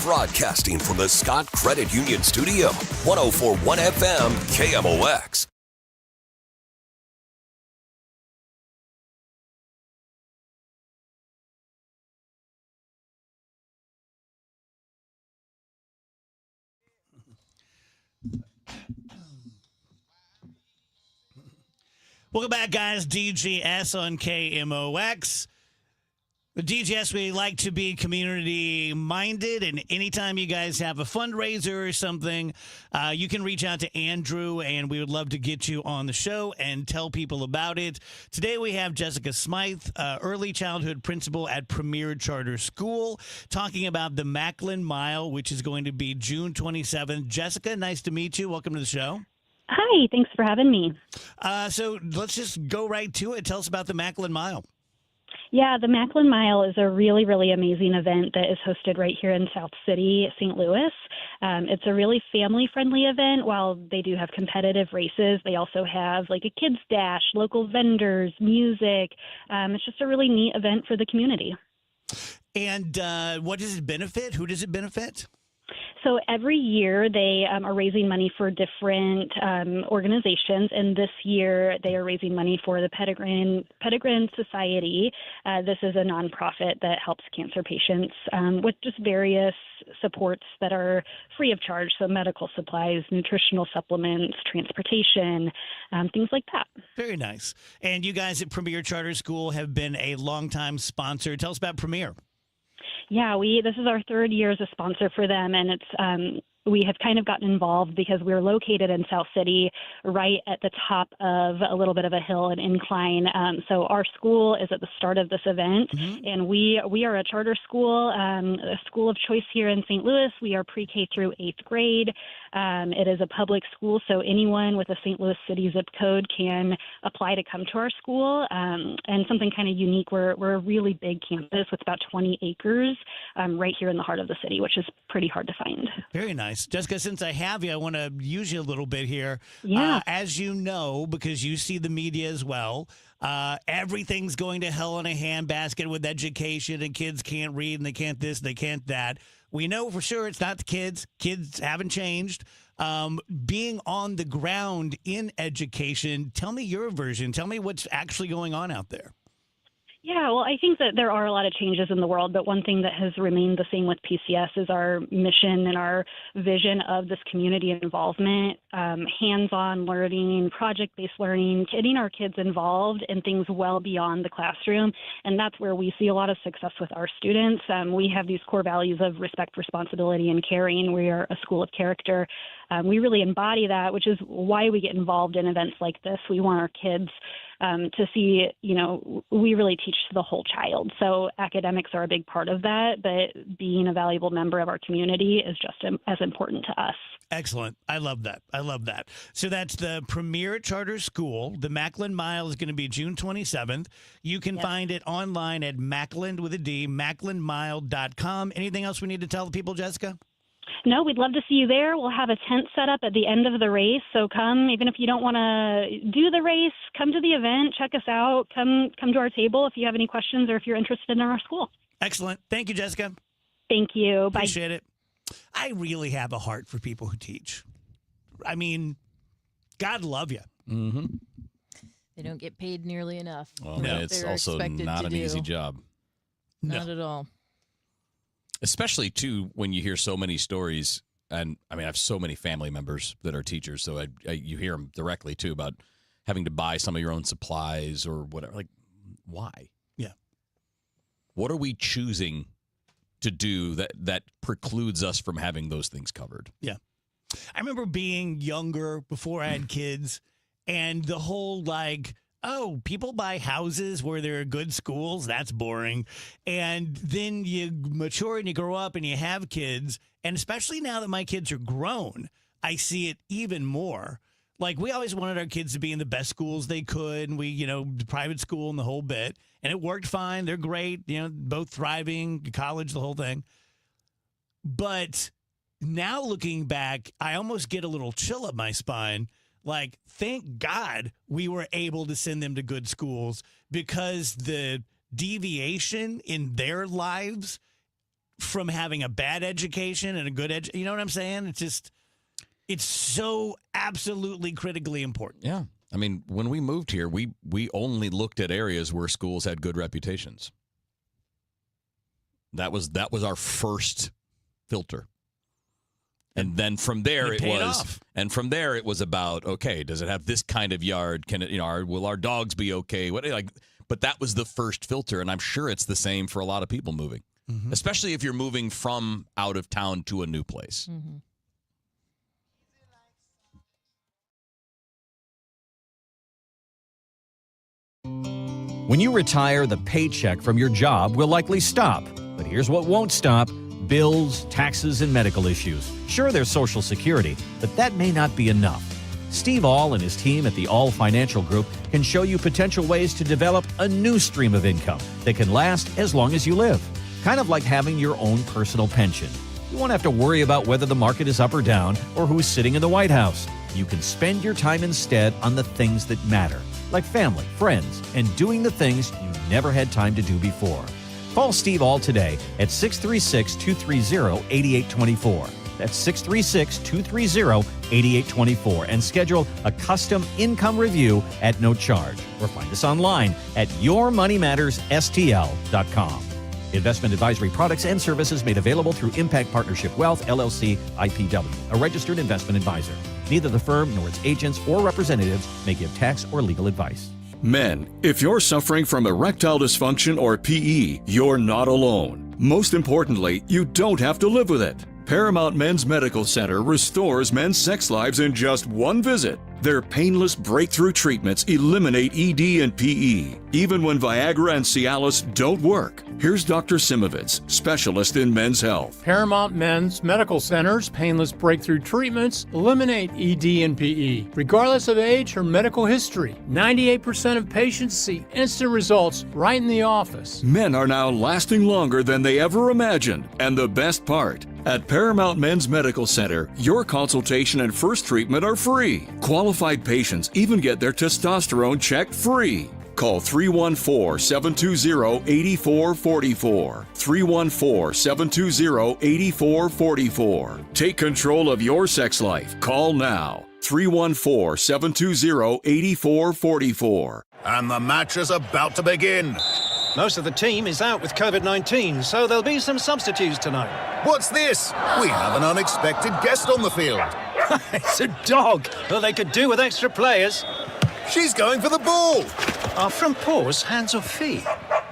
Broadcasting from the Scott Credit Union Studio, 104.1 FM, KMOX. Welcome back, guys. DGS on KMOX. With DGS, we like to be community-minded, and anytime you guys have a fundraiser or something, you can reach out to Andrew, and we would love to get you on the show and tell people about it. Today we have Jessica Smythe, early childhood principal at Premier Charter School, talking about the Macklin Mile, which is going to be June 27th. Jessica, nice to meet you. Welcome to the show. Hi, thanks for having me. So let's just go right to it. Tell us about the Macklin Mile. Yeah, the Macklin Mile is a really, really amazing event that is hosted right here in South City, St. Louis. It's a really family-friendly event. While they do have competitive races, they also have like a kids' dash, local vendors, music. It's just a really neat event for the community. And what does it benefit? Who does it benefit? So every year they are raising money for different organizations, and this year they are raising money for the Pettigrew Society. This is a nonprofit that helps cancer patients with just various supports that are free of charge, so medical supplies, nutritional supplements, transportation, things like that. Very nice. And you guys at Premier Charter School have been a longtime sponsor. Tell us about Premier. Yeah, this is our 3rd year as a sponsor for them, and it's we have kind of gotten involved because we're located in South City, right at the top of a little bit of a hill and incline. So our school is at the start of this event, and we are a charter school, a school of choice here in St. Louis. We are pre-K through 8th grade. It is a public school, so anyone with a St. Louis City zip code can apply to come to our school. And something kind of unique, we're a really big campus with about 20 acres right here in the heart of the city, which is pretty hard to find. Very nice. curious, Jessica, since I have you, I want to use you a little bit here. Yeah. As you know, because you see the media as well, everything's going to hell in a handbasket with education, and kids can't read, and they can't this, they can't that. We know for sure it's not the kids. Kids haven't changed. Being on the ground in education, tell me your version. Tell me what's actually going on out there. Yeah, well, I think that there are a lot of changes in the world, but one thing that has remained the same with PCS is our mission and our vision of this community involvement, hands-on learning, project-based learning, getting our kids involved in things well beyond the classroom, and that's where we see a lot of success with our students. We have these core values of respect, responsibility, and caring. We are a school of character. We really embody that, which is why we get involved in events like this. We want our kids to see, we really teach the whole child. So academics are a big part of that, but being a valuable member of our community is just as important to us. Excellent. I love that. I love that. So that's the Premier Charter School. The Macklin Mile is going to be June 27th. You can find it online at Macklin with a D, macklinmile.com. Anything else we need to tell the people, Jessica? No, we'd love to see you there. We'll have a tent set up at the end of the race. So come, even if you don't want to do the race, come to the event, check us out, come to our table if you have any questions or if you're interested in our school. Excellent. Thank you, Jessica. Thank you. Bye. Appreciate it. I really have a heart for people who teach. I mean, God love you. Mm-hmm. They don't get paid nearly enough. Well, yeah, it's also not an easy job. Not at all. Especially, too, when you hear so many stories, and I mean, I have so many family members that are teachers, so you hear them directly, too, about having to buy some of your own supplies or whatever. Like, why? Yeah. What are we choosing to do that precludes us from having those things covered? Yeah. I remember being younger before I had kids, and the whole, oh, people buy houses where there are good schools. That's boring. And then you mature and you grow up and you have kids. And especially now that my kids are grown, I see it even more. Like, we always wanted our kids to be in the best schools they could. And we, the private school and the whole bit. And it worked fine. They're great. Both thriving, college, the whole thing. But now looking back, I almost get a little chill up my spine. Like, thank God we were able to send them to good schools, because the deviation in their lives from having a bad education and a good you know what I'm saying? It's so absolutely critically important. Yeah. I mean, when we moved here, we only looked at areas where schools had good reputations. That was our first filter. And then from there it was about, okay, does it have this kind of yard? Can it, will our dogs be okay? But that was the first filter, and I'm sure it's the same for a lot of people moving, especially if you're moving from out of town to a new place. Mm-hmm. When you retire, the paycheck from your job will likely stop. But here's what won't stop: bills, taxes, and medical issues. Sure, there's Social Security, but that may not be enough. Steve All and his team at the All Financial Group can show you potential ways to develop a new stream of income that can last as long as you live. Kind of like having your own personal pension. You won't have to worry about whether the market is up or down or who's sitting in the White House. You can spend your time instead on the things that matter, like family, friends, and doing the things you never had time to do before. Call Steve All today at 636-230-8824. That's 636-230-8824, and schedule a custom income review at no charge. Or find us online at yourmoneymattersstl.com. Investment advisory products and services made available through Impact Partnership Wealth, LLC, IPW, a registered investment advisor. Neither the firm nor its agents or representatives may give tax or legal advice. Men, if you're suffering from erectile dysfunction or PE, you're not alone. Most importantly, you don't have to live with it. Paramount Men's Medical Center restores men's sex lives in just one visit. Their painless breakthrough treatments eliminate ED and PE, even when Viagra and Cialis don't work. Here's Dr. Simovitz, specialist in men's health. Paramount Men's Medical Center's painless breakthrough treatments eliminate ED and PE, regardless of age or medical history. 98% of patients see instant results right in the office. Men are now lasting longer than they ever imagined. And the best part, at Paramount Men's Medical Center, your consultation and first treatment are free. Qualified patients even get their testosterone checked free. Call 314-720-8444. 314-720-8444. Take control of your sex life. Call now. 314-720-8444. And the match is about to begin. Most of the team is out with COVID-19, so there'll be some substitutes tonight. What's this? We have an unexpected guest on the field. It's a dog. Well, they could do with extra players. She's going for the ball. Are front paws hands or feet?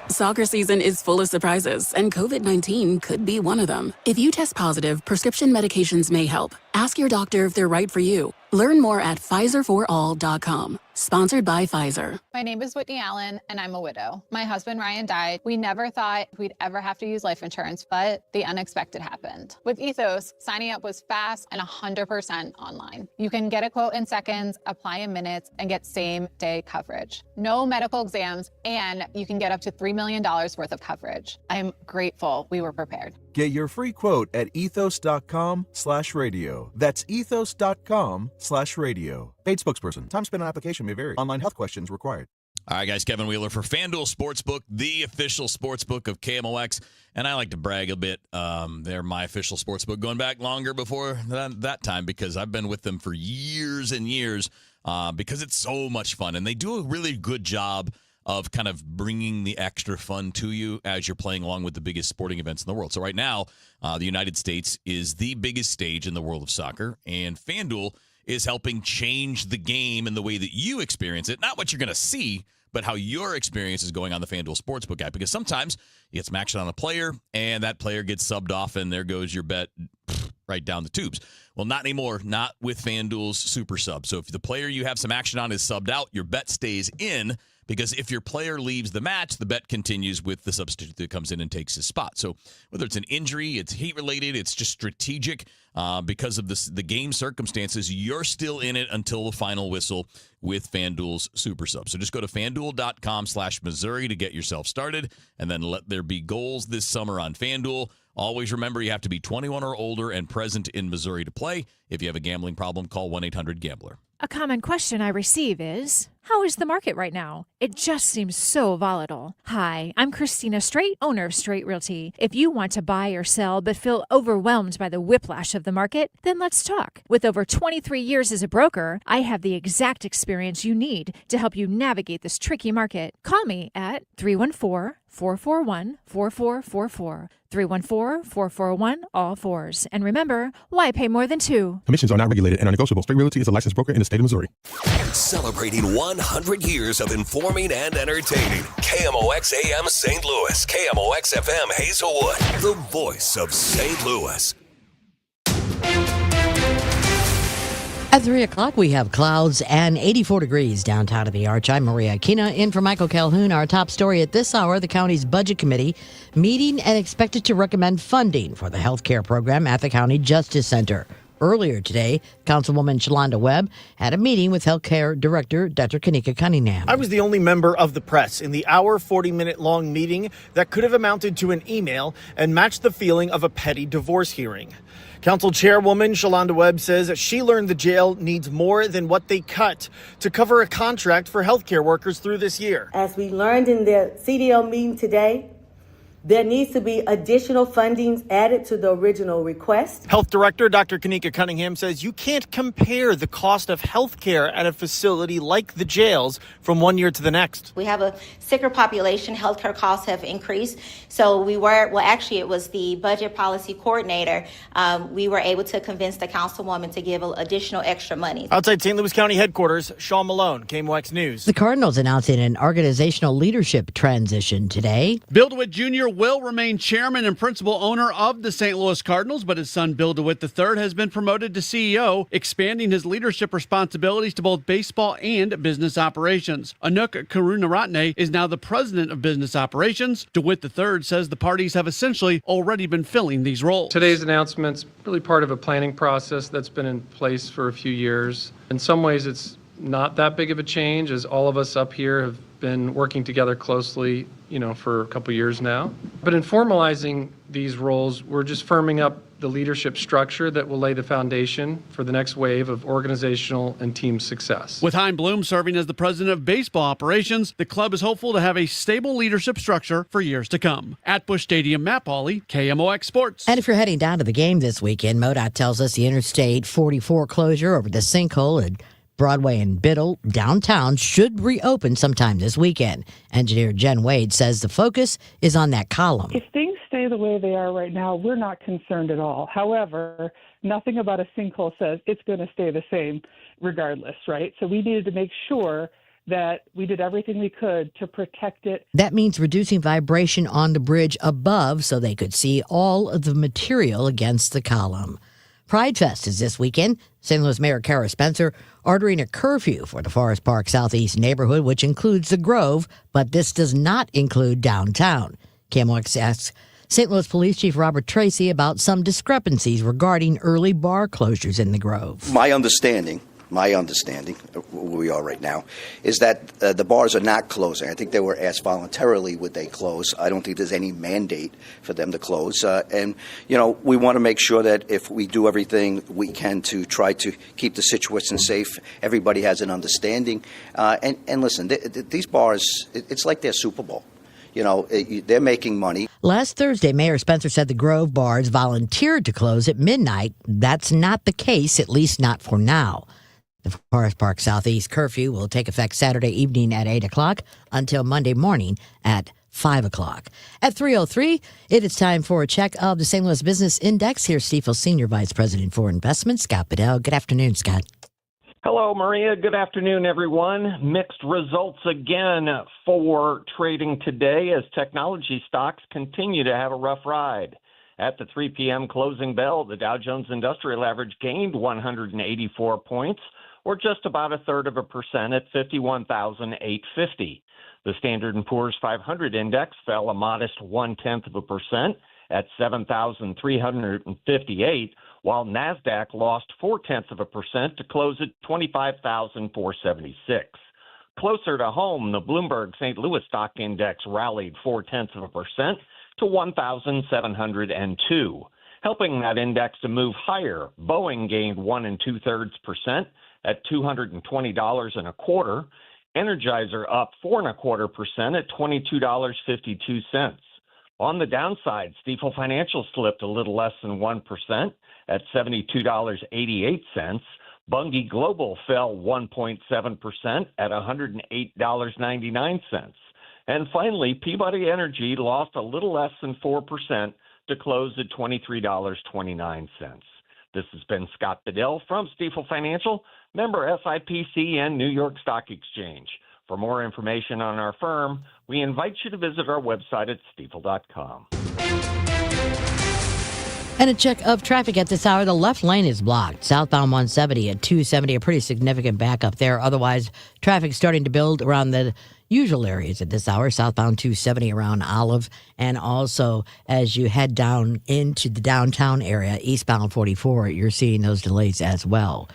Soccer season is full of surprises, and COVID-19 could be one of them. If you test positive, prescription medications may help. Ask your doctor if they're right for you. Learn more at PfizerForAll.com. Sponsored by Pfizer. My name is Whitney Allen, and I'm a widow. My husband, Ryan, died. We never thought we'd ever have to use life insurance, but the unexpected happened. With Ethos, signing up was fast and 100% online. You can get a quote in seconds, apply in minutes, and get same-day coverage. No medical exams, and you can get up to $3 million worth of coverage. I'm grateful we were prepared. Get your free quote at ethos.com/radio. That's ethos.com/radio. Paid spokesperson. Time spent on application may vary. Online health questions required. All right, guys, Kevin Wheeler for FanDuel Sportsbook, the official sportsbook of KMOX. And I like to brag a bit. They're my official sportsbook going back longer before that time because I've been with them for years and years because it's so much fun. And they do a really good job of kind of bringing the extra fun to you as you're playing along with the biggest sporting events in the world. So right now, the United States is the biggest stage in the world of soccer, and FanDuel is helping change the game in the way that you experience it. Not what you're going to see, but how your experience is going on the FanDuel Sportsbook app. Because sometimes you get some action on a player, and that player gets subbed off, and there goes your bet right down the tubes. Well, not anymore. Not with FanDuel's Super Sub. So if the player you have some action on is subbed out, your bet stays in. Because if your player leaves the match, the bet continues with the substitute that comes in and takes his spot. So whether it's an injury, it's heat-related, it's just strategic because of the game circumstances, you're still in it until the final whistle with FanDuel's Super Sub. So just go to FanDuel.com/Missouri to get yourself started, and then let there be goals this summer on FanDuel. Always remember you have to be 21 or older and present in Missouri to play. If you have a gambling problem, call 1-800-GAMBLER. A common question I receive is, how is the market right now? It just seems so volatile. Hi, I'm Christina Straight, owner of Straight Realty. If you want to buy or sell but feel overwhelmed by the whiplash of the market, then let's talk. With over 23 years as a broker, I have the exact experience you need to help you navigate this tricky market. Call me at 314-441-4444. 314-441-ALL-4s. And remember, why pay more than two? Commissions are not regulated and are negotiable. Straight Realty is a licensed broker in the state of Missouri. Celebrating 100 years of informing and entertaining. KMOX AM St. Louis. KMOX FM Hazelwood. The voice of St. Louis. At 3 o'clock, we have clouds and 84 degrees downtown at the Arch. I'm Maria Aquina, in for Michael Calhoun. Our top story at this hour, the county's budget committee meeting and expected to recommend funding for the health care program at the County Justice Center. Earlier today, Councilwoman Shalonda Webb had a meeting with Healthcare Director Dr. Kanika Cunningham. I was the only member of the press in the hour, 40-minute-long meeting that could have amounted to an email and matched the feeling of a petty divorce hearing. Council Chairwoman Shalonda Webb says she learned the jail needs more than what they cut to cover a contract for healthcare workers through this year. As we learned in the CDL meeting today, there needs to be additional funding added to the original request. Health Director Dr. Kanika Cunningham says you can't compare the cost of health care at a facility like the jails from one year to the next. We have a sicker population. Healthcare costs have increased. So it was the budget policy coordinator. We were able to convince the councilwoman to give additional extra money. Outside St. Louis County headquarters, Sean Malone, KMOX News. The Cardinals announcing an organizational leadership transition today. Build-A-Wit Jr. will remain chairman and principal owner of the St. Louis Cardinals, but his son Bill DeWitt III has been promoted to CEO, expanding his leadership responsibilities to both baseball and business operations. Anuk Karunaratne is now the president of business operations. DeWitt III says the parties have essentially already been filling these roles. Today's announcement's really part of a planning process that's been in place for a few years. In some ways, it's not that big of a change, as all of us up here have been working together closely, for a couple years now. But in formalizing these roles, we're just firming up the leadership structure that will lay the foundation for the next wave of organizational and team success. With Hein Bloom serving as the president of baseball operations, the club is hopeful to have a stable leadership structure for years to come. At Busch Stadium, Matt Pauley, KMOX Sports. And if you're heading down to the game this weekend, MoDOT tells us the Interstate 44 closure over the sinkhole at Broadway and Biddle downtown should reopen sometime this weekend. Engineer Jen Wade says the focus is on that column. If things stay the way they are right now, we're not concerned at all. However, nothing about a sinkhole says it's going to stay the same regardless, right? So we needed to make sure that we did everything we could to protect it. That means reducing vibration on the bridge above so they could see all of the material against the column. Pride Fest is this weekend. St. Louis Mayor Kara Spencer ordering a curfew for the Forest Park Southeast neighborhood, which includes the Grove, but this does not include downtown. KMOX asks St. Louis Police Chief Robert Tracy about some discrepancies regarding early bar closures in the Grove. My understanding of where we are right now, is that the bars are not closing. I think they were asked voluntarily would they close. I don't think there's any mandate for them to close. And we want to make sure that if we do everything we can to try to keep the situation safe, everybody has an understanding. And listen, these bars, it's like their Super Bowl. They're making money. Last Thursday, Mayor Spencer said the Grove bars volunteered to close at midnight. That's not the case, at least not for now. The Forest Park Southeast curfew will take effect Saturday evening at 8 o'clock until Monday morning at 5 o'clock. At 3:03, it is time for a check of the St. Louis Business Index. Here's Stifel's Senior Vice President for Investments, Scott Bedell. Good afternoon, Scott. Hello, Maria. Good afternoon, everyone. Mixed results again for trading today as technology stocks continue to have a rough ride. At the 3 p.m. closing bell, the Dow Jones Industrial Average gained 184 points, or just about 0.33% at 51,850. The Standard & Poor's 500 index fell a modest 0.1% at 7,358, while NASDAQ lost 0.4% to close at 25,476. Closer to home, the Bloomberg St. Louis Stock Index rallied 0.4% to 1,702. Helping that index to move higher, Boeing gained 1 2/3% at $220.25. Energizer up 4.25% at $22.52. On the downside, Stifel Financial slipped a little less than 1% at $72.88. Bunge Global fell 1.7% at $108.99. And finally, Peabody Energy lost a little less than 4% to close at $23.29. This has been Scott Bedell from Stifel Financial, member SIPC and New York Stock Exchange. For more information on our firm, we invite you to visit our website at stifel.com. And a check of traffic at this hour. The left lane is blocked. Southbound 170 at 270, a pretty significant backup there. Otherwise, traffic starting to build around the usual areas at this hour. Southbound 270 around Olive. And also, as you head down into the downtown area, eastbound 44, you're seeing those delays as well.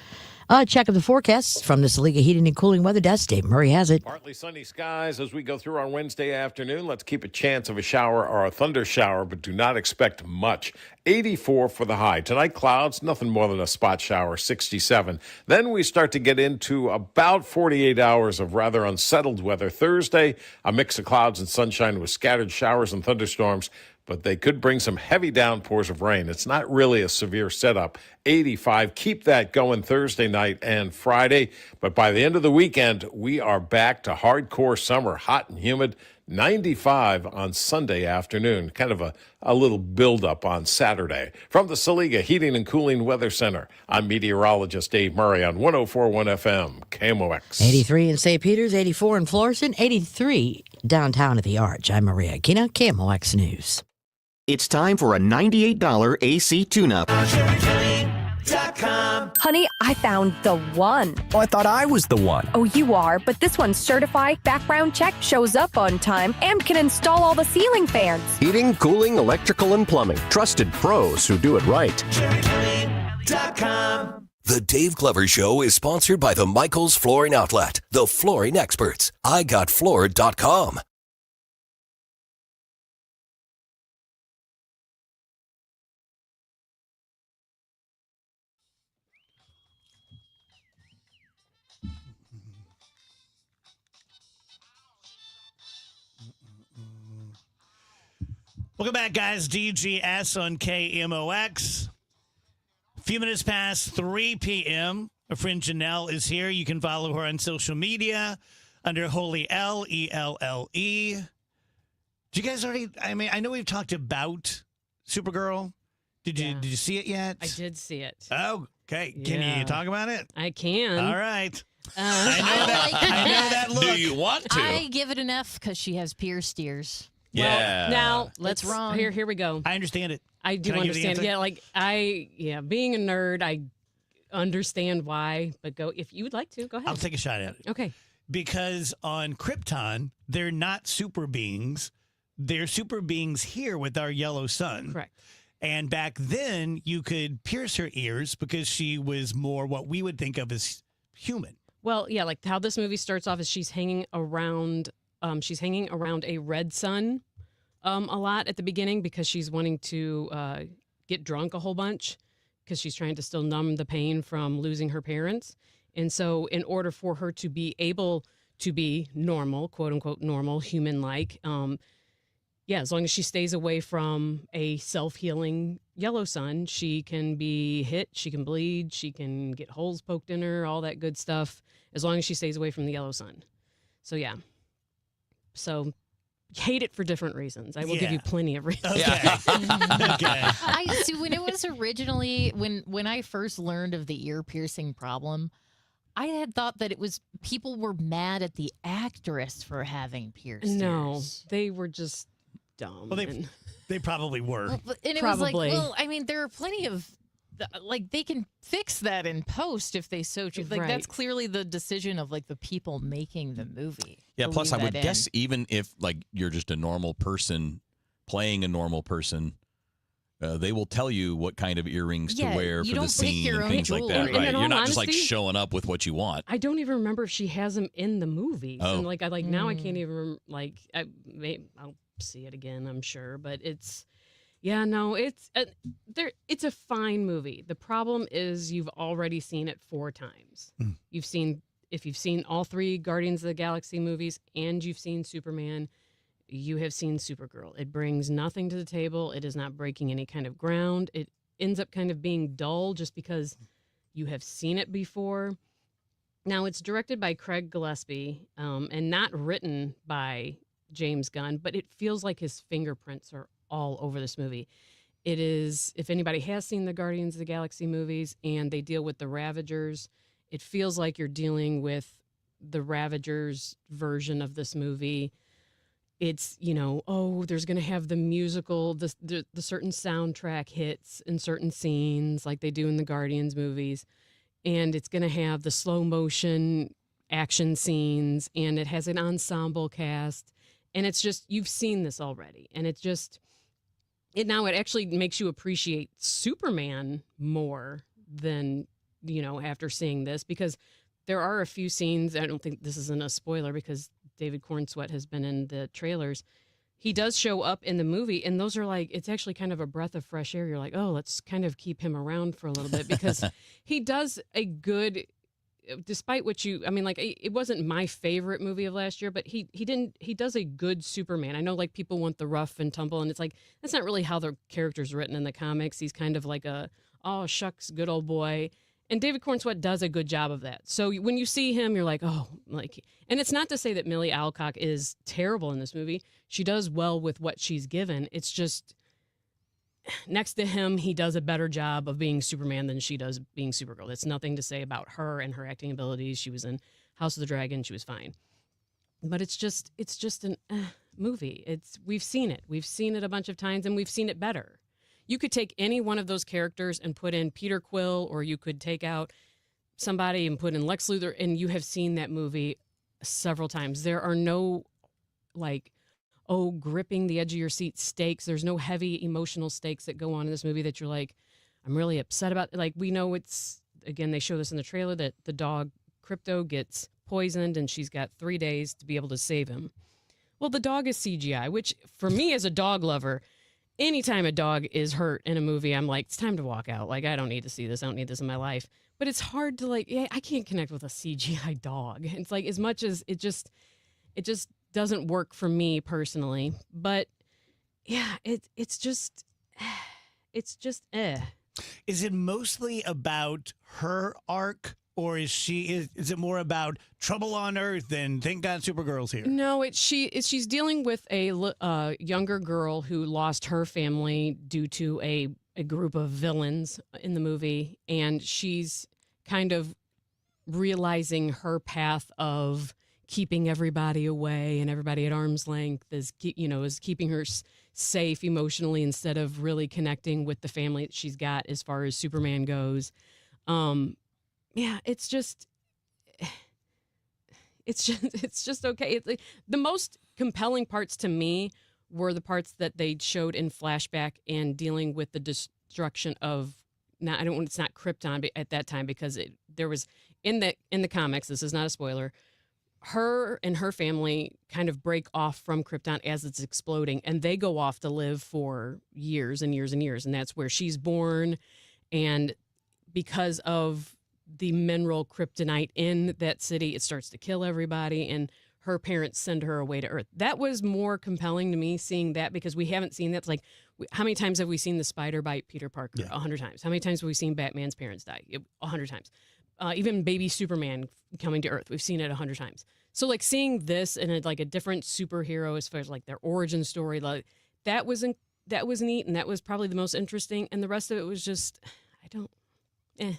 A check of the forecasts from the Saliga Heating and Cooling Weather Desk. Dave Murray has it. Partly sunny skies as we go through our Wednesday afternoon. Let's keep a chance of a shower or a thunder shower, but do not expect much. 84 for the high. Tonight, clouds, nothing more than a spot shower, 67. Then we start to get into about 48 hours of rather unsettled weather. Thursday, a mix of clouds and sunshine with scattered showers and thunderstorms, but they could bring some heavy downpours of rain. It's not really a severe setup. 85. Keep that going Thursday night and Friday. But by the end of the weekend, we are back to hardcore summer, hot and humid. 95 on Sunday afternoon. Kind of a little buildup on Saturday. From the Saliga Heating and Cooling Weather Center, I'm meteorologist Dave Murray on 104.1 FM, KMOX. 83 in St. Peters, 84 in Florissant, 83 Downtown at the Arch, I'm Maria Kina, KMOX News. It's time for a $98 AC tune-up. Honey, I found the one. Oh, I thought I was the one. Oh, you are, but this one's certified, background check, shows up on time, and can install all the ceiling fans. Heating, cooling, electrical, and plumbing. Trusted pros who do it right. The Dave Glover Show is sponsored by the Michaels Flooring Outlet, the flooring experts. IGotFloored.com. Welcome back, guys. DGS on KMOX. A few minutes past 3 p.m. Our friend Janelle is here. You can follow her on social media under Holy L, E-L-L-E. Did you guys already, I know we've talked about Supergirl. Did you see it yet? I did see it. Oh, okay. Can you talk about it? I can. All right. I know that look. Do you want to? I give it an F because she has pierced ears. Yeah. Well, now That's wrong. Here we go. I understand it. I do Can I give the understand. answer? Yeah, being a nerd, I understand why. But go if you would like to. Go ahead. I'll take a shot at it. Okay. Because on Krypton, they're not super beings. They're super beings here with our yellow sun. Correct. And back then, you could pierce her ears because she was more what we would think of as human. Well, yeah, like how this movie starts off is she's hanging around a red sun a lot at the beginning because she's wanting to get drunk a whole bunch because she's trying to still numb the pain from losing her parents. And so in order for her to be able to be normal, quote unquote normal, human-like, as long as she stays away from a self-healing yellow sun, she can be hit, she can bleed, she can get holes poked in her, all that good stuff, as long as she stays away from the yellow sun. So, yeah. So, hate it for different reasons. I will give you plenty of reasons. Okay. I see when it was originally when I first learned of the ear piercing problem, I had thought that it was people were mad at the actress for having pierced No, ears. they were just dumb. Well, they probably were. And it was like, well, I mean, there are plenty of like they can fix that in post if they so choose. Like that's clearly the decision of like the people making the movie. Yeah, to plus I leave would that guess in. even if like you're just a normal person playing a normal person, they will tell you what kind of earrings to wear for the scene and things like that. Right? You're not just like showing up with what you want. I don't even remember if she has them in the movies. Oh. And now I can't even I'll see it again, I'm sure, but it's it's a fine movie. The problem is you've already seen it 4 times. If you've seen all 3 Guardians of the Galaxy movies and you've seen Superman, you have seen Supergirl. It brings nothing to the table. It is not breaking any kind of ground. It ends up kind of being dull just because you have seen it before. Now, it's directed by Craig Gillespie and not written by James Gunn, but it feels like his fingerprints are all over this movie. It is, if anybody has seen the Guardians of the Galaxy movies and they deal with the Ravagers, it feels like you're dealing with the Ravagers version of this movie. It's, there's going to have the musical, the certain soundtrack hits in certain scenes like they do in the Guardians movies. And it's going to have the slow motion action scenes and it has an ensemble cast. And it's just, you've seen this already. And it's just, it actually makes you appreciate Superman more than, after seeing this, because there are a few scenes, I don't think this isn't a spoiler because David Cornsweet has been in the trailers. He does show up in the movie, and those are it's actually kind of a breath of fresh air. You're like, oh, let's kind of keep him around for a little bit because he does a good, despite what it wasn't my favorite movie of last year, but he does a good Superman. I know people want the rough and tumble, and it's that's not really how the character's written in the comics. He's kind of like oh, shucks, good old boy. And David Cornsweet does a good job of that. So when you see him, you're like, oh, and it's not to say that Millie Alcock is terrible in this movie. She does well with what she's given. It's just next to him, he does a better job of being Superman than she does being Supergirl. That's nothing to say about her and her acting abilities. She was in House of the Dragon. She was fine. but it's just an movie. We've seen it a bunch of times, and we've seen it better. You could take any one of those characters and put in Peter Quill, or you could take out somebody and put in Lex Luthor, and you have seen that movie several times. There are no gripping the edge of your seat stakes. There's no heavy emotional stakes that go on in this movie that you're like, I'm really upset about. Like, we know again, they show this in the trailer, that the dog Crypto gets poisoned and she's got 3 days to be able to save him. Well, the dog is CGI, which for me as a dog lover, anytime a dog is hurt in a movie, I'm like, it's time to walk out. Like, I don't need to see this. I don't need this in my life. But it's hard to I can't connect with a CGI dog. It's like, as much as it just doesn't work for me personally. But yeah, it's just Is it mostly about her arc, or is it more about trouble on Earth and thank God Supergirl's here? No, she's dealing with a younger girl who lost her family due to a group of villains in the movie, and she's kind of realizing her path of keeping everybody away and everybody at arm's length is keeping her safe emotionally instead of really connecting with the family that she's got as far as Superman goes. Yeah, it's just okay. The most compelling parts to me were the parts that they showed in flashback and dealing with the destruction of. Now, it's not Krypton at that time, because there was in the comics. This is not a spoiler. Her and her family kind of break off from Krypton as it's exploding, and they go off to live for years and years and years, and that's where she's born. And because of the mineral kryptonite in that city, it starts to kill everybody, and her parents send her away to Earth. That was more compelling to me, seeing that, because we haven't seen that. It's like, how many times have we seen the spider bite Peter Parker? 100 times. How many times have we seen Batman's parents die? 100 times. Even baby Superman coming to Earth, we've seen it 100 times. So like seeing this in a different superhero as far as like their origin story, like that was neat, and that was probably the most interesting. And the rest of it was just, it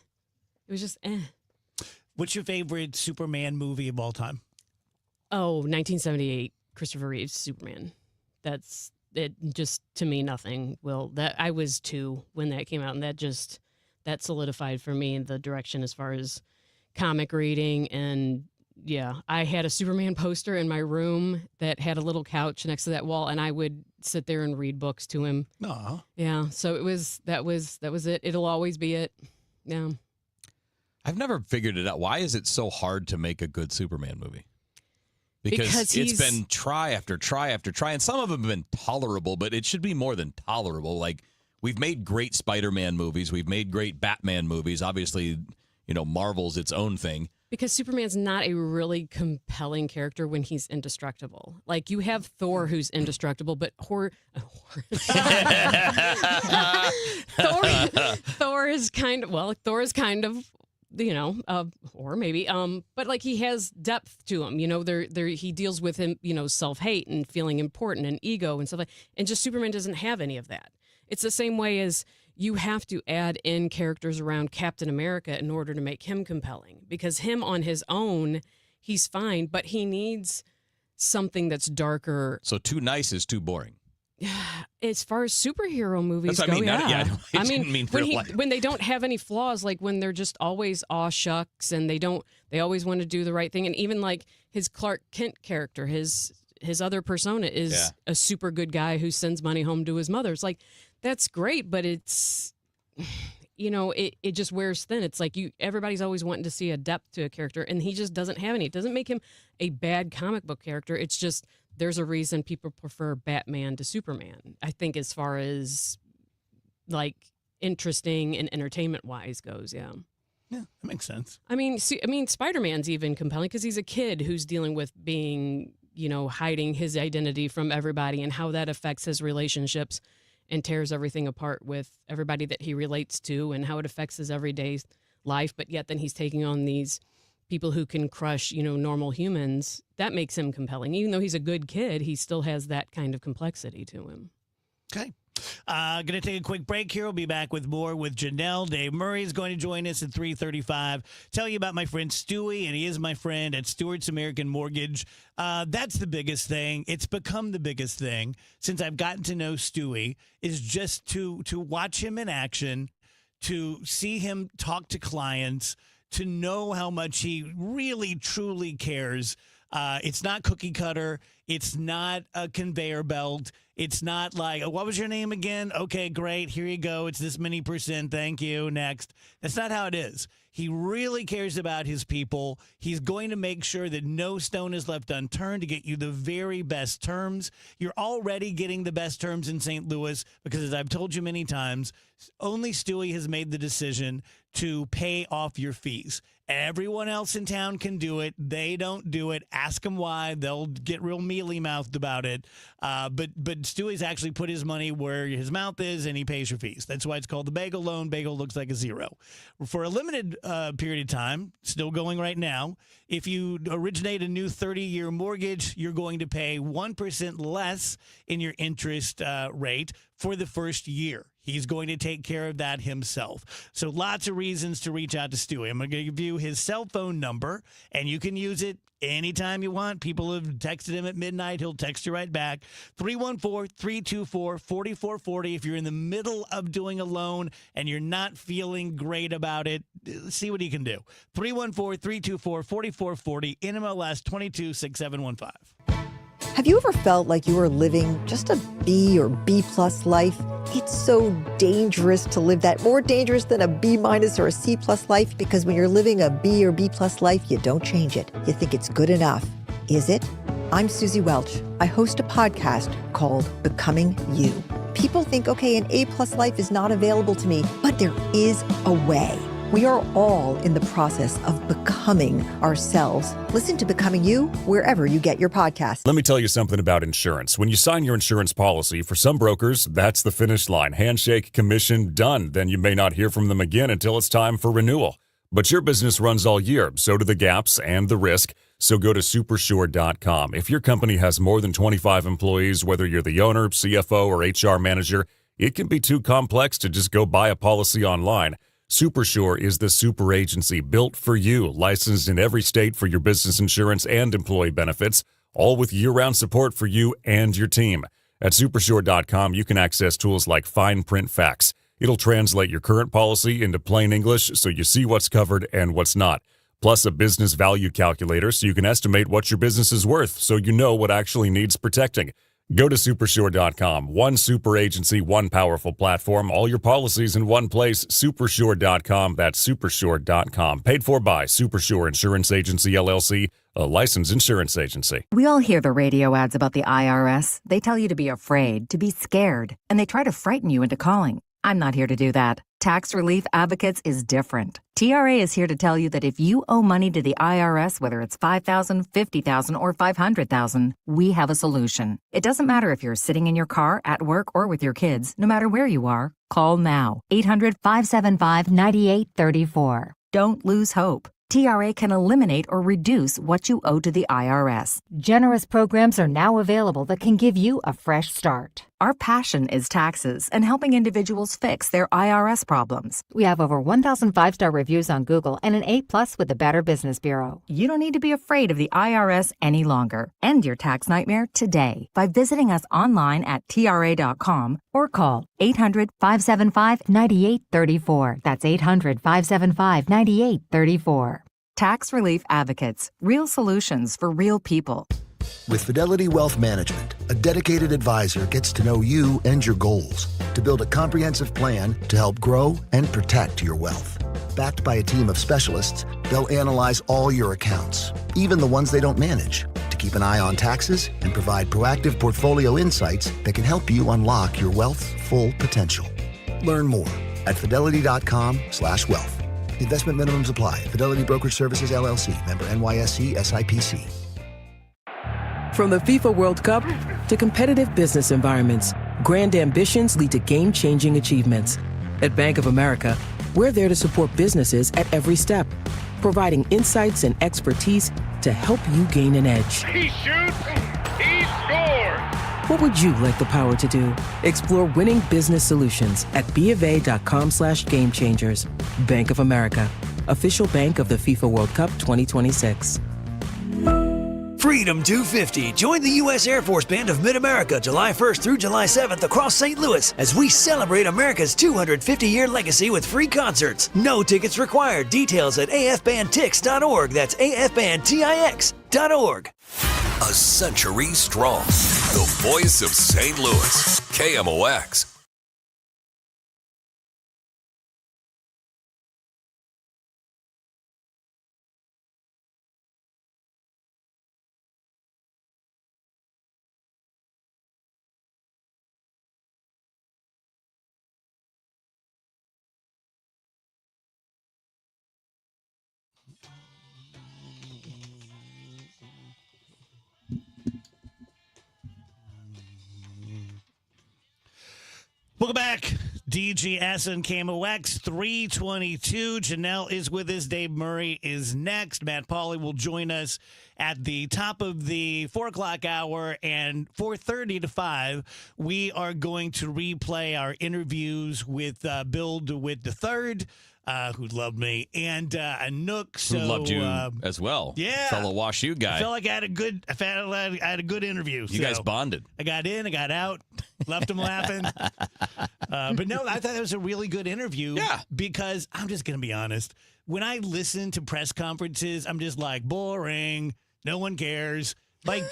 was just. What's your favorite Superman movie of all time? Oh, 1978, Christopher Reeve's Superman. That's it. Just to me, nothing. Well, that I was 2 when that came out, and that solidified for me the direction as far as comic reading. And yeah, I had a Superman poster in my room that had a little couch next to that wall, and I would sit there and read books to him. Aw. Yeah, so that was it. It'll always be it. Yeah. I've never figured it out. Why is it so hard to make a good Superman movie? Because it's been try after try after try, and some of them have been tolerable, but it should be more than tolerable. Like, we've made great Spider-Man movies. We've made great Batman movies. Obviously, Marvel's its own thing. Because Superman's not a really compelling character when he's indestructible. Like, you have Thor, who's indestructible, but Thor is kind of, or maybe, but like he has depth to him. He deals with him, self-hate and feeling important and ego and stuff and just Superman doesn't have any of that. It's the same way as you have to add in characters around Captain America in order to make him compelling, because him on his own, he's fine, but he needs something that's darker. So too nice is too boring. As far as superhero movies go, yeah. I mean when they don't have any flaws, like when they're just always aw shucks and they always want to do the right thing. And even like his Clark Kent character, his other persona is a super good guy who sends money home to his mother. It's like, that's great, but it's, it just wears thin. It's like everybody's always wanting to see a depth to a character, and he just doesn't have any. It doesn't make him a bad comic book character. It's just, there's a reason people prefer Batman to Superman, I think, as far as like interesting and entertainment wise goes. Yeah. Yeah, that makes sense. I mean, Spider-Man's even compelling because he's a kid who's dealing with being, hiding his identity from everybody and how that affects his relationships and tears everything apart with everybody that he relates to and how it affects his everyday life. But yet then he's taking on these people who can crush, normal humans. That makes him compelling. Even though he's a good kid, he still has that kind of complexity to him. Okay. Going to take a quick break here. We'll be back with more with Janelle. Dave Murray is going to join us at 3:35. Tell you about my friend Stewie, and he is my friend at Stewart's American Mortgage. That's the biggest thing. It's become the biggest thing since I've gotten to know Stewie, is just to watch him in action, to see him talk to clients, to know how much he really, truly cares. It's not cookie cutter. It's not a conveyor belt. It's not like, what was your name again? Okay, great. Here you go. It's this many %. Thank you. Next. That's not how it is. He really cares about his people. He's going to make sure that no stone is left unturned to get you the very best terms. You're already getting the best terms in St. Louis because, as I've told you many times, only Stewie has made the decision to pay off your fees. Everyone else in town can do it. They don't do it. Ask them why. They'll get real mealy-mouthed about it. But Stewie's actually put his money where his mouth is, and he pays your fees. That's why it's called the Bagel Loan. Bagel looks like a zero. For a limited period of time, still going right now, if you originate a new 30-year mortgage, you're going to pay 1% less in your interest rate for the first year. He's going to take care of that himself. So lots of reasons to reach out to Stewie. I'm going to give you his cell phone number, and you can use it anytime you want. People have texted him at midnight. He'll text you right back. 314-324-4440. If you're in the middle of doing a loan and you're not feeling great about it, see what he can do. 314-324-4440, NMLS 226715. Have you ever felt like you were living just a B or B plus life? It's so dangerous to live that, more dangerous than a B minus or a C plus life, because when you're living a B or B plus life, you don't change it. You think it's good enough. Is it? I'm Susie Welch. I host a podcast called Becoming You. People think, okay, an A plus life is not available to me, but there is a way. We are all in the process of becoming ourselves. Listen to Becoming You wherever you get your podcasts. Let me tell you something about insurance. When you sign your insurance policy, for some brokers, that's the finish line. Handshake, commission, done. Then you may not hear from them again until it's time for renewal. But your business runs all year, so do the gaps and the risk. So go to Supersure.com. If your company has more than 25 employees, whether you're the owner, CFO, or HR manager, it can be too complex to just go buy a policy online. Supersure is the super agency built for you, licensed in every state for your business insurance and employee benefits, all with year-round support for you and your team. At Supersure.com, you can access tools like fine print facts. It'll translate your current policy into plain English so you see what's covered and what's not. Plus a business value calculator so you can estimate what your business is worth so you know what actually needs protecting. Go to Supersure.com. One super agency, one powerful platform, all your policies in one place. Supersure.com. That's Supersure.com. Paid for by Supersure Insurance Agency, LLC, a licensed insurance agency. We all hear the radio ads about the IRS. They tell you to be afraid, to be scared, and they try to frighten you into calling. I'm not here to do that. Tax Relief Advocates is different. TRA is here to tell you that if you owe money to the IRS, whether it's $5,000, $50,000, or $500,000, we have a solution. It doesn't matter if you're sitting in your car, at work, or with your kids. No matter where you are, call now. 800-575-9834. Don't lose hope. TRA can eliminate or reduce what you owe to the IRS. Generous programs are now available that can give you a fresh start. Our passion is taxes and helping individuals fix their IRS problems. We have over 1,000 five-star reviews on Google and an A+ with the Better Business Bureau. You don't need to be afraid of the IRS any longer. End your tax nightmare today by visiting us online at TRA.com or call 800-575-9834. That's 800-575-9834. Tax Relief Advocates. Real solutions for real people. With Fidelity Wealth Management, a dedicated advisor gets to know you and your goals to build a comprehensive plan to help grow and protect your wealth. Backed by a team of specialists, they'll analyze all your accounts, even the ones they don't manage, to keep an eye on taxes and provide proactive portfolio insights that can help you unlock your wealth's full potential. Learn more at fidelity.com/wealth. Investment minimums apply. Fidelity Brokerage Services, LLC. Member NYSE SIPC. From the FIFA World Cup to competitive business environments, grand ambitions lead to game-changing achievements. At Bank of America, we're there to support businesses at every step, providing insights and expertise to help you gain an edge. He shoots, he scores! What would you like the power to do? Explore winning business solutions at BofA.com/gamechangers. Bank of America, official bank of the FIFA World Cup 2026. Freedom 250. Join the U.S. Air Force Band of Mid-America July 1st through July 7th across St. Louis as we celebrate America's 250-year legacy with free concerts. No tickets required. Details at afbandtix.org. That's afbandtix.org. A century strong. The voice of St. Louis. KMOX. Welcome back. DGS and KMOX 322. Janelle is with us. Dave Murray is next. Matt Pauley will join us at the top of the 4 o'clock hour, and 4:30 to 5, we are going to replay our interviews with Bill DeWitt III, who loved me, and Anook. Who loved you as well. Yeah. Fellow Wash U guy. I felt like I had a good interview. You guys bonded. I got in, I got out, left him laughing. But no, I thought that was a really good interview. Yeah. Because I'm just going to be honest. When I listen to press conferences, I'm just like, boring. No one cares. Like,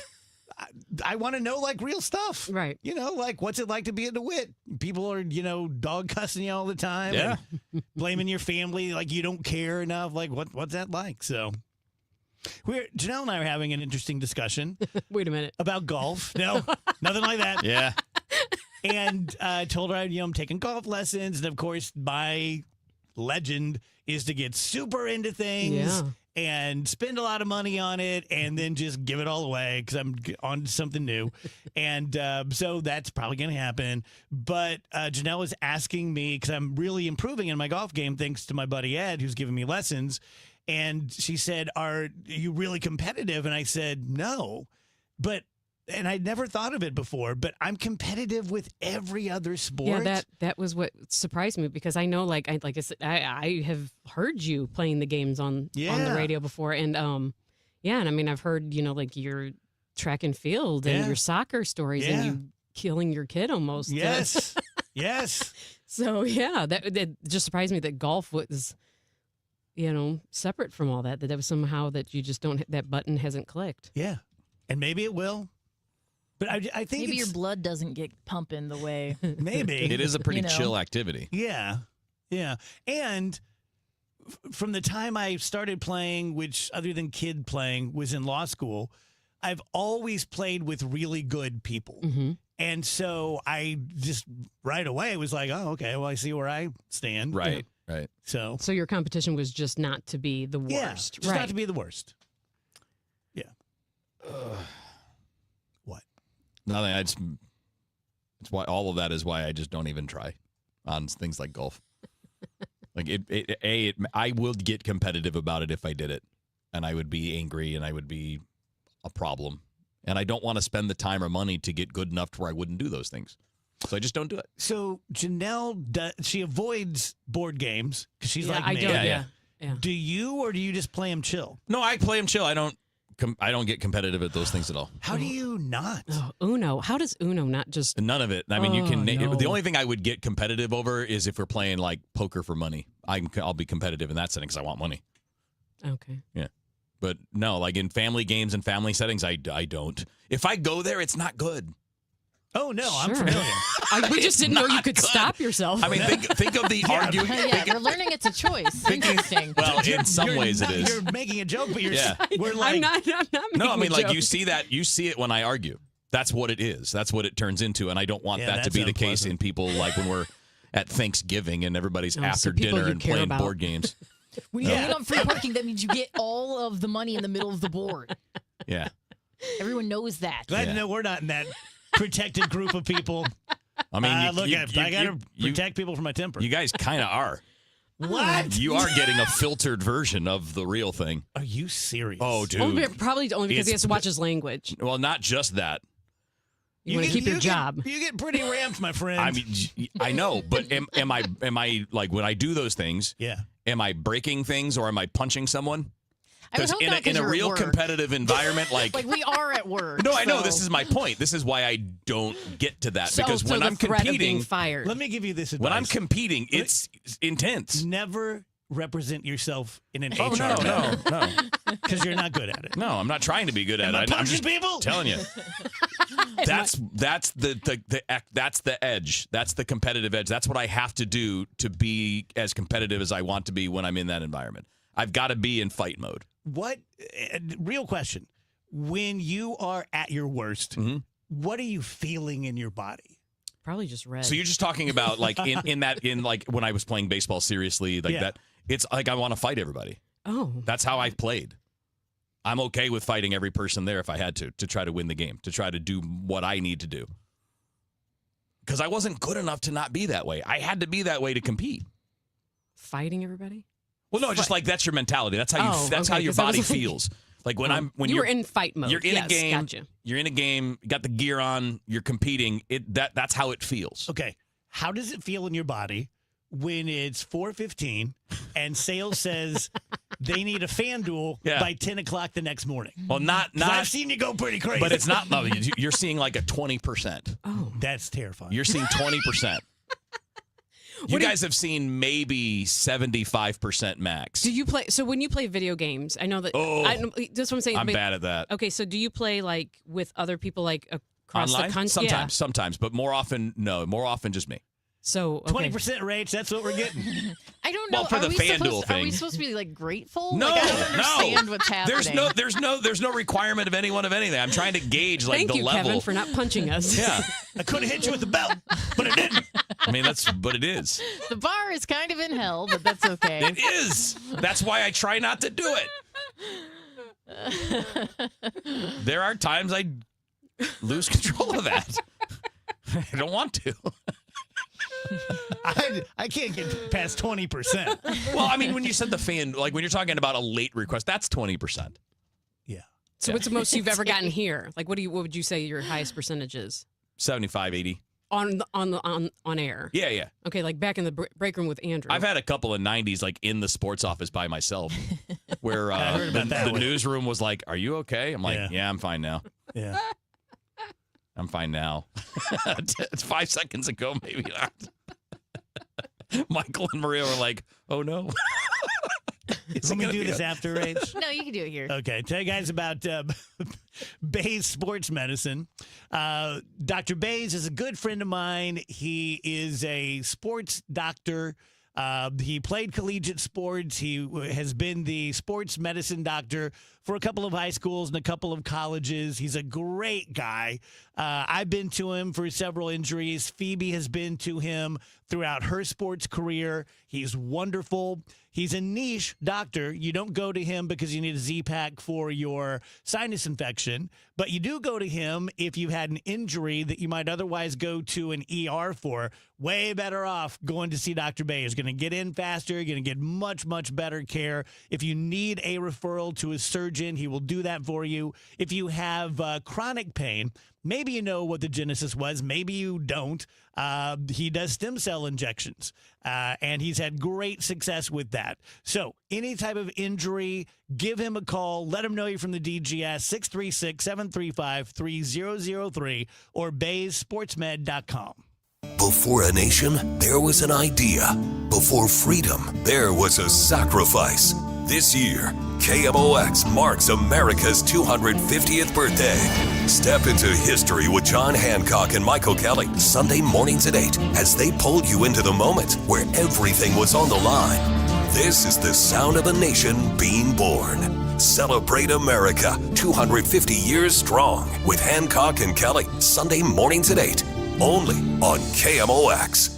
I want to know, like, real stuff. Right. You know, like, what's it like to be a DeWitt? People are, dog cussing you all the time. Yeah. And blaming your family like you don't care enough. Like, what's that like? So, Janelle and I are having an interesting discussion. Wait a minute. About golf. No, nothing like that. Yeah. And I told her, I'm taking golf lessons. And, of course, my legend is to get super into things and spend a lot of money on it and then just give it all away because I'm on to something new. And so that's probably going to happen. But Janelle was asking me, because I'm really improving in my golf game thanks to my buddy Ed, who's giving me lessons. And she said, are you really competitive? And I said, no. And I'd never thought of it before, but I'm competitive with every other sport. Yeah, that was what surprised me, because I know, like I said, I have heard you playing the games on the radio before, and and I mean, I've heard like your track and field and your soccer stories and you killing your kid almost. Yes, yes. So that just surprised me that golf was separate from all that. That was somehow that you just don't, that button hasn't clicked. Yeah, and maybe it will. But I think maybe your blood doesn't get pumping the way. Maybe. It is a pretty chill activity. Yeah. Yeah. And from the time I started playing, which other than kid playing was in law school, I've always played with really good people. Mm-hmm. And so I just right away was like, oh, okay, well, I see where I stand. Right. Right. So your competition was just not to be the worst. Yeah, just not to be the worst. Yeah. Nothing. It's why all of that is why I just don't even try on things like golf. Like I would get competitive about it if I did it, and I would be angry, and I would be a problem, and I don't want to spend the time or money to get good enough to where I wouldn't do those things. So I just don't do it. So Janelle, she avoids board games because she's like me. I don't. Yeah. Do you, or do you just play them chill? No, I play them chill. I don't get competitive at those things at all. How do you not? Oh, Uno. How does Uno not just... None of it. I mean, you can... No. The only thing I would get competitive over is if we're playing, like, poker for money. I'll be competitive in that setting because I want money. Okay. Yeah. But no, like in family games and family settings, I don't. If I go there, it's not good. Oh, no, I'm familiar. We just didn't know you could stop yourself. I mean, think of the argument. Yeah, we're learning it's a choice. Interesting. Well, in some ways it is. You're making a joke, but we're I'm like... not making No, I mean, a like, joke. you see it when I argue. That's what it is. That's what it turns into, and I don't want that to be the case in people, like, when we're at Thanksgiving and everybody's after dinner and playing board games. When you get on free parking, that means you get all of the money in the middle of the board. Yeah. Everyone knows that. Glad to know we're not in that protected group of people. I mean, I got to protect people from my temper. You guys kind of are. What? You are getting a filtered version of the real thing. Are you serious? Oh, dude. Probably only because he has to watch his language. Well, not just that. You want to keep your job. You get pretty ramped, my friend. I mean, I know, but am I like when I do those things? Yeah. Am I breaking things or am I punching someone? Because hope not, in a you're at real work. competitive environment, like we are at work. no, I know so- this is my point. This is why I don't get to that So because when the I'm threat of being competing, fired. Let me give you this advice. when I'm competing, it's intense. Never represent yourself in an Oh HR no, because you're not good at it. no! I'm not trying to be good at Am I it. I'm punching just people? telling you. That's the edge. That's the competitive edge. That's what I have to do to be as competitive as I want to be when I'm in that environment. I've got to be in fight mode. What? Real question. When you are at your worst, what are you feeling in your body? Probably just red. So you're just talking about like in like when I was playing baseball seriously like that. It's like I want to fight everybody. Oh. That's how I've played. I'm okay with fighting every person there if I had to try to win the game, to try to do what I need to do. Because I wasn't good enough to not be that way. I had to be that way to compete. Fighting everybody? Well, no, just like that's your mentality. That's how you. That's how your 'cause I was body like- feels. Like when you you're were in fight mode. You're in Yes, a game. Gotcha. You're in a game. You got the gear on. You're competing. That's how it feels. Okay. How does it feel in your body when it's 4:15 and sales says they need a fan duel by 10 o'clock the next morning? Well, not. I've seen you go pretty crazy. But it's not. No, you're seeing like a 20%. Oh, that's terrifying. You're seeing 20%. You guys have seen maybe 75% max. Do you play? So when you play video games, I know that. Oh, that's what I'm saying. I'm bad at that. Okay, so do you play like with other people, like across Online? the country? Sometimes, but more often, no. More often, just me. So 20% rates. That's what we're getting. I don't know. Well, for the FanDuel Are we thing. supposed to be like grateful? No, like, I don't understand no. what's happening. There's no requirement of anything. I'm trying to gauge like Thank the you, level. Kevin, for not punching us. Yeah, I could have hit you with the belt, but I didn't. I mean but it is. The bar is kind of in hell, but that's okay. It is. That's why I try not to do it. There are times I lose control of that. I don't want to. I can't get past 20%. Well, I mean, when you said the fan, like when you're talking about a late request, that's 20%. Yeah. So what's the most you've ever gotten here? Like, what would you say your highest percentage is 75, 80. on air? Yeah. Okay, like back in the break room with Andrew. I've had a couple of 90s like in the sports office by myself where the newsroom was like, "Are you okay?" I'm like, "Yeah, I'm fine now." Yeah. I'm fine now. It's 5 seconds ago, maybe not. Michael and Maria were like, "Oh no." Let me do this after, Rach. No, you can do it here. Okay, tell you guys about Bays Sports Medicine. Dr. Bays is a good friend of mine. He is a sports doctor. He played collegiate sports. He has been the sports medicine doctor for a couple of high schools and a couple of colleges. He's a great guy. I've been to him for several injuries. Phoebe has been to him throughout her sports career. He's wonderful. He's a niche doctor. You don't go to him because you need a Z-Pack for your sinus infection, but you do go to him if you've had an injury that you might otherwise go to an ER for. Way better off going to see Dr. Bay. You're going to get in faster. You're going to get much, much better care. If you need a referral to a surgeon, he will do that for you. If you have chronic pain, maybe you know what the genesis was. Maybe you don't. He does stem cell injections, and he's had great success with that. So any type of injury, give him a call. Let him know you're from the DGS, 636-735-3003 or BaysSportsMed.com. Before a nation, there was an idea. Before freedom, there was a sacrifice. This year, KMOX marks America's 250th birthday. Step into history with John Hancock and Michael Kelly, Sunday mornings at 8, as they pulled you into the moment where everything was on the line. This is the sound of a nation being born. Celebrate America, 250 years strong, with Hancock and Kelly, Sunday mornings at 8, only on KMOX.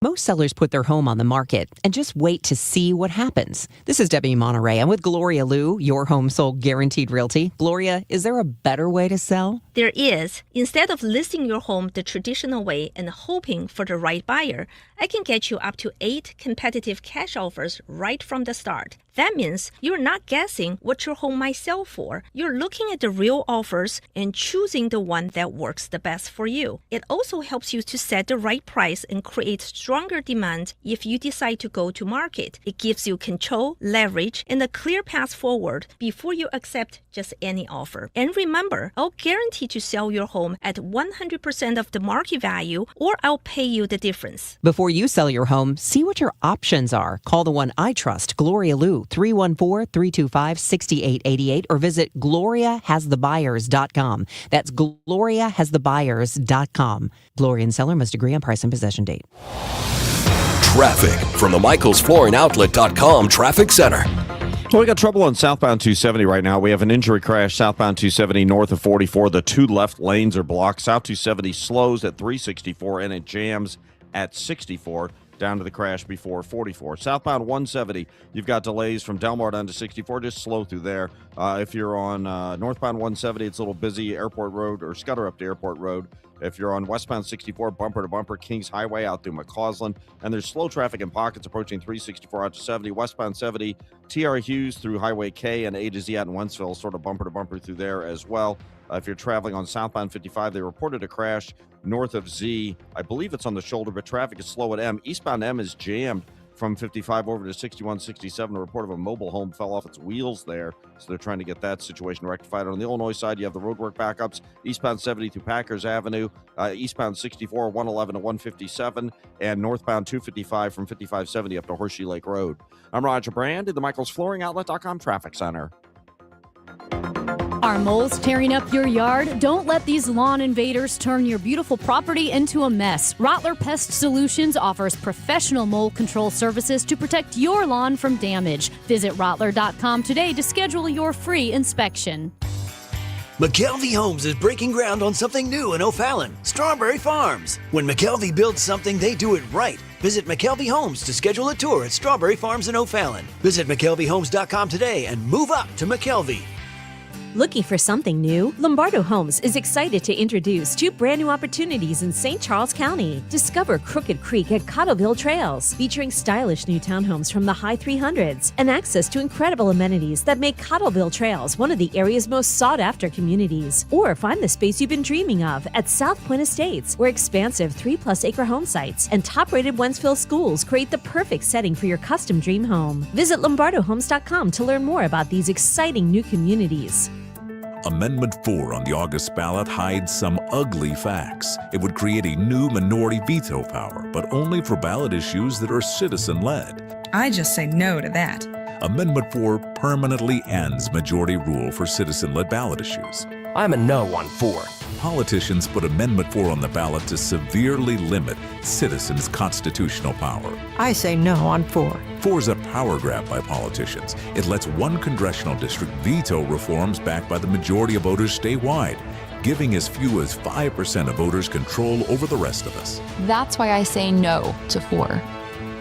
Most sellers put their home on the market and just wait to see what happens. This is Debbie Monterey. I'm with Gloria Liu, your home sold guaranteed realty. Gloria, is there a better way to sell? There is. Instead of listing your home the traditional way and hoping for the right buyer, I can get you up to 8 competitive cash offers right from the start. That means you're not guessing what your home might sell for. You're looking at the real offers and choosing the one that works the best for you. It also helps you to set the right price and create stronger demand if you decide to go to market. It gives you control, leverage, and a clear path forward before you accept just any offer. And remember, I'll guarantee to sell your home at 100% of the market value, or I'll pay you the difference. Before you sell your home, see what your options are. Call the one I trust, Gloria Liu, 314-325-6888, or visit GloriaHasTheBuyers.com. That's GloriaHasTheBuyers.com. Gloria and seller must agree on price and possession date. Traffic from the MichaelsFlooringOutlet.com Traffic Center. Well, we got trouble on southbound 270 right now. We have an injury crash southbound 270 north of 44. The two left lanes are blocked. South 270 slows at 364 and it jams at 64 down to the crash before 44. Southbound 170, you've got delays from Delmar down to 64. Just slow through there. If you're on northbound 170, it's a little busy. Airport Road or Scudder up to Airport Road. If you're on westbound 64, bumper to bumper, Kings Highway out through McCausland. And there's slow traffic in pockets approaching 364 out to 70. Westbound 70, TR Hughes through Highway K and A to Z out in Wentzville, sort of bumper to bumper through there as well. If you're traveling on southbound 55, they reported a crash north of Z. I believe it's on the shoulder, but traffic is slow at M. Eastbound M is jammed from 55 over to 61, 67. A report of a mobile home fell off its wheels there, so they're trying to get that situation rectified. On the Illinois side, you have the roadwork backups, eastbound 70 through Packers Avenue, eastbound 64, 111 to 157, and northbound 255 from 5570 up to Horseshoe Lake Road. I'm Roger Brand in the MichaelsFlooringOutlet.com Traffic Center. Are moles tearing up your yard? Don't let these lawn invaders turn your beautiful property into a mess. Rottler Pest Solutions offers professional mole control services to protect your lawn from damage. Visit Rottler.com today to schedule your free inspection. McKelvey Homes is breaking ground on something new in O'Fallon, Strawberry Farms. When McKelvey builds something, they do it right. Visit McKelvey Homes to schedule a tour at Strawberry Farms in O'Fallon. Visit McKelveyHomes.com today and move up to McKelvey. Looking for something new? Lombardo Homes is excited to introduce 2 brand new opportunities in St. Charles County. Discover Crooked Creek at Cottleville Trails, featuring stylish new townhomes from the high 300s and access to incredible amenities that make Cottleville Trails one of the area's most sought-after communities. Or find the space you've been dreaming of at South Point Estates, where expansive 3+ acre home sites and top-rated Wentzville schools create the perfect setting for your custom dream home. Visit LombardoHomes.com to learn more about these exciting new communities. Amendment 4 on the August ballot hides some ugly facts. It would create a new minority veto power, but only for ballot issues that are citizen-led. I just say no to that. Amendment 4 permanently ends majority rule for citizen-led ballot issues. I'm a no on 4. Politicians put Amendment 4 on the ballot to severely limit citizens' constitutional power. I say no on 4. 4 is a power grab by politicians. It lets one congressional district veto reforms backed by the majority of voters statewide, giving as few as 5% of voters control over the rest of us. That's why I say no to 4.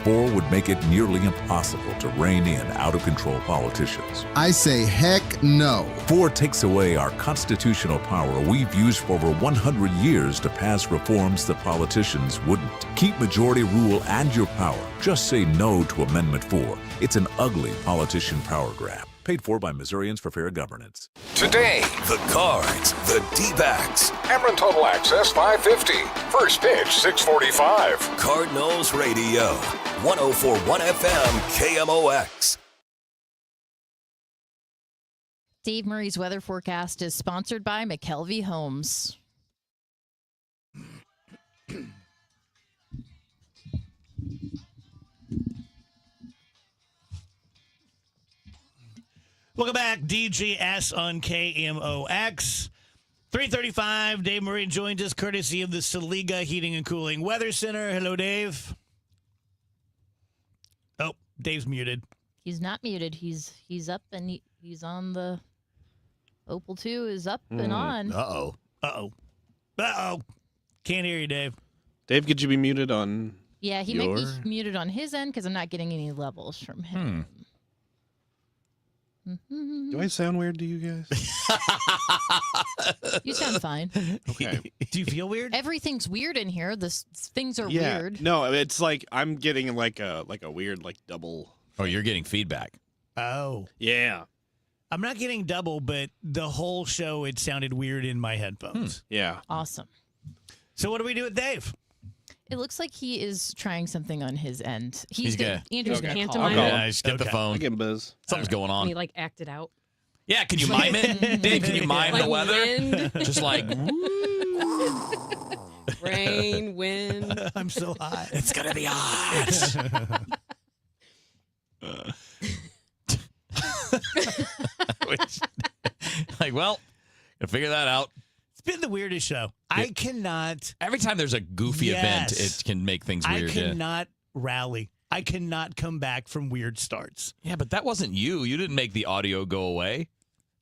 4 would make it nearly impossible to rein in out-of-control politicians. I say heck no. 4 takes away our constitutional power we've used for over 100 years to pass reforms that politicians wouldn't. Keep majority rule and your power. Just say no to Amendment 4. It's an ugly politician power grab. Paid for by Missourians for Fair Governance. Today, the Cards, the D-backs. Cameron Total Access 550. First pitch 645. Cardinals Radio, 104.1 FM KMOX. Dave Murray's weather forecast is sponsored by McKelvey Homes. Welcome back, DGS on KMOX. 3:35, Dave Murray joins us courtesy of the Saliga Heating and Cooling Weather Center. Hello, Dave. Oh, Dave's muted. He's not muted. He's up and he's on the Opal 2 is up and on. Uh-oh. Can't hear you, Dave. Dave, could you be muted on Yeah, he might be muted on his end because I'm not getting any levels from him. Do I sound weird to you guys? You sound fine. Okay. Do you feel weird? Everything's weird in here. Things are Yeah. weird. No, it's like I'm getting like a weird double. Oh, you're getting feedback. Oh. Yeah. I'm not getting double, but the whole show, it sounded weird in my headphones. Yeah. Awesome. So what do we do with Dave? It looks like he is trying something on his end. He's good. Andrew's Okay. going to Pantomime. call him. Yeah, just get the phone. I can buzz. Something's going Can on. he like act it out? Yeah, can you mime it? Dave, can you mime Like the weather? wind. Just like, Rain, wind. I'm so hot. it's going to be hot. Like, well, gotta figure that out. It's been the weirdest show. I cannot. Every time there's a goofy event, it can make things weird. I cannot rally. I cannot come back from weird starts. Yeah, but that wasn't you. You didn't make the audio go away.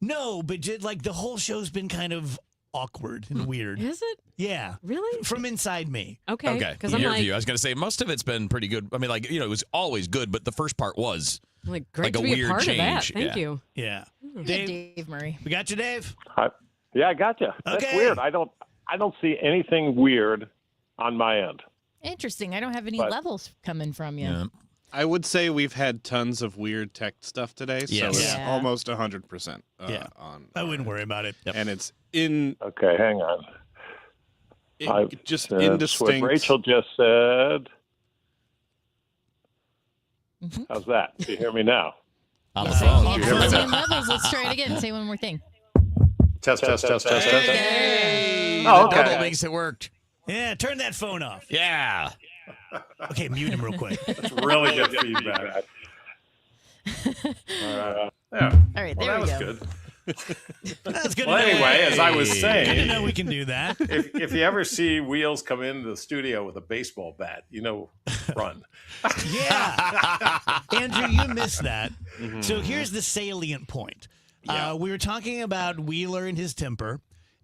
No, but just, like the whole show's been kind of awkward and weird. Is it? Yeah. Really? From inside me. Okay. Okay. Because I'm Your like, view. I was going to say, most of it's been pretty good. I mean, like, it was always good, but the first part was great like to a be a weird part change. of that. Thank Yeah. you. Yeah. Dave Murray. We got you, Dave? Yeah, I got you. That's Okay. weird. I don't see anything weird on my end. Interesting. I don't have any But- levels coming from you. Yeah. I would say we've had tons of weird tech stuff today, so Yes. it's Yeah. almost 100% Yeah. on. I wouldn't worry about it. And it's in Okay, hang on. just That's indistinct. what Rachel just said. Mhm. How's that? Do you hear me now? On the Can't phone. see any levels. Let's try it again. Say one more thing. Test. Hey, Oh, the double okay. makes it worked. Yeah, turn that phone off. Yeah. Okay, mute him real quick. That's really good feedback. All Yeah. right, Well, there that we was go. good. That's good. Well, to know. anyway, as I was Good to saying, know we can do that. if you ever see Wheels come into the studio with a baseball bat, run. Yeah. Andrew, you missed that. So here's the salient point. We were talking about Wheeler and his temper.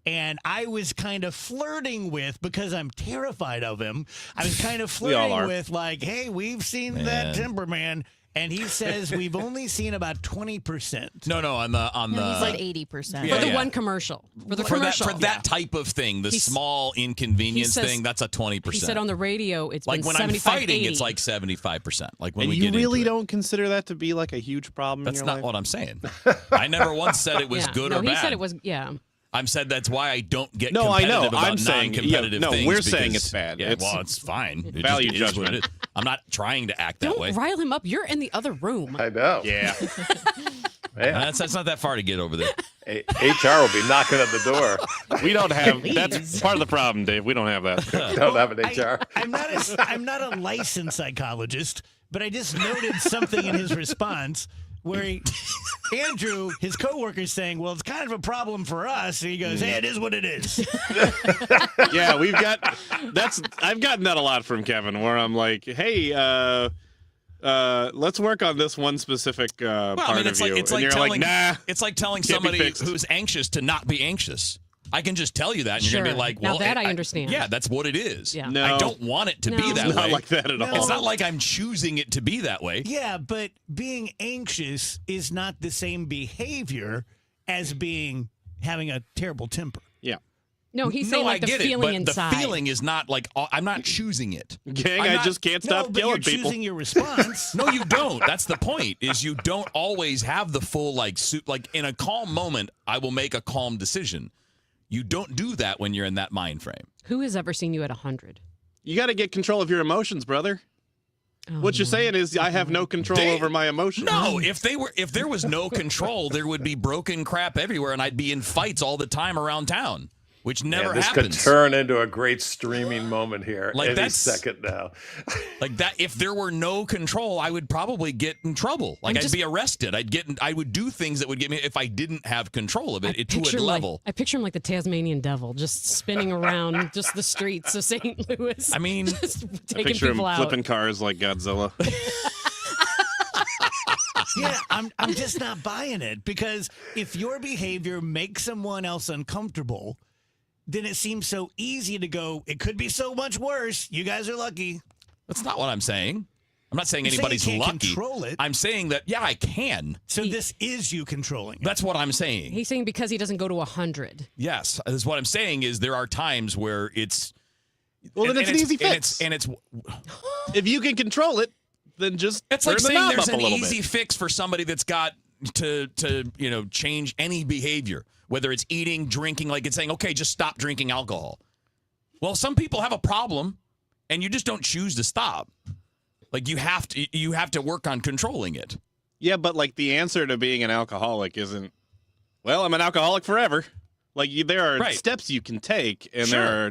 And I was kind of flirting with, because I'm terrified of him, I was kind of We all flirting are. with like, hey, we've seen that temper man. And he says we've only seen about 20%. No, on the No, he's like 80%. For the one commercial. For the for commercial. that type of thing, the small inconvenience he says- thing, that's a 20%. He said on the radio it's like been when 75, I'm fighting, 80. it's like 75%. Like when And we you get really into it. don't consider that to be like a huge problem That's in your not life? what I'm saying. I never once said it was Yeah. good no, or bad. he said it was, yeah. I'm said that's why I don't get No, I know. competitive about I'm saying- non-competitive yeah, no, things. we're saying because- it's bad. Yeah, It's well, it's fine. It value just is what judgment. it is. I'm not trying to act that Don't way. rile him up. You're in the other room. I know. Yeah. That's not that far to get over there. HR will be knocking at the door. We don't have. That's part of the problem, Dave. We don't have that. Don't have an HR. I'm not a licensed psychologist, but I just noted something in his response where Andrew, his coworker, is saying, well, it's kind of a problem for us. And he goes, hey, it is what it is. Yeah, I've gotten that a lot from Kevin, where I'm like, hey, let's work on this one specific part it's of you. it's and you're telling, like, nah. It's like telling can't be somebody fixed. who's anxious to not be anxious. I can just tell you that, and you're gonna Sure. be like, Now "Well, that I understand. Yeah, that's what it is. Yeah. No. I don't want it to be No. that It's not way. like that at all. It's not like I'm choosing it to be that way. Yeah, but being anxious is not the same behavior as having a terrible temper. Yeah. No, he's saying like I the get feeling it, but inside. the feeling is not like I'm not choosing it. Gang, I'm I not- just can't stop but killing you're people. choosing your response. No, you don't. That's the point. Is you don't always have the full like in a calm moment. I will make a calm decision. You don't do that when you're in that mind frame. Who has ever seen you at 100? You got to get control of your emotions, brother. Oh, What you're saying is I have no control over my emotions. No, if there was no control, there would be broken crap everywhere, and I'd be in fights all the time around town, which never this happens. could turn into a great streaming moment here Like, any that's- second now. Like that, if there were no control, I would probably get in trouble. Like I'd be arrested. I would do things that would get me if I didn't have control of it to a level. I picture him like the Tasmanian devil, just spinning around just the streets of St. Louis. I mean, just I taking picture him people out. flipping cars like Godzilla. Yeah, I'm just not buying it, because if your behavior makes someone else uncomfortable, then it seems so easy to go, it could be so much worse. You guys are lucky. That's not what I'm saying. I'm not saying You're saying you anybody's can't lucky. control it. I'm saying that, yeah, I can. So this is you controlling it. That's what I'm saying. He's saying because he doesn't go to 100. Yes, that's what I'm saying is there are times where it's Well, then it's an easy fix. And it's If you can control it, then just It's turn like the saying knob there's up a an little easy bit. fix for somebody that's got to change any behavior, whether it's eating, drinking. Like it's saying, okay, just stop drinking alcohol. Well, some people have a problem, and you just don't choose to stop. Like you have to work on controlling it. Yeah, but like the answer to being an alcoholic isn't, well, I'm an alcoholic forever. Like there are steps you can take, and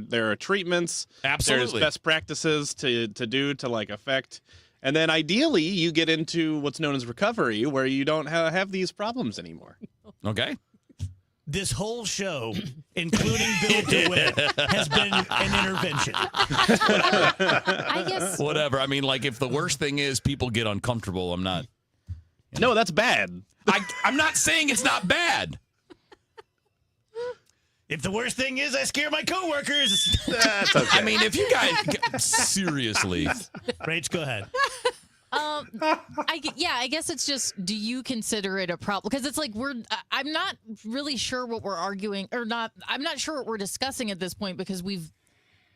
there are treatments. Absolutely. There's best practices to do to like affect. And then ideally you get into what's known as recovery, where you don't have these problems anymore. Okay. This whole show, including Bill DeWitt, has been an intervention. I guess. Whatever. I mean, like if the worst thing is people get uncomfortable, I'm not. No, that's bad. I'm not saying it's not bad. If the worst thing is I scare my coworkers, that's okay. I mean, if you guys seriously, Rach, go ahead. I guess it's just, do you consider it a problem? Because it's like I'm not really sure what we're arguing or not. I'm not sure what we're discussing at this point because we've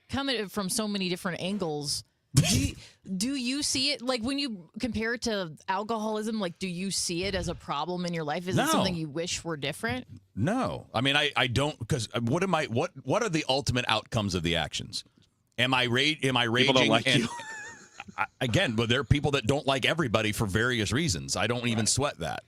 come at it from so many different angles. Do you see it like when you compare it to alcoholism? Like, do you see it as a problem in your life? Is it something you wish were different? No. I mean, I don't, because what are the ultimate outcomes of the actions? Am I raging? People don't like you. Again, but there are people that don't like everybody for various reasons. I don't even sweat that.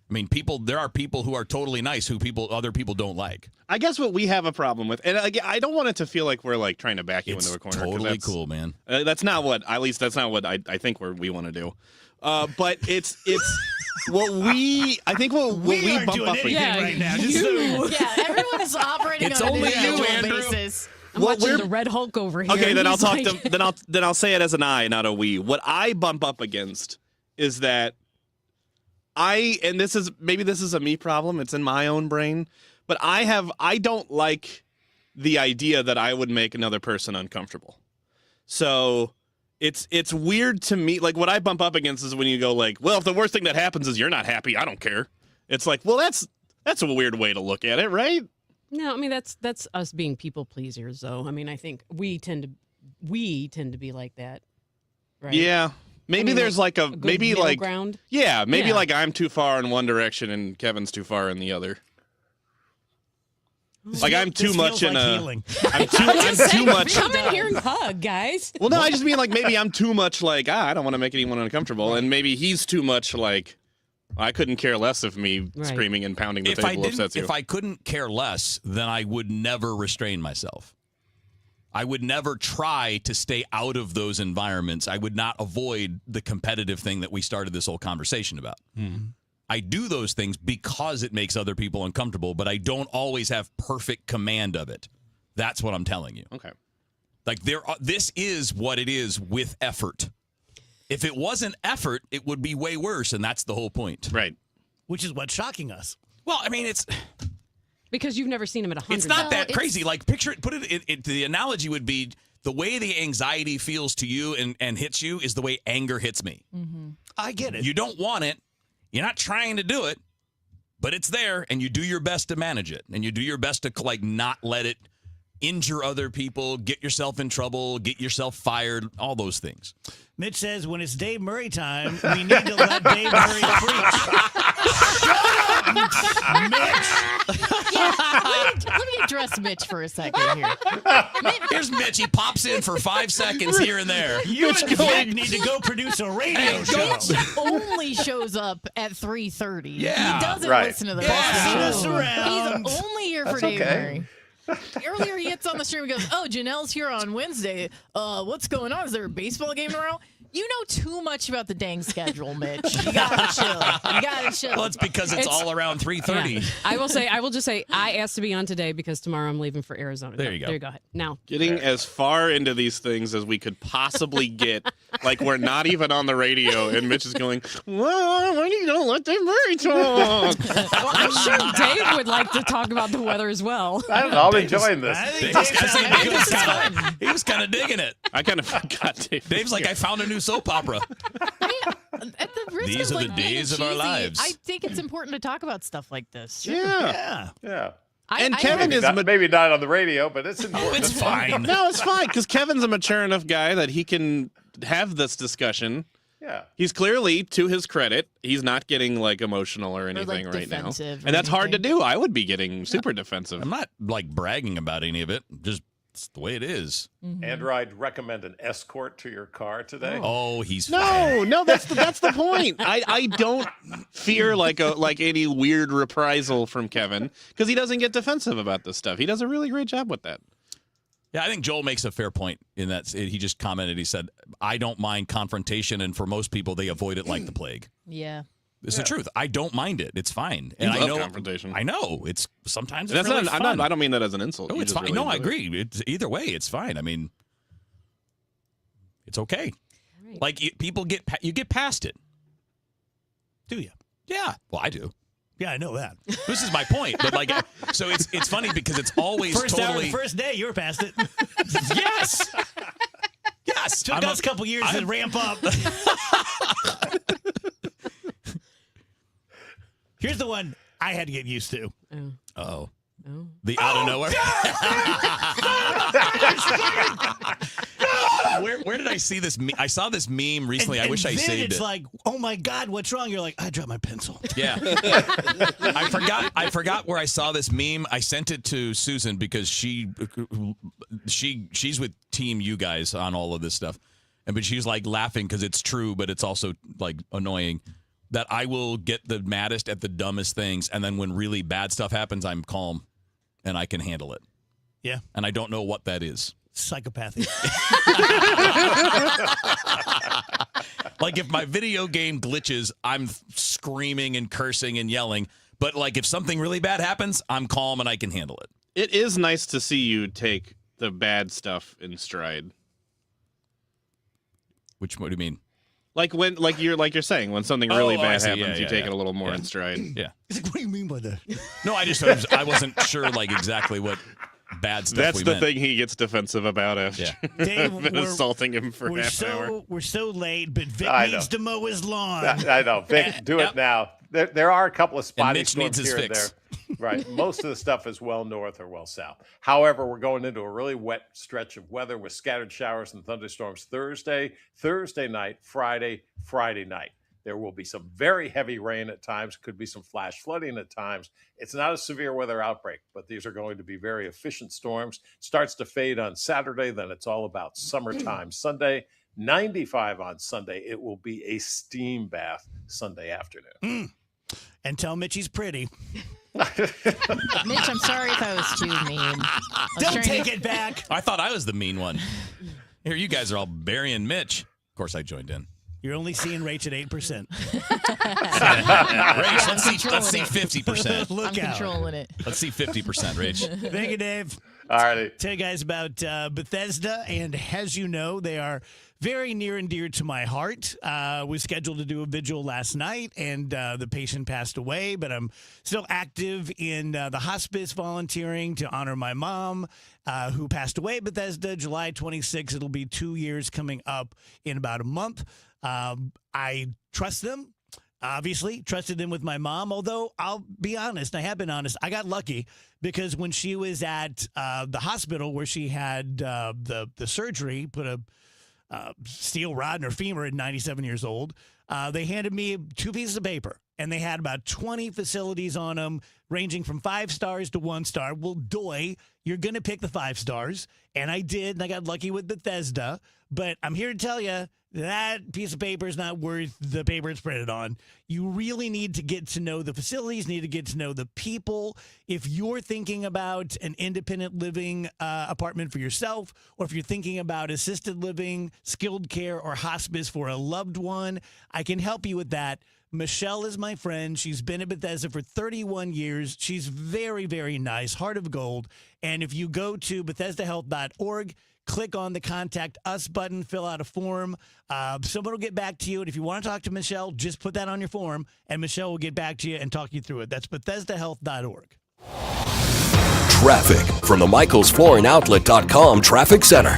I mean, there are people who are totally nice who other people don't like. I guess what we have a problem with, and I don't want it to feel like we're like trying to back you into a corner. Totally cool, man. That's not what, at least that's not what I think we want to do. But it's what we are bump doing up anything against. right now. Just so Yeah, everyone's operating It's on an only you, individual Andrew. basis. I'm What watching we're- the Red Hulk over here. Okay, and then I'll he's talk like- to then I'll say it as an I, not a we. What I bump up against is that and this is a me problem. It's in my own brain, but I don't like the idea that I would make another person uncomfortable. So it's weird to me. Like what I bump up against is when you go like, well, if the worst thing that happens is you're not happy, I don't care. It's like, well, that's a weird way to look at it, right? No, I mean that's us being people pleasers, though. I mean, I think we tend to be like that, right? Yeah. Maybe I mean, there's like a good maybe middle like ground. Yeah, maybe Yeah. like I'm too far in one direction and Kevin's too far in the other. Like I'm too much in a. healing. I'm too much. Come in here and hug, guys. Well, no, I just mean like maybe I'm too much like I don't want to make anyone uncomfortable, and maybe he's too much like I couldn't care less of me screaming and pounding the table upsets you. If I couldn't care less, then I would never restrain myself. I would never try to stay out of those environments. I would not avoid the competitive thing that we started this whole conversation about. Mm-hmm. I do those things because it makes other people uncomfortable, but I don't always have perfect command of it. That's what I'm telling you. Okay. Like this is what it is with effort. If it wasn't effort, it would be way worse, and that's the whole point. Right. Which is what's shocking us. Well, I mean, it's because you've never seen him at 100. It's not that crazy. Like picture it. Put it. The analogy would be the way the anxiety feels to you and hits you is the way anger hits me. Mm-hmm. I get it. You don't want it. You're not trying to do it, but it's there, and you do your best to manage it, and you do your best to like not let it injure other people, get yourself in trouble, get yourself fired, all those things. Mitch says when it's Dave Murray time, we need to let Dave Murray preach. Shut up, Mitch. Let me address Mitch for a second here. Here's Mitch. He pops in for 5 seconds here and there. You and Vic need to go produce a radio show. Mitch only shows up at 3:30. Yeah. He doesn't Right. listen to the Bossing podcast. us around. He's only here for That's Dave okay. Murray. Earlier, he gets on the stream and goes, "Oh, Janelle's here on Wednesday. What's going on? Is there a baseball game tomorrow?" You know too much about the dang schedule, Mitch. You gotta chill. You gotta chill. Well, it's because it's all around 3:30. Yeah. I will just say, I asked to be on today because tomorrow I'm leaving for Arizona. There you go. There you go. Now, Getting as far into these things as we could possibly get. Like we're not even on the radio, and Mitch is going, well, why do you don't let Dave Murray talk? well, I'm sure Dave would like to talk about the weather as well. I don't know. I'm enjoying this. I think He was kind of digging it. I kind of forgot Dave. Dave's like, I found a new soap opera. At the risk These of, are the like, being days of our cheesy, lives. I think it's important to talk about stuff like this. Yeah. Yeah. And Kevin is maybe not on the radio, but it's important. It's fine. No, it's fine because Kevin's a mature enough guy that he can have this discussion Yeah. He's clearly, to his credit, he's not getting like emotional or anything right now. And that's hard to do. I would be getting super defensive. I'm not like bragging about any of it. Just it's the way it is. Andrew, I'd recommend an escort to your car today. Oh, he's fine. No, that's the point. I don't fear like any weird reprisal from Kevin because he doesn't get defensive about this stuff. He does a really great job with that. Yeah, I think Joel makes a fair point in that he just commented. He said, I don't mind confrontation, and for most people, they avoid it like the plague. Yeah. It's the truth. I don't mind it. It's fine. You And I love know confrontation. I know. It's sometimes it's That's really not, fun. I don't mean that as an insult. No, You it's just fine. really No, I enjoy it. agree. Either way, it's fine. I mean, it's okay. Like people you get past it. Do you? Yeah. Well, I do. Yeah, I know that. This is my point. But like, so it's funny because it's always First hour, totally. the first day, you were past it. Yes. Yes. Took us a couple years to ramp up. Here's the one I had to get used to. Oh. The out of nowhere. Where did I see this? I saw this meme recently. I wish I then saved it's it. like, oh my God, what's wrong? You're like, I dropped my pencil. Yeah. I forgot where I saw this meme. I sent it to Susan because she's with Team You guys on all of this stuff. But she's like laughing because it's true, but it's also like annoying that I will get the maddest at the dumbest things. And then when really bad stuff happens, I'm calm and I can handle it. Yeah. And I don't know what that is. Psychopathy. Like if my video game glitches, I'm screaming and cursing and yelling. But like if something really bad happens, I'm calm and I can handle it. It is nice to see you take the bad stuff in stride. What do you mean? Like you're saying, when something really bad I see. happens, Yeah, you take yeah. it a little more in stride. Yeah. He's like, what do you mean by that? No, I wasn't sure like exactly what bad stuff That's we the meant. thing he gets defensive about after Dave, I've been assaulting him for half an hour. We're so late, but Vic I needs know. to mow his lawn. I know. Vic, do it now. There are a couple of spotty Mitch storms needs his here and fix. there. Right. Most of the stuff is well north or well south. However, we're going into a really wet stretch of weather with scattered showers and thunderstorms Thursday night, Friday night. There will be some very heavy rain at times. Could be some flash flooding at times. It's not a severe weather outbreak, but these are going to be very efficient storms. Starts to fade on Saturday. Then it's all about summertime Sunday. 95 on Sunday. It will be a steam bath Sunday afternoon. And tell Mitch he's pretty. Mitch, I'm sorry if I was too mean. Don't take it back. I thought I was the mean one. Here, you guys are all burying Mitch. Of course, I joined in. You're only seeing Rach at 8%. Rach, let's see 50%. Look I'm out. controlling it. Let's see 50%, Rach. Thank you, Dave. All righty. Tell you guys about Bethesda, and as you know, they are very near and dear to my heart. Was scheduled to do a vigil last night, and the patient passed away, but I'm still active in the hospice volunteering to honor my mom, who passed away at Bethesda July 26th. It'll be 2 years coming up in about a month. I trust them. Obviously, trusted them with my mom, although I'll be honest, I have been honest, I got lucky because when she was at the hospital where she had the surgery, put a steel rod in her femur at 97 years old, they handed me 2 pieces of paper, and they had about 20 facilities on them, ranging from 5 stars to 1 star. Well, doy, you're going to pick the 5 stars, and I did, and I got lucky with Bethesda, but I'm here to tell you, that piece of paper is not worth the paper it's printed on. You really need to get to know the facilities, need to get to know the people. If you're thinking about an independent living apartment for yourself, or if you're thinking about assisted living, skilled care, or hospice for a loved one, I can help you with that. Michelle is my friend. She's been at Bethesda for 31 years. She's very, very nice, heart of gold. And if you go to BethesdaHealth.org, click on the Contact Us button, fill out a form. Someone will get back to you. And if you want to talk to Michelle, just put that on your form, and Michelle will get back to you and talk you through it. That's BethesdaHealth.org. Traffic from the MichaelsFlooringOutlet.com Traffic Center.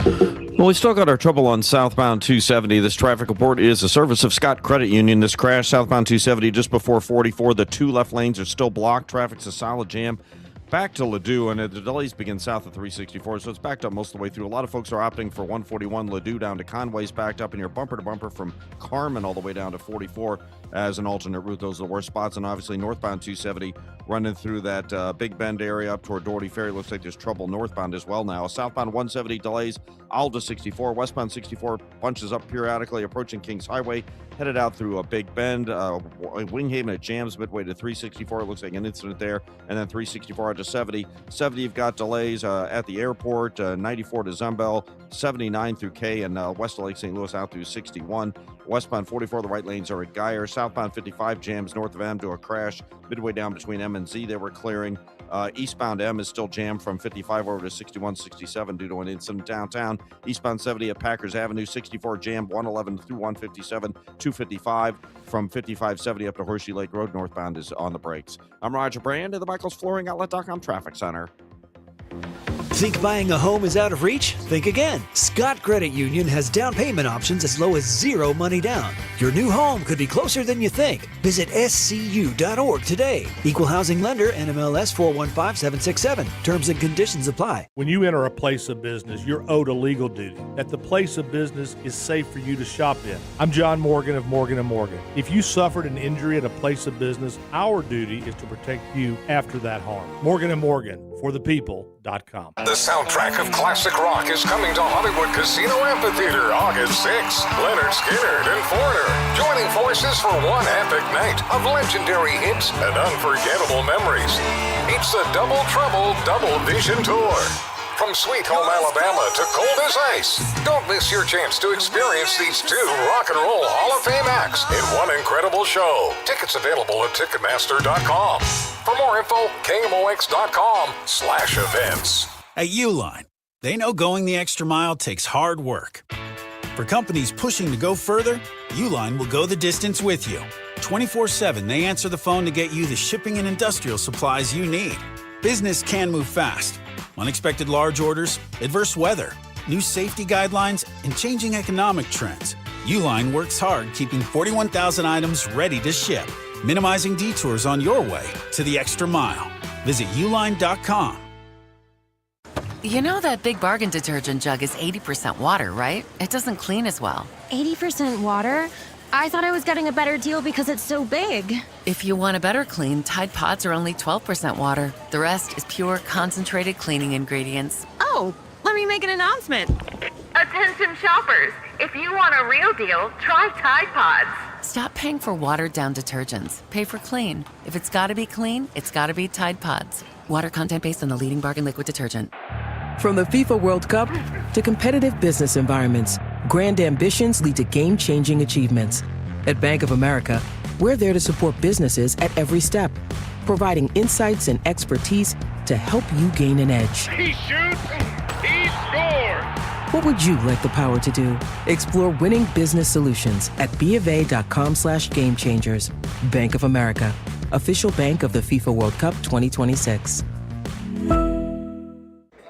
Well, we still got our trouble on southbound 270. This traffic report is a service of Scott Credit Union. This crash southbound 270 just before 44. The 2 left lanes are still blocked. Traffic's a solid jam back to Ladue, and the delays begin south of 364, so it's backed up most of the way through. A lot of folks are opting for 141 Ladue down to Conway's backed up, and you're bumper to bumper from Carmen all the way down to 44 as an alternate route. Those are the worst spots, and obviously northbound 270 running through that Big Bend area up toward Doherty Ferry. Looks like there's trouble northbound as well now. Southbound 170 delays, Alda 64, westbound 64 bunches up periodically, approaching Kings Highway, headed out through a Big Bend, Winghaven at jams midway to 364. It looks like an incident there, and then 364 out to 70. 70, you've got delays at the airport, 94 to Zumbel, 79 through K, and west of Lake St. Louis out through 61. Westbound 44, the right lanes are at Geyer. Southbound 55 jams north of M to a crash midway down between M and Z. They were clearing. Eastbound M is still jammed from 55 over to 61, 67 due to an incident downtown. Eastbound 70 at Packers Avenue, 64 jammed, 111 through 157, 255 from 5570 up to Horseshoe Lake Road. Northbound is on the brakes. I'm Roger Brand at the Michaels Flooring Outlet.com Traffic Center. Think buying a home is out of reach? Think again. Scott Credit Union has down payment options as low as zero money down. Your new home could be closer than you think. Visit scu.org today. Equal housing lender, NMLS 415767. Terms and conditions apply. When you enter a place of business, you're owed a legal duty that the place of business is safe for you to shop in. I'm John Morgan of Morgan & Morgan. If you suffered an injury at a place of business, our duty is to protect you after that harm. Morgan & Morgan, for the people.com. The soundtrack of classic rock is coming to Hollywood Casino Amphitheater August 6th. Leonard Skinner and Foreigner joining forces for one epic night of legendary hits and unforgettable memories. It's the Double Trouble Double Vision Tour. From Sweet Home Alabama to Cold as Ice. Don't miss your chance to experience these two rock and roll Hall of Fame acts in one incredible show. Tickets available at Ticketmaster.com. For more info, KMOX.com/events. At Uline, they know going the extra mile takes hard work. For companies pushing to go further, Uline will go the distance with you. 24/7, they answer the phone to get you the shipping and industrial supplies you need. Business can move fast. Unexpected large orders, adverse weather, new safety guidelines, and changing economic trends. Uline works hard keeping 41,000 items ready to ship, minimizing detours on your way to the extra mile. Visit uline.com. You know that Big Bargain detergent jug is 80% water, right? It doesn't clean as well. 80% water? I thought I was getting a better deal because it's so big. If you want a better clean, Tide Pods are only 12% water. The rest is pure, concentrated cleaning ingredients. Oh, let me make an announcement. Attention shoppers, if you want a real deal, try Tide Pods. Stop paying for watered-down detergents. Pay for clean. If it's gotta be clean, it's gotta be Tide Pods. Water content based on the leading bargain liquid detergent. From the FIFA World Cup to competitive business environments, grand ambitions lead to game-changing achievements. At Bank of America, we're there to support businesses at every step, providing insights and expertise to help you gain an edge. He shoots, he scores! What would you like the power to do? Explore winning business solutions at BofA.com/gamechangers. Bank of America, official bank of the FIFA World Cup 2026.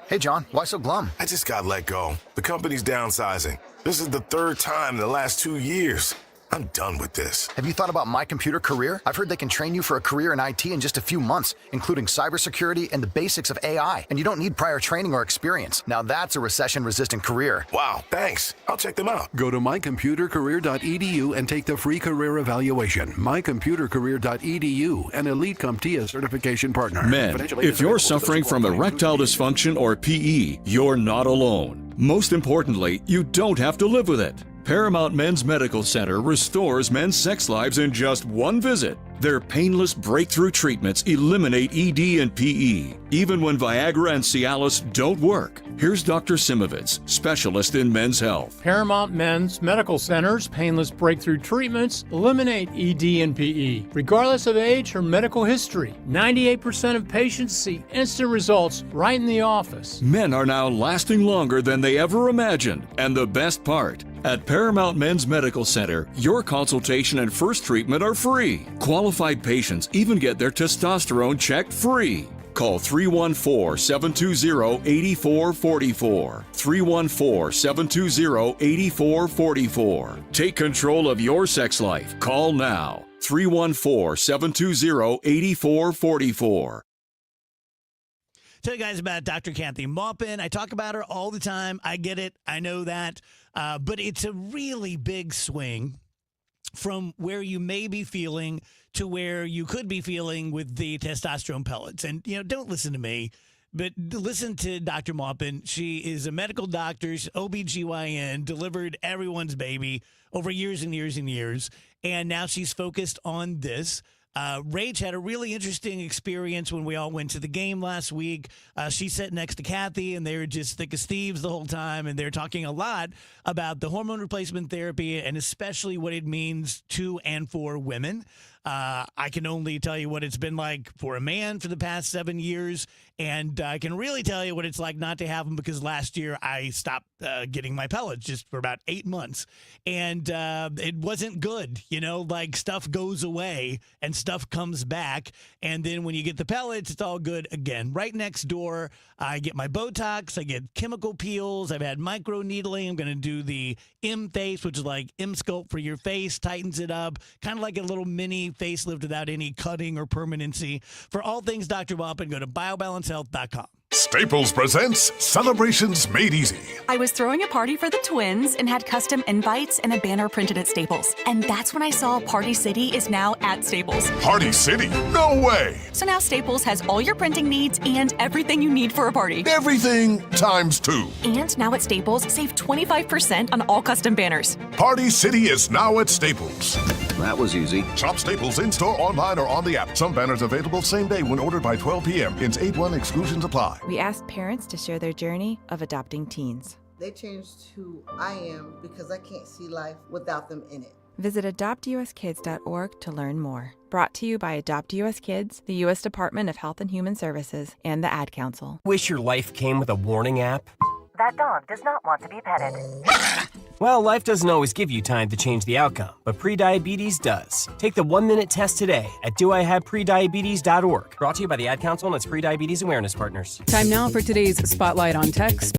Hey, John, why so glum? I just got let go. The company's downsizing. This is the third time in the last 2 years. I'm done with this. Have you thought about My Computer Career? I've heard they can train you for a career in IT in just a few months, including cybersecurity and the basics of AI. And you don't need prior training or experience. Now that's a recession-resistant career. Wow, thanks. I'll check them out. Go to mycomputercareer.edu and take the free career evaluation. mycomputercareer.edu, an elite CompTIA certification partner. Men, if you're suffering from erectile dysfunction or PE, you're not alone. Most importantly, you don't have to live with it. Paramount Men's Medical Center restores men's sex lives in just one visit. Their painless breakthrough treatments eliminate ED and PE, even when Viagra and Cialis don't work. Here's Dr. Simovitz, specialist in men's health. Paramount Men's Medical Center's painless breakthrough treatments eliminate ED and PE, regardless of age or medical history. 98% of patients see instant results right in the office. Men are now lasting longer than they ever imagined. And the best part, at Paramount Men's Medical Center, your consultation and first treatment are free. Qualified patients even get their testosterone checked free. Call 314-720-8444. 314-720-8444. Take control of your sex life. Call now. 314-720-8444. Tell you guys about Dr. Kathy Maupin. I talk about her all the time. I get it. I know that. But it's a really big swing from where you may be feeling to where you could be feeling with the testosterone pellets. And, don't listen to me, but listen to Dr. Maupin. She is a medical doctor, OBGYN, delivered everyone's baby over years and years and years. And now she's focused on this. Rach had a really interesting experience when we all went to the game last week. She sat next to Kathy, and they were just thick as thieves the whole time, and they're talking a lot about the hormone replacement therapy and especially what it means to and for women. I can only tell you what it's been like for a man for the past 7 years, and I can really tell you what it's like not to have them because last year I stopped getting my pellets just for about 8 months, and it wasn't good. Like stuff goes away and stuff comes back, and then when you get the pellets, it's all good again. Right next door, I get my Botox, I get chemical peels, I've had micro needling. I'm going to do the M-Face, which is like M-Sculpt for your face, tightens it up, kind of like a little mini facelift without any cutting or permanency. For all things Dr. Maupin, go to biobalancehealth.com. Staples presents Celebrations Made Easy. I was throwing a party for the twins and had custom invites and a banner printed at Staples. And that's when I saw Party City is now at Staples. Party City? No way! So now Staples has all your printing needs and everything you need for a party. Everything times 2. And now at Staples, save 25% on all custom banners. Party City is now at Staples. That was easy. Shop Staples in-store, online, or on the app. Some banners available same day when ordered by 12 p.m. Hence 8-1 exclusions apply. We asked parents to share their journey of adopting teens. They changed who I am because I can't see life without them in it. Visit adoptuskids.org to learn more. Brought to you by Adopt US Kids, the U.S. Department of Health and Human Services, and the Ad Council. Wish your life came with a warning app? That dog does not want to be petted. Well, life doesn't always give you time to change the outcome, but prediabetes does. Take the 1-minute test today at doihaveprediabetes.org. Brought to you by the Ad Council and its prediabetes awareness partners. Time now for today's Spotlight on Tech.